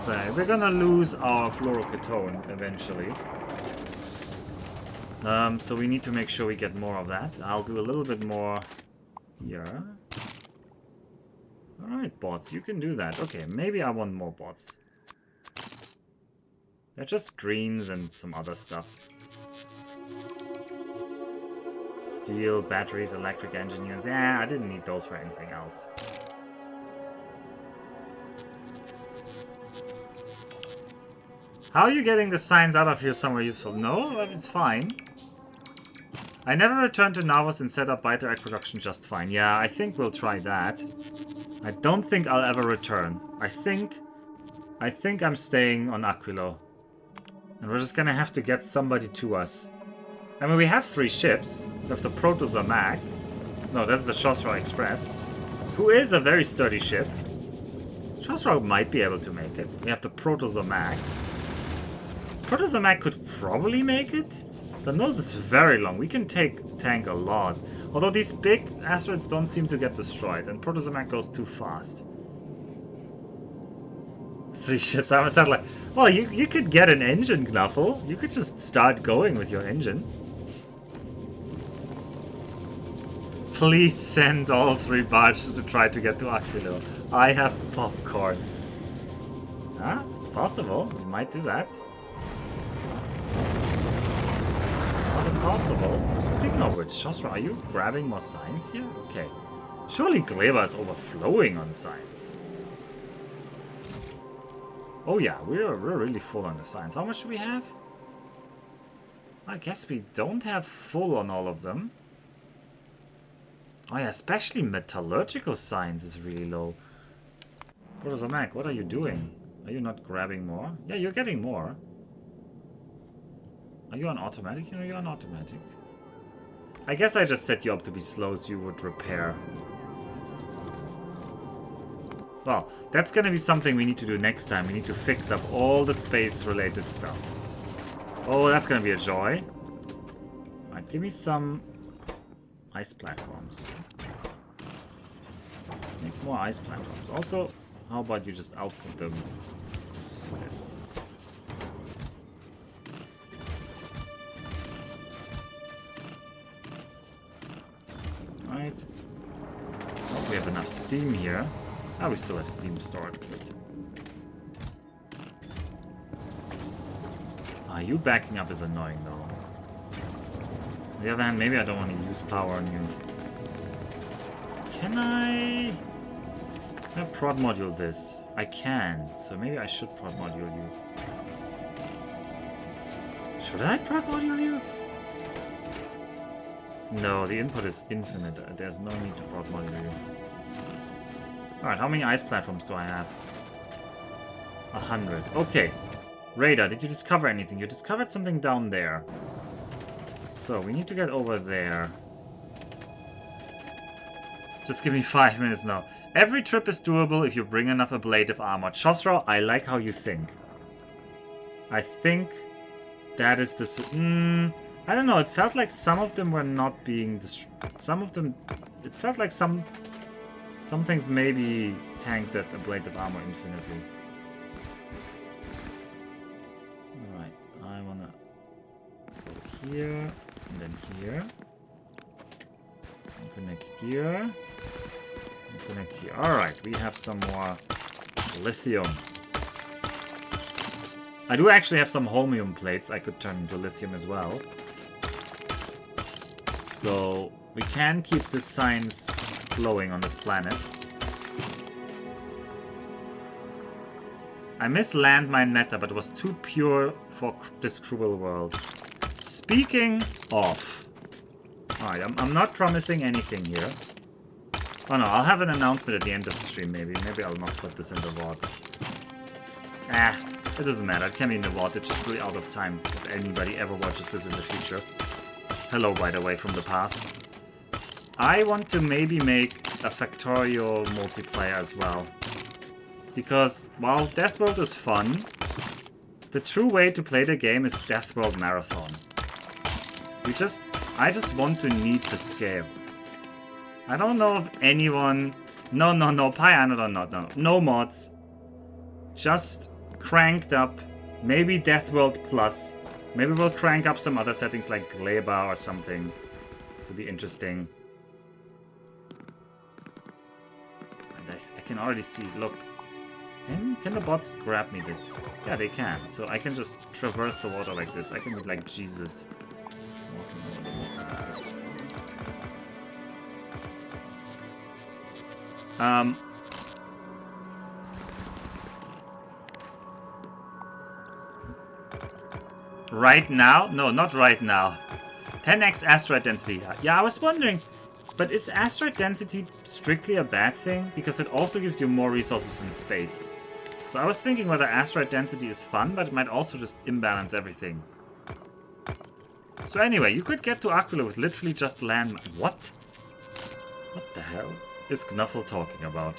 Right, we're gonna lose our fluoroketone eventually. So we need to make sure we get more of that. I'll do a little bit more here. Alright, bots, you can do that. Okay, maybe I want more bots. They're just greens and some other stuff. Steel, batteries, electric engineers. Yeah, I didn't need those for anything else. How are you getting the signs out of here somewhere useful? No, it's fine. I never returned to Navos and set up biter egg production just fine. Yeah, I think we'll try that. I don't think I'll ever return. I think I'm staying on Aquilo. And we're just gonna have to get somebody to us. I mean, we have 3 ships. We have the Protosa Mag. No, that's the Shosra Express. Who is a very sturdy ship. Shosra might be able to make it. We have the Protosa Mag. Protosa Mag could probably make it. The nose is very long. We can tank a lot. Although these big asteroids don't seem to get destroyed. And Protosa Mag goes too fast. 3 ships. I was like, well, you could get an engine, Knuffle. You could just start going with your engine. Please send all 3 barges to try to get to Aquilo. I have popcorn. Ah, it's possible. We might do that. Not impossible. Speaking of which, Shosra, are you grabbing more signs here? Okay. Surely Gleba is overflowing on signs. Oh yeah, we're really full on the signs. How much do we have? I guess we don't have full on all of them. Oh yeah, especially metallurgical science is really low. Professor Mac, what are you doing? Are you not grabbing more? Yeah, you're getting more. Are you on automatic? You know, you're on automatic. I guess I just set you up to be slow so you would repair. Well, that's gonna be something we need to do next time. We need to fix up all the space-related stuff. Oh, that's gonna be a joy. Alright, give me some ice platforms. Make more ice platforms. Also, how about you just output them with this? Right. Oh, we have enough steam here. Oh, we still have steam stored. Good. You backing up is annoying though. On the other hand, maybe I don't want to use power on you. Can I prod module this? I can, so maybe I should prod module you. Should I prod module you? No, the input is infinite. There's no need to prod module you. Alright, how many ice platforms do I have? 100. Okay. Radar, did you discover anything? You discovered something down there. So, we need to get over there. Just give me 5 minutes now. Every trip is doable if you bring enough ablative armor. Chosra, I like how you think. I think that is the... I don't know, it felt like some of them were not being... Some of them... It felt like some things maybe tanked that ablative armor infinitely. Here, and then here. And connect here. And connect here. Alright, we have some more lithium. I do actually have some holmium plates I could turn into lithium as well. So, we can keep the science flowing on this planet. I miss landmine meta, but it was too pure for this cruel world. Speaking of... Alright, I'm not promising anything here. Oh no, I'll have an announcement at the end of the stream maybe. Maybe I'll not put this in the VOD. It doesn't matter. It can be in the VOD. It's just really out of time if anybody ever watches this in the future. Hello, by the way, from the past. I want to maybe make a Factorio multiplayer as well. Because, while Deathworld is fun, the true way to play the game is Deathworld Marathon. I just want to need the scale. I don't know if anyone... No, Piano, no mods. Just cranked up, maybe Deathworld Plus. Maybe we'll crank up some other settings like Gleba or something to be interesting. And I can already see, look. Can the bots grab me this? Yeah, they can. So I can just traverse the water like this. I can be like Jesus. Right now? No, not right now. 10x asteroid density. Yeah, I was wondering, but is asteroid density strictly a bad thing? Because it also gives you more resources in space. So I was thinking whether asteroid density is fun, but it might also just imbalance everything. So anyway, you could get to Aquilo with literally just land... What? What the hell is Knuffle talking about?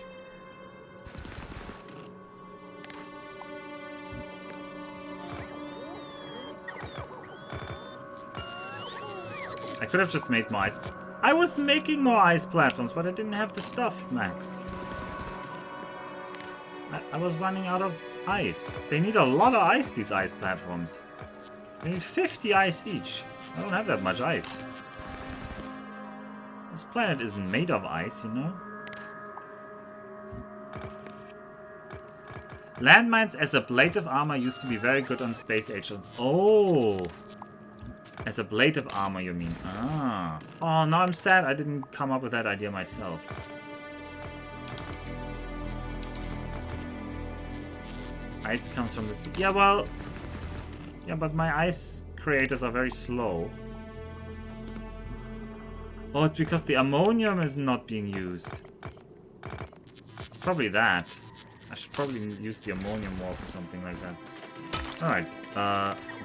I could have just made more ice... I was making more ice platforms, but I didn't have the stuff, Max. I was running out of ice. They need a lot of ice, these ice platforms. They need 50 ice each. I don't have that much ice. This planet isn't made of ice, you know? Landmines as ablative armor used to be very good on space agents. Oh! As ablative armor, you mean? Ah. Oh, now I'm sad I didn't come up with that idea myself. Ice comes from the sea. Yeah, well... Yeah, but my ice creators are very slow. Oh, it's because the ammonium is not being used. It's probably that. I should probably use the ammonium more for something like that. Alright,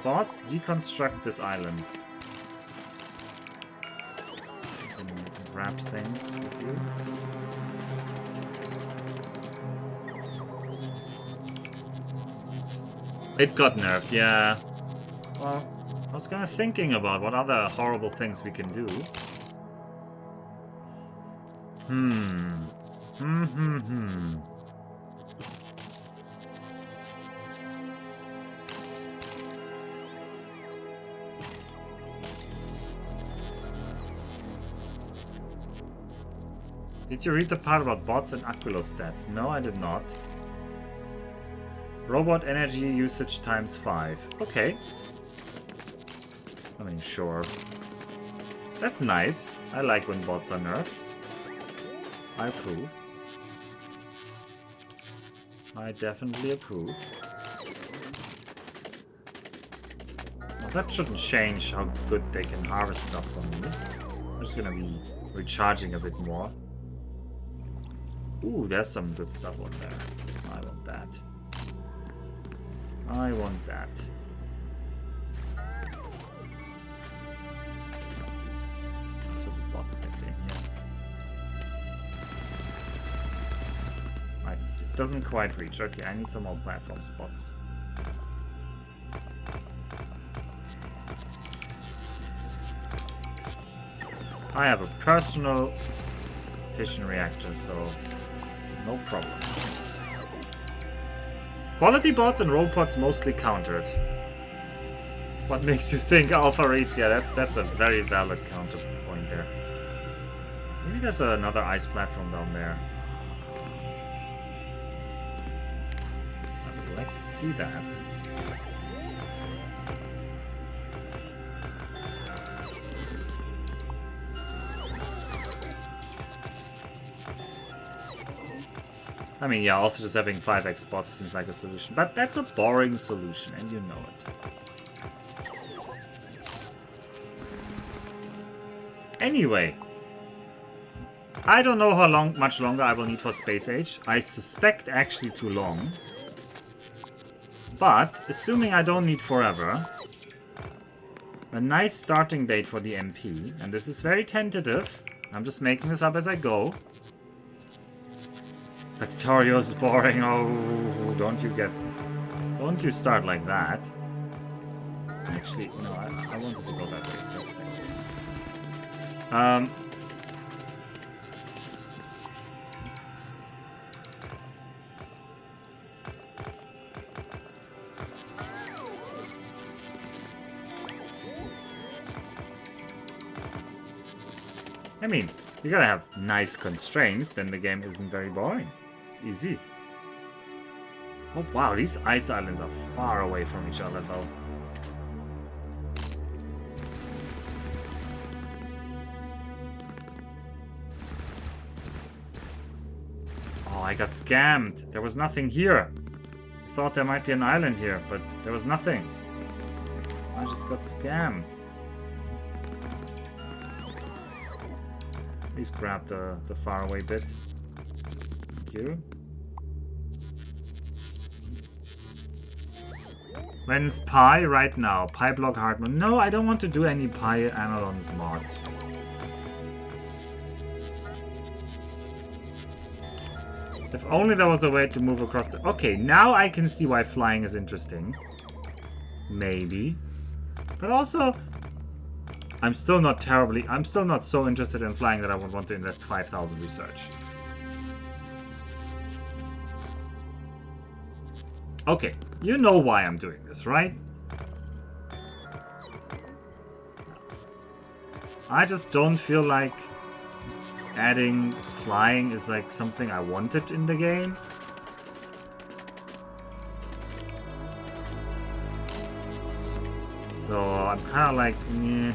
bots, deconstruct this island. You can grab things with you. It got nerfed, yeah. Well, I was kind of thinking about what other horrible things we can do. Did you read the part about bots and Aquilo stats? No, I did not. Robot energy usage times 5. Okay. I mean, sure. That's nice. I like when bots are nerfed. I approve. I definitely approve. Now, that shouldn't change how good they can harvest stuff from me. I'm just gonna be recharging a bit more. Ooh, there's some good stuff on there. I want that. I want that. That's a bot right in here. Right, it doesn't quite reach. Okay, I need some more platform spots. I have a personal fission reactor, so no problem. Quality bots and robots mostly countered. What makes you think alpha rates? Yeah, that's a very valid counterpoint there. Maybe there's another ice platform down there. I would like to see that. I mean, yeah, also just having 5x bots seems like a solution. But that's a boring solution, and you know it. Anyway. I don't know how much longer I will need for Space Age. I suspect actually too long. But, assuming I don't need forever, a nice starting date for the MP, and this is very tentative. I'm just making this up as I go. Factorio is boring. Oh, don't you start like that. Actually, no, I wanted to go that way. That's it. I mean, you gotta have nice constraints, then the game isn't very boring. It's easy. Oh wow, these ice islands are far away from each other though. Oh, I got scammed. There was nothing here. I thought there might be an island here, but there was nothing. I just got scammed. Please grab the faraway bit. Thank you. When's Pi? Right now. Pi block hard mode. No, I don't want to do any Pi Analons mods. If only there was a way to move across the... Okay, now I can see why flying is interesting. Maybe. But also... I'm still not so interested in flying that I would want to invest 5,000 research. Okay, you know why I'm doing this, right? I just don't feel like adding flying is like something I wanted in the game. So I'm kind of like, meh.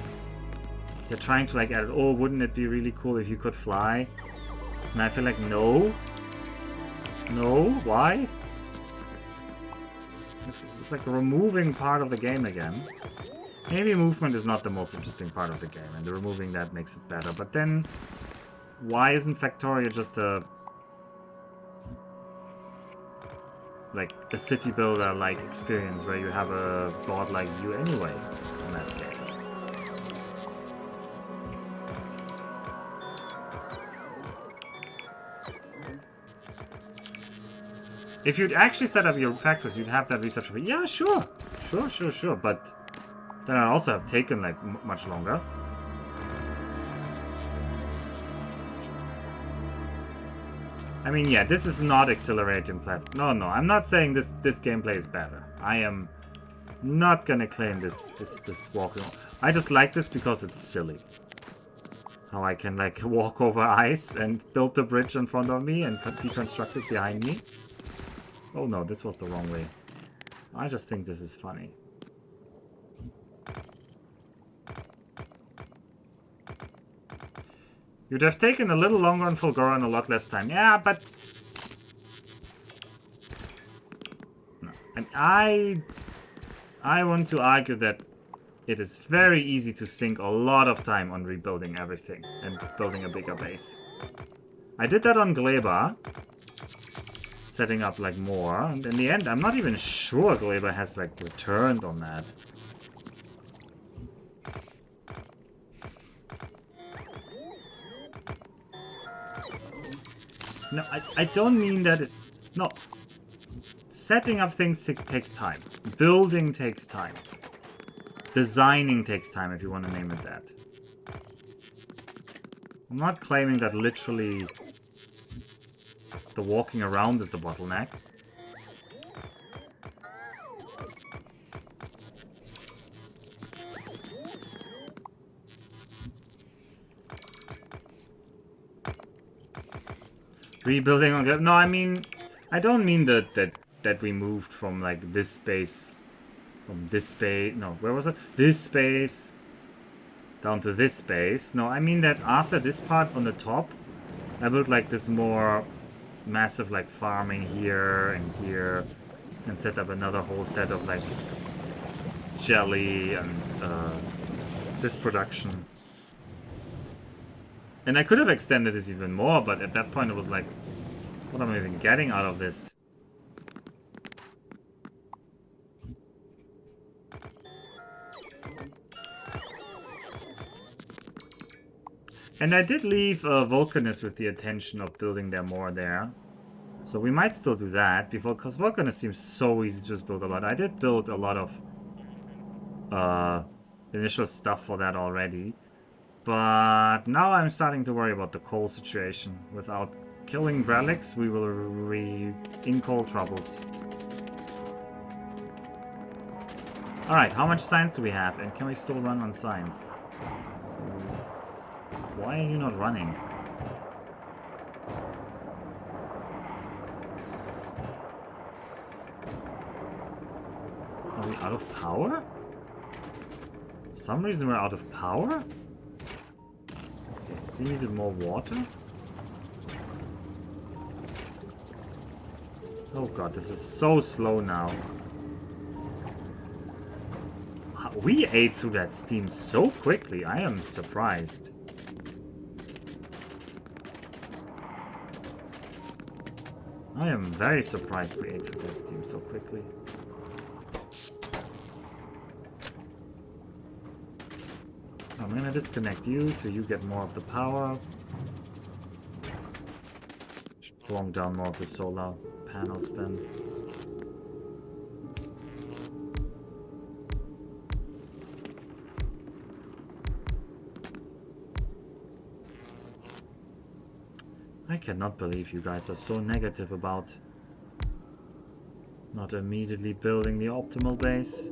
They're trying to like add, oh, wouldn't it be really cool if you could fly? And I feel like, no. No? Why? It's like removing part of the game again. Maybe movement is not the most interesting part of the game, and removing that makes it better. But then, why isn't Factorio just a city builder like experience where you have a god like you anyway? In that case. If you'd actually set up your factories, you'd have that research for... Yeah, sure. Sure. But then I'd also have taken, like, much longer. I mean, yeah, this is not accelerating plat. No, I'm not saying this gameplay is better. I am not gonna claim this walking. I just like this because it's silly. How I can, like, walk over ice and build the bridge in front of me and deconstruct it behind me. Oh no, this was the wrong way. I just think this is funny. You'd have taken a little longer on Fulgora and a lot less time. Yeah, but... No. And I want to argue that it is very easy to sink a lot of time on rebuilding everything and building a bigger base. I did that on Gleba, setting up, like, more. And in the end, I'm not even sure Gleba has, like, returned on that. No, I don't mean that it... No. Setting up things takes time. Building takes time. Designing takes time, if you want to name it that. I'm not claiming that literally the walking around is the bottleneck. Rebuilding on... No, I mean... I don't mean that we moved from, like, this space... From this space... No, where was it? This space... Down to this space. No, I mean that after this part on the top... I built, like, this more... massive, like, farming here and here. And set up another whole set of, like... jelly and, this production. And I could have extended this even more, but at that point it was like, what am I even getting out of this? And I did leave Vulcanus with the intention of building there more there. So we might still do that, because Vulcanus seems so easy to just build a lot. I did build a lot of initial stuff for that already. But now I'm starting to worry about the coal situation. Without killing Brelix, we will be in coal troubles. Alright, how much science do we have? And can we still run on science? Why are you not running? Are we out of power? For some reason we're out of power? We needed more water? Oh god, this is so slow now. We ate through that steam so quickly, I am surprised. I am very surprised we ate through that steam so quickly. I'm gonna disconnect you so you get more of the power. Should plumb down more of the solar panels then. I cannot believe you guys are so negative about not immediately building the optimal base.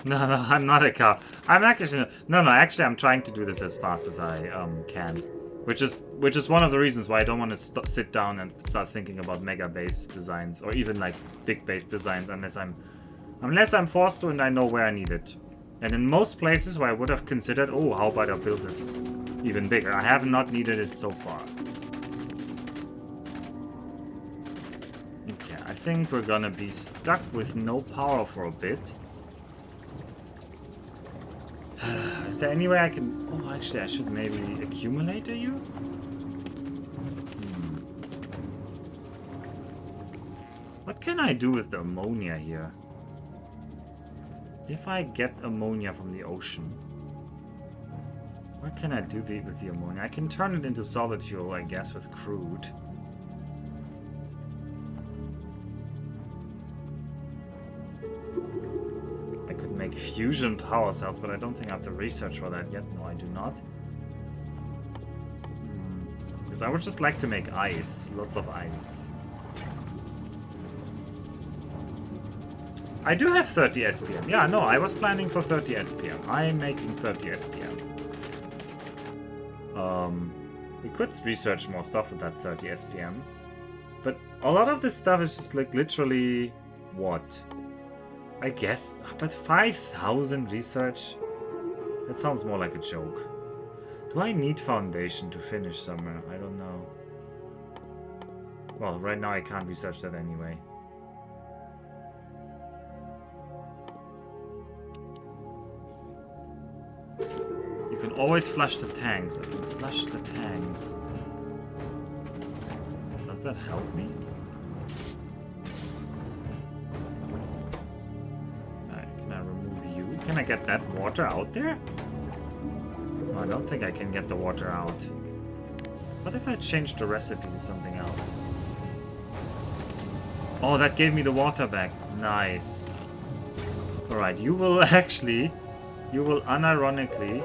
No, I'm not a cow. I'm actually actually I'm trying to do this as fast as I can, which is one of the reasons why I don't want to sit down and start thinking about mega base designs or even like big base designs unless I'm forced to and I know where I need it. And in most places where I would have considered, oh, how about I build this even bigger? I have not needed it so far. Okay, I think we're gonna be stuck with no power for a bit. Is there any way I can... Oh, actually, I should maybe accumulate you? What can I do with the ammonia here? If I get ammonia from the ocean... What can I do with the ammonia? I can turn it into solid fuel, I guess, with crude. I could make fusion power cells, but I don't think I have the research for that yet. No, I do not. Because I would just like to make ice. Lots of ice. I do have 30 SPM. Yeah, no, I was planning for 30 SPM. I am making 30 SPM. We could research more stuff with that 30 SPM. But a lot of this stuff is just like literally... What? I guess... But 5,000 research? That sounds more like a joke. Do I need foundation to finish somewhere? I don't know. Well, right now I can't research that anyway. You can always flush the tanks. I can flush the tanks. Does that help me? Can I remove you? Can I get that water out there? No, I don't think I can get the water out. What if I change the recipe to something else? Oh, that gave me the water back. Nice. Alright, you will actually... You will unironically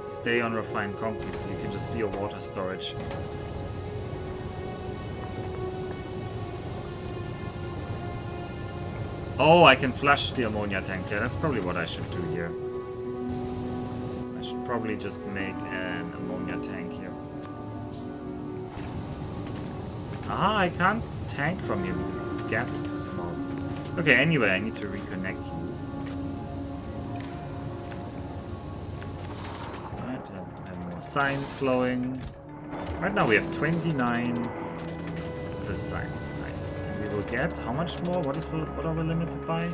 stay on refined concrete, so you can just be a water storage. Oh, I can flush the ammonia tanks. Yeah, that's probably what I should do here. I should probably just make an ammonia tank here. Ah, I can't tank from here because this gap is too small. Okay, anyway, I need to reconnect you. Right, have more signs flowing. Right now we have 29 of the signs. Nice. And we will get how much more? What are we limited by?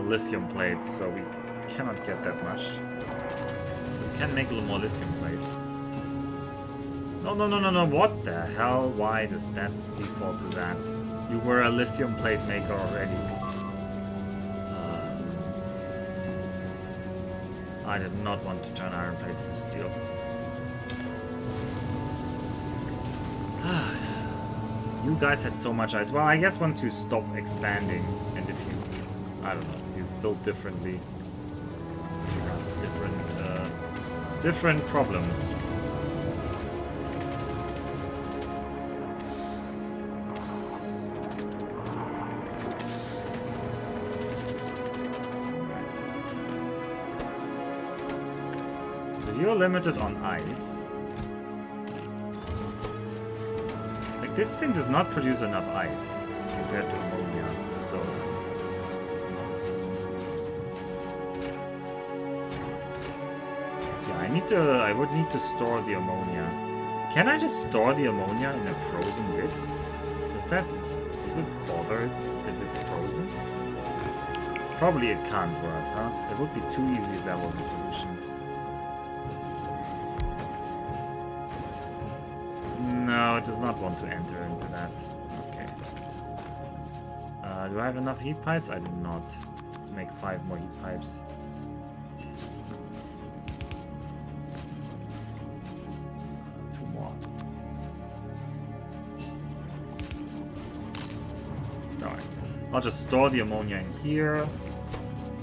Lithium plates, so we cannot get that much. We can make a little more lithium plates. No, no, no, no, no, what the hell? Why does that default to that? You were a lithium plate maker already. I did not want to turn iron plates into steel. You guys had so much ice. Well, I guess once you stop expanding, and if you, I don't know, you build differently, you have different problems. You're limited on ice. Like, this thing does not produce enough ice compared to ammonia, so... Yeah, I would need to store the ammonia. Can I just store the ammonia in a frozen bit? Does it bother it if it's frozen? Probably it can't work, huh? It would be too easy if that was a solution. No, it does not want to enter into that. Okay. Do I have enough heat pipes? I do not. Let's make 5 more heat pipes. Two more. Alright. I'll just store the ammonia in here.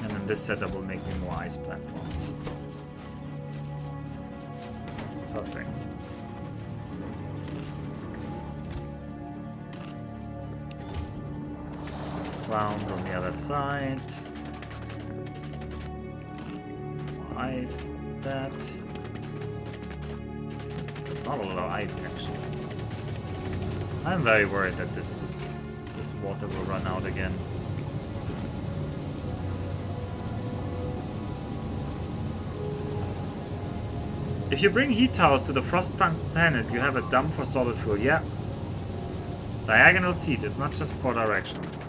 And then this setup will make me more ice platforms. Perfect. Clowns on the other side. Ice, that. There's not a lot of ice actually. I'm very worried that this water will run out again. If you bring heat towers to the Frostpunk planet, you have a dump for solid fuel. Yeah. Diagonal seat, it's not just 4 directions.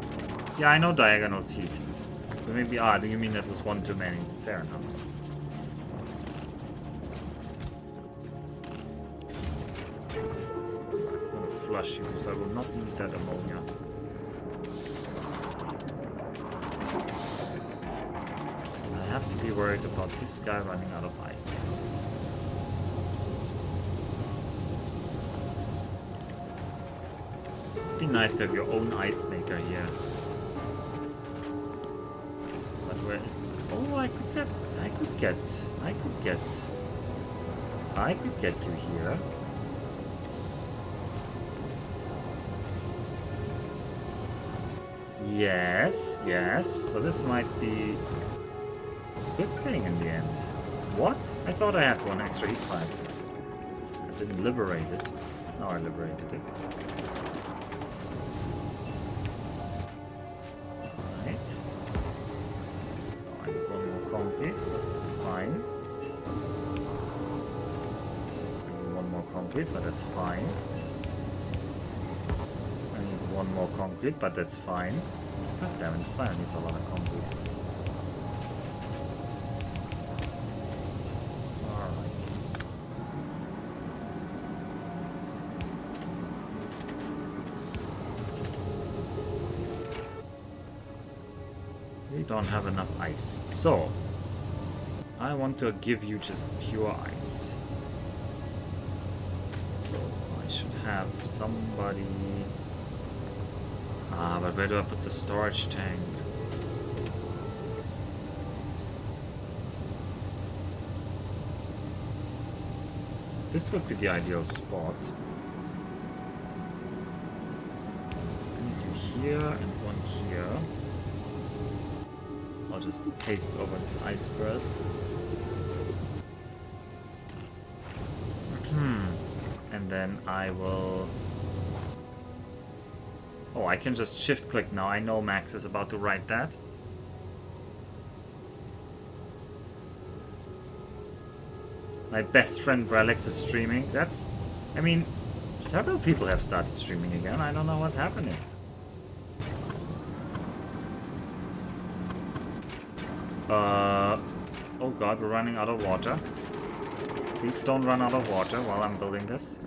Yeah, I know diagonal seat. So maybe, do you mean that was one too many? Fair enough. I'm gonna flush you, because I will not need that ammonia. have to be worried about this guy running out of ice. It'd be nice to have your own ice maker here. But where is... Oh, I could get you here. Yes, yes. So this might be a good thing in the end. What? I thought I had one extra heat pipe. I didn't liberate it. Now I liberated it. Alright. I need one more concrete, but that's fine. I need one more concrete, but that's fine. I need one more concrete, but that's fine. God damn it, this planet needs a lot of concrete. Alright. We don't have enough ice. So, I want to give you just pure ice. So, I should have somebody... Ah, but where do I put the storage tank? This would be the ideal spot. I need you here and one here. I'll just paste over this ice first. And then I will... Oh, I can just shift click now. I know Max is about to write that. My best friend Bralex is streaming. That's... I mean, several people have started streaming again. I don't know what's happening. Oh god, we're running out of water. Please don't run out of water while I'm building this.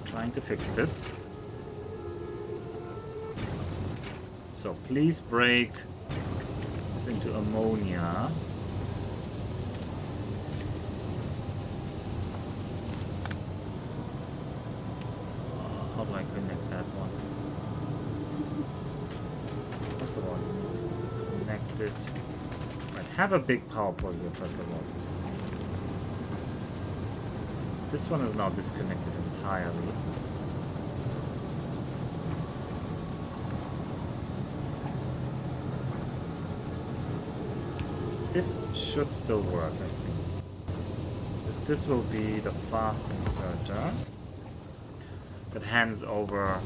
Trying to fix this. So please break this into ammonia. How do I connect that one? First of all, you need to connect it. Right, have a big power pole here, first of all. This one is now disconnected entirely. This should still work, I think. Because this will be the fast inserter that hands over.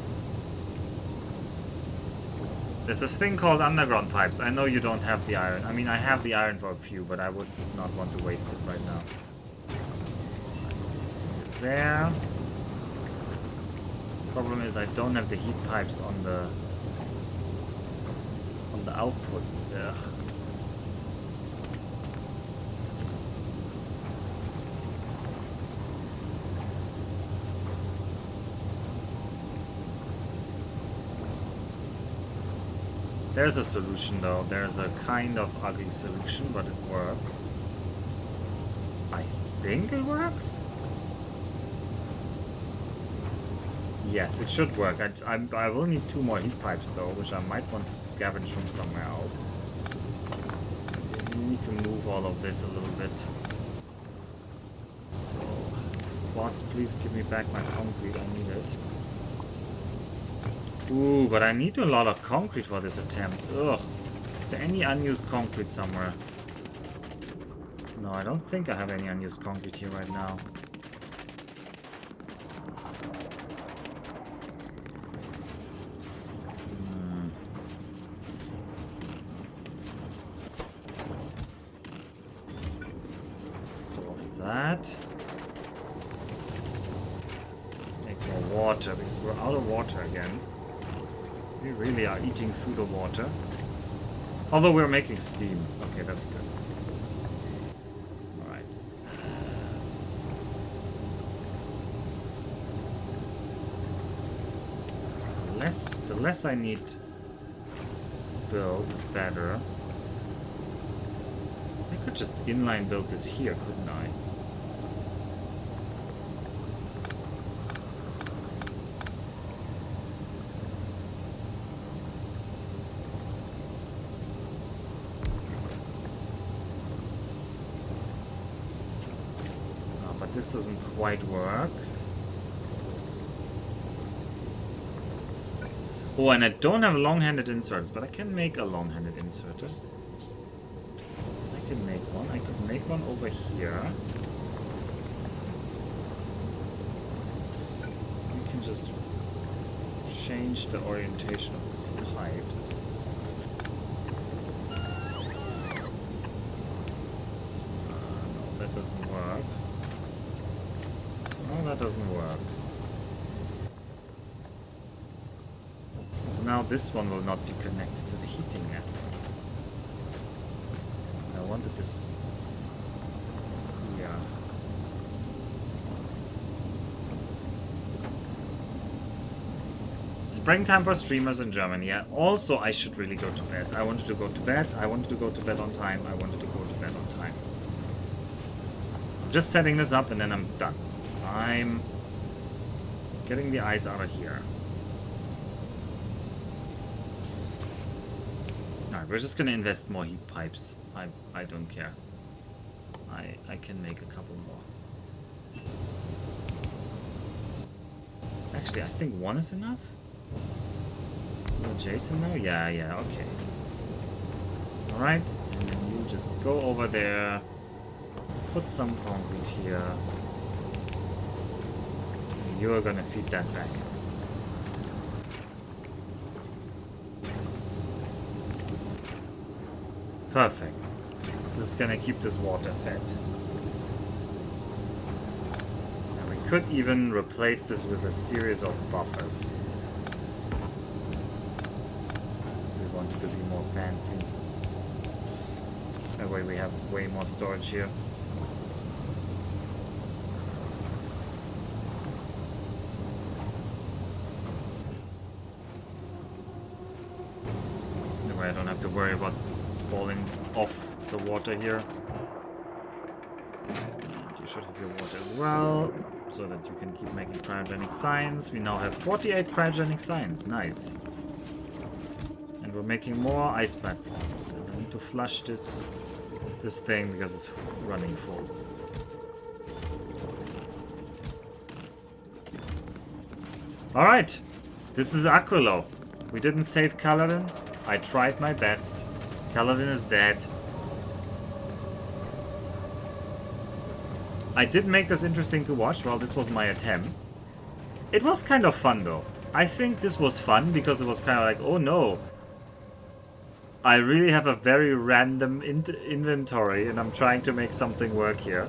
There's this thing called underground pipes. I know you don't have the iron. I mean, I have the iron for a few, but I would not want to waste it right now. There. Problem is I don't have the heat pipes on the output. Ugh. There's a solution though. There's a kind of ugly solution, but it works. I think it works? Yes, it should work. I will need 2 more heat pipes though, which I might want to scavenge from somewhere else. I need to move all of this a little bit. So, bots, please give me back my concrete. I need it. Ooh, but I need a lot of concrete for this attempt. Ugh. Is there any unused concrete somewhere? No, I don't think I have any unused concrete here right now. That. Make more water because we're out of water again. We really are eating through the water. Although we're making steam. Okay, that's good. Alright. The less I need build, the better. I could just inline build this here, couldn't I? Oh, but this doesn't quite work. Oh, and I don't have long-handed inserts, but I can make a long-handed inserter. I can make one. I could make one over here. You can just change the orientation of this pipe. No, that doesn't work. No, that doesn't work. So now this one will not be connected to the heating network. I wanted this here. Springtime for streamers in Germany. Yeah. Also, I should really go to bed. I wanted to go to bed. I wanted to go to bed on time. I wanted to go to bed on time. I'm just setting this up and then I'm done. I'm getting the ice out of here. We're just gonna invest more heat pipes. I don't care. I can make a couple more. Actually, I think one is enough. Oh, Jason now? Yeah, okay. Alright, and then you just go over there, put some concrete here. And you're gonna feed that back. Perfect. This is gonna keep this water fed. Now we could even replace this with a series of buffers. If we wanted to be more fancy. That way we have way more storage here. That way I don't have to worry about falling off the water here. And you should have your water as well, so that you can keep making cryogenic signs. We now have 48 cryogenic signs. Nice. And we're making more ice platforms. And I need to flush this thing because it's running full. Alright. This is Aquilo. We didn't save Kaladin. I tried my best. Kaladin is dead. I did make this interesting to watch. Well, this was my attempt. It was kind of fun, though. I think this was fun because it was kind of like, oh no. I really have a very random inventory and I'm trying to make something work here.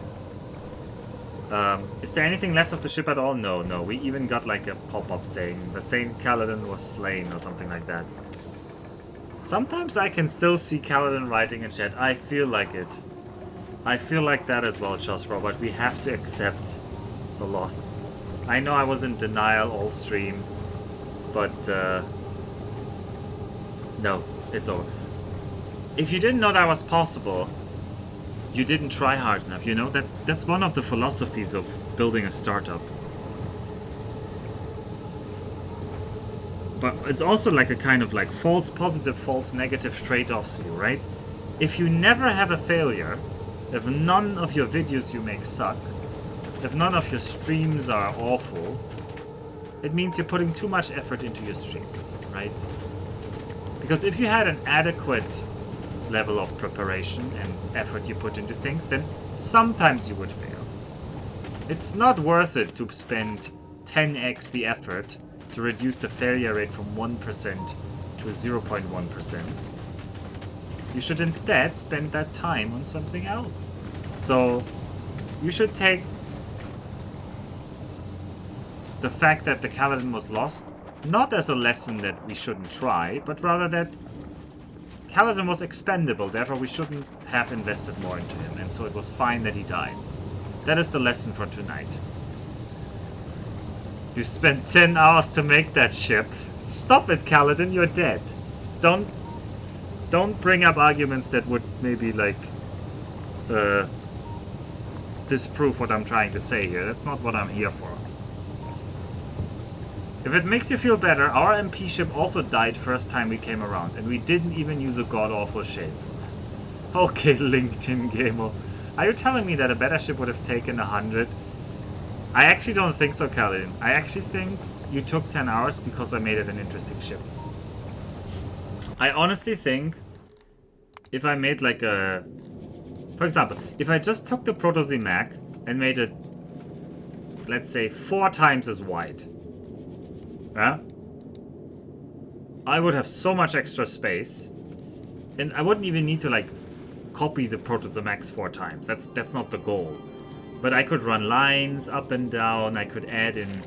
Is there anything left of the ship at all? No. We even got like a pop-up saying the Saint Kaladin was slain or something like that. Sometimes I can still see Kaladin writing in chat. I feel like it. I feel like that as well, Just Robert. We have to accept the loss. I know I was in denial all stream, but no, it's over. If you didn't know that was possible, you didn't try hard enough. You know, that's one of the philosophies of building a startup. But it's also like a kind of like false positive, false negative trade-offs here, right? If you never have a failure, if none of your videos you make suck, if none of your streams are awful, it means you're putting too much effort into your streams, right? Because if you had an adequate level of preparation and effort you put into things, then sometimes you would fail. It's not worth it to spend 10x the effort to reduce the failure rate from 1% to 0.1%. You should instead spend that time on something else. So you should take the fact that the Kaladin was lost not as a lesson that we shouldn't try, but rather that Kaladin was expendable, therefore we shouldn't have invested more into him, and so it was fine that he died. That is the lesson for tonight. You spent 10 hours to make that ship. Stop it, Kaladin, you're dead. Don't bring up arguments that would maybe like disprove what I'm trying to say here. That's not what I'm here for. If it makes you feel better, our MP ship also died first time we came around, and we didn't even use a god-awful shape. Okay, LinkedIn Gamer. Are you telling me that a better ship would have taken 100? I actually don't think so, Kaladin. I actually think you took 10 hours because I made it an interesting ship. I honestly think if I made like a... For example, if I just took the Proto-Z-Mac and made it, let's say, 4 times as wide, yeah, I would have so much extra space, and I wouldn't even need to like copy the Proto-Z-Max 4 times. That's not the goal. But I could run lines up and down. I could add in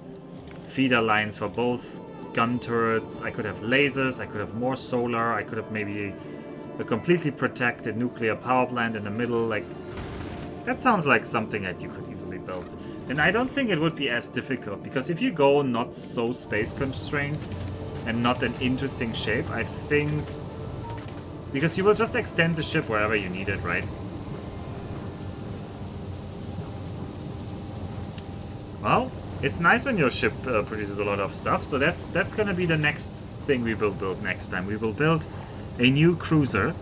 feeder lines for both gun turrets. I could have lasers. I could have more solar. I could have maybe a completely protected nuclear power plant in the middle. Like, that sounds like something that you could easily build. And I don't think it would be as difficult, because if you go not so space constrained and not an interesting shape, I think... Because you will just extend the ship wherever you need it, right? Well, it's nice when your ship produces a lot of stuff, so that's gonna be the next thing we will build next time. We will build a new cruiser.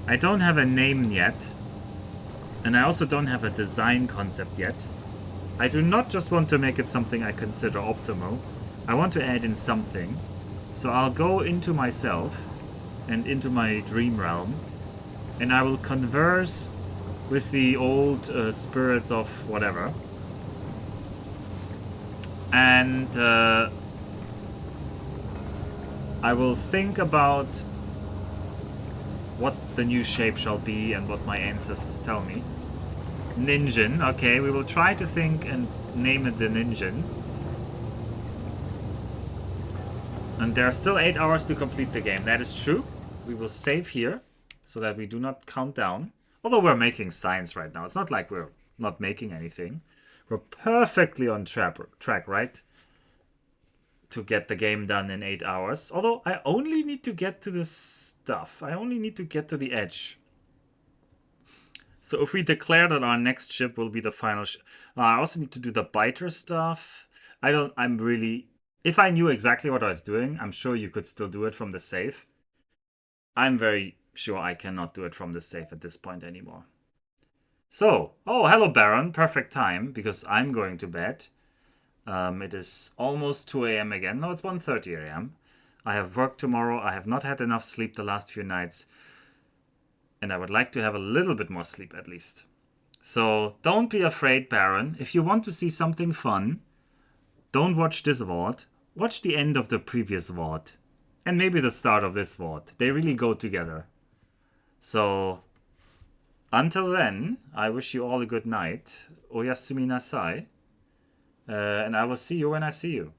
I don't have a name yet, and I also don't have a design concept yet. I do not just want to make it something I consider optimal. I want to add in something. So I'll go into myself and into my dream realm, and I will converse with the old spirits of whatever. And I will think about what the new shape shall be and what my ancestors tell me. Ninjin, okay, we will try to think and name it the Ninjin. And there are still 8 hours to complete the game, that is true. We will save here, so that we do not count down. Although we're making science right now, it's not like we're not making anything. We're perfectly on track, right? To get the game done in 8 hours. Although I only need to get to the stuff. I only need to get to the edge. So if we declare that our next ship will be the final ship... I also need to do the biter stuff. I'm really... If I knew exactly what I was doing, I'm sure you could still do it from the save. I'm very sure I cannot do it from the save at this point anymore. So, oh, hello Baron, perfect time, because I'm going to bed. It is almost 2 a.m. again. No, it's 1:30 a.m. I have work tomorrow. I have not had enough sleep the last few nights. And I would like to have a little bit more sleep at least. So don't be afraid, Baron. If you want to see something fun, don't watch this VOD. Watch the end of the previous VOD. And maybe the start of this VOD. They really go together. So, until then, I wish you all a good night. Oyasumi nasai. And I will see you when I see you.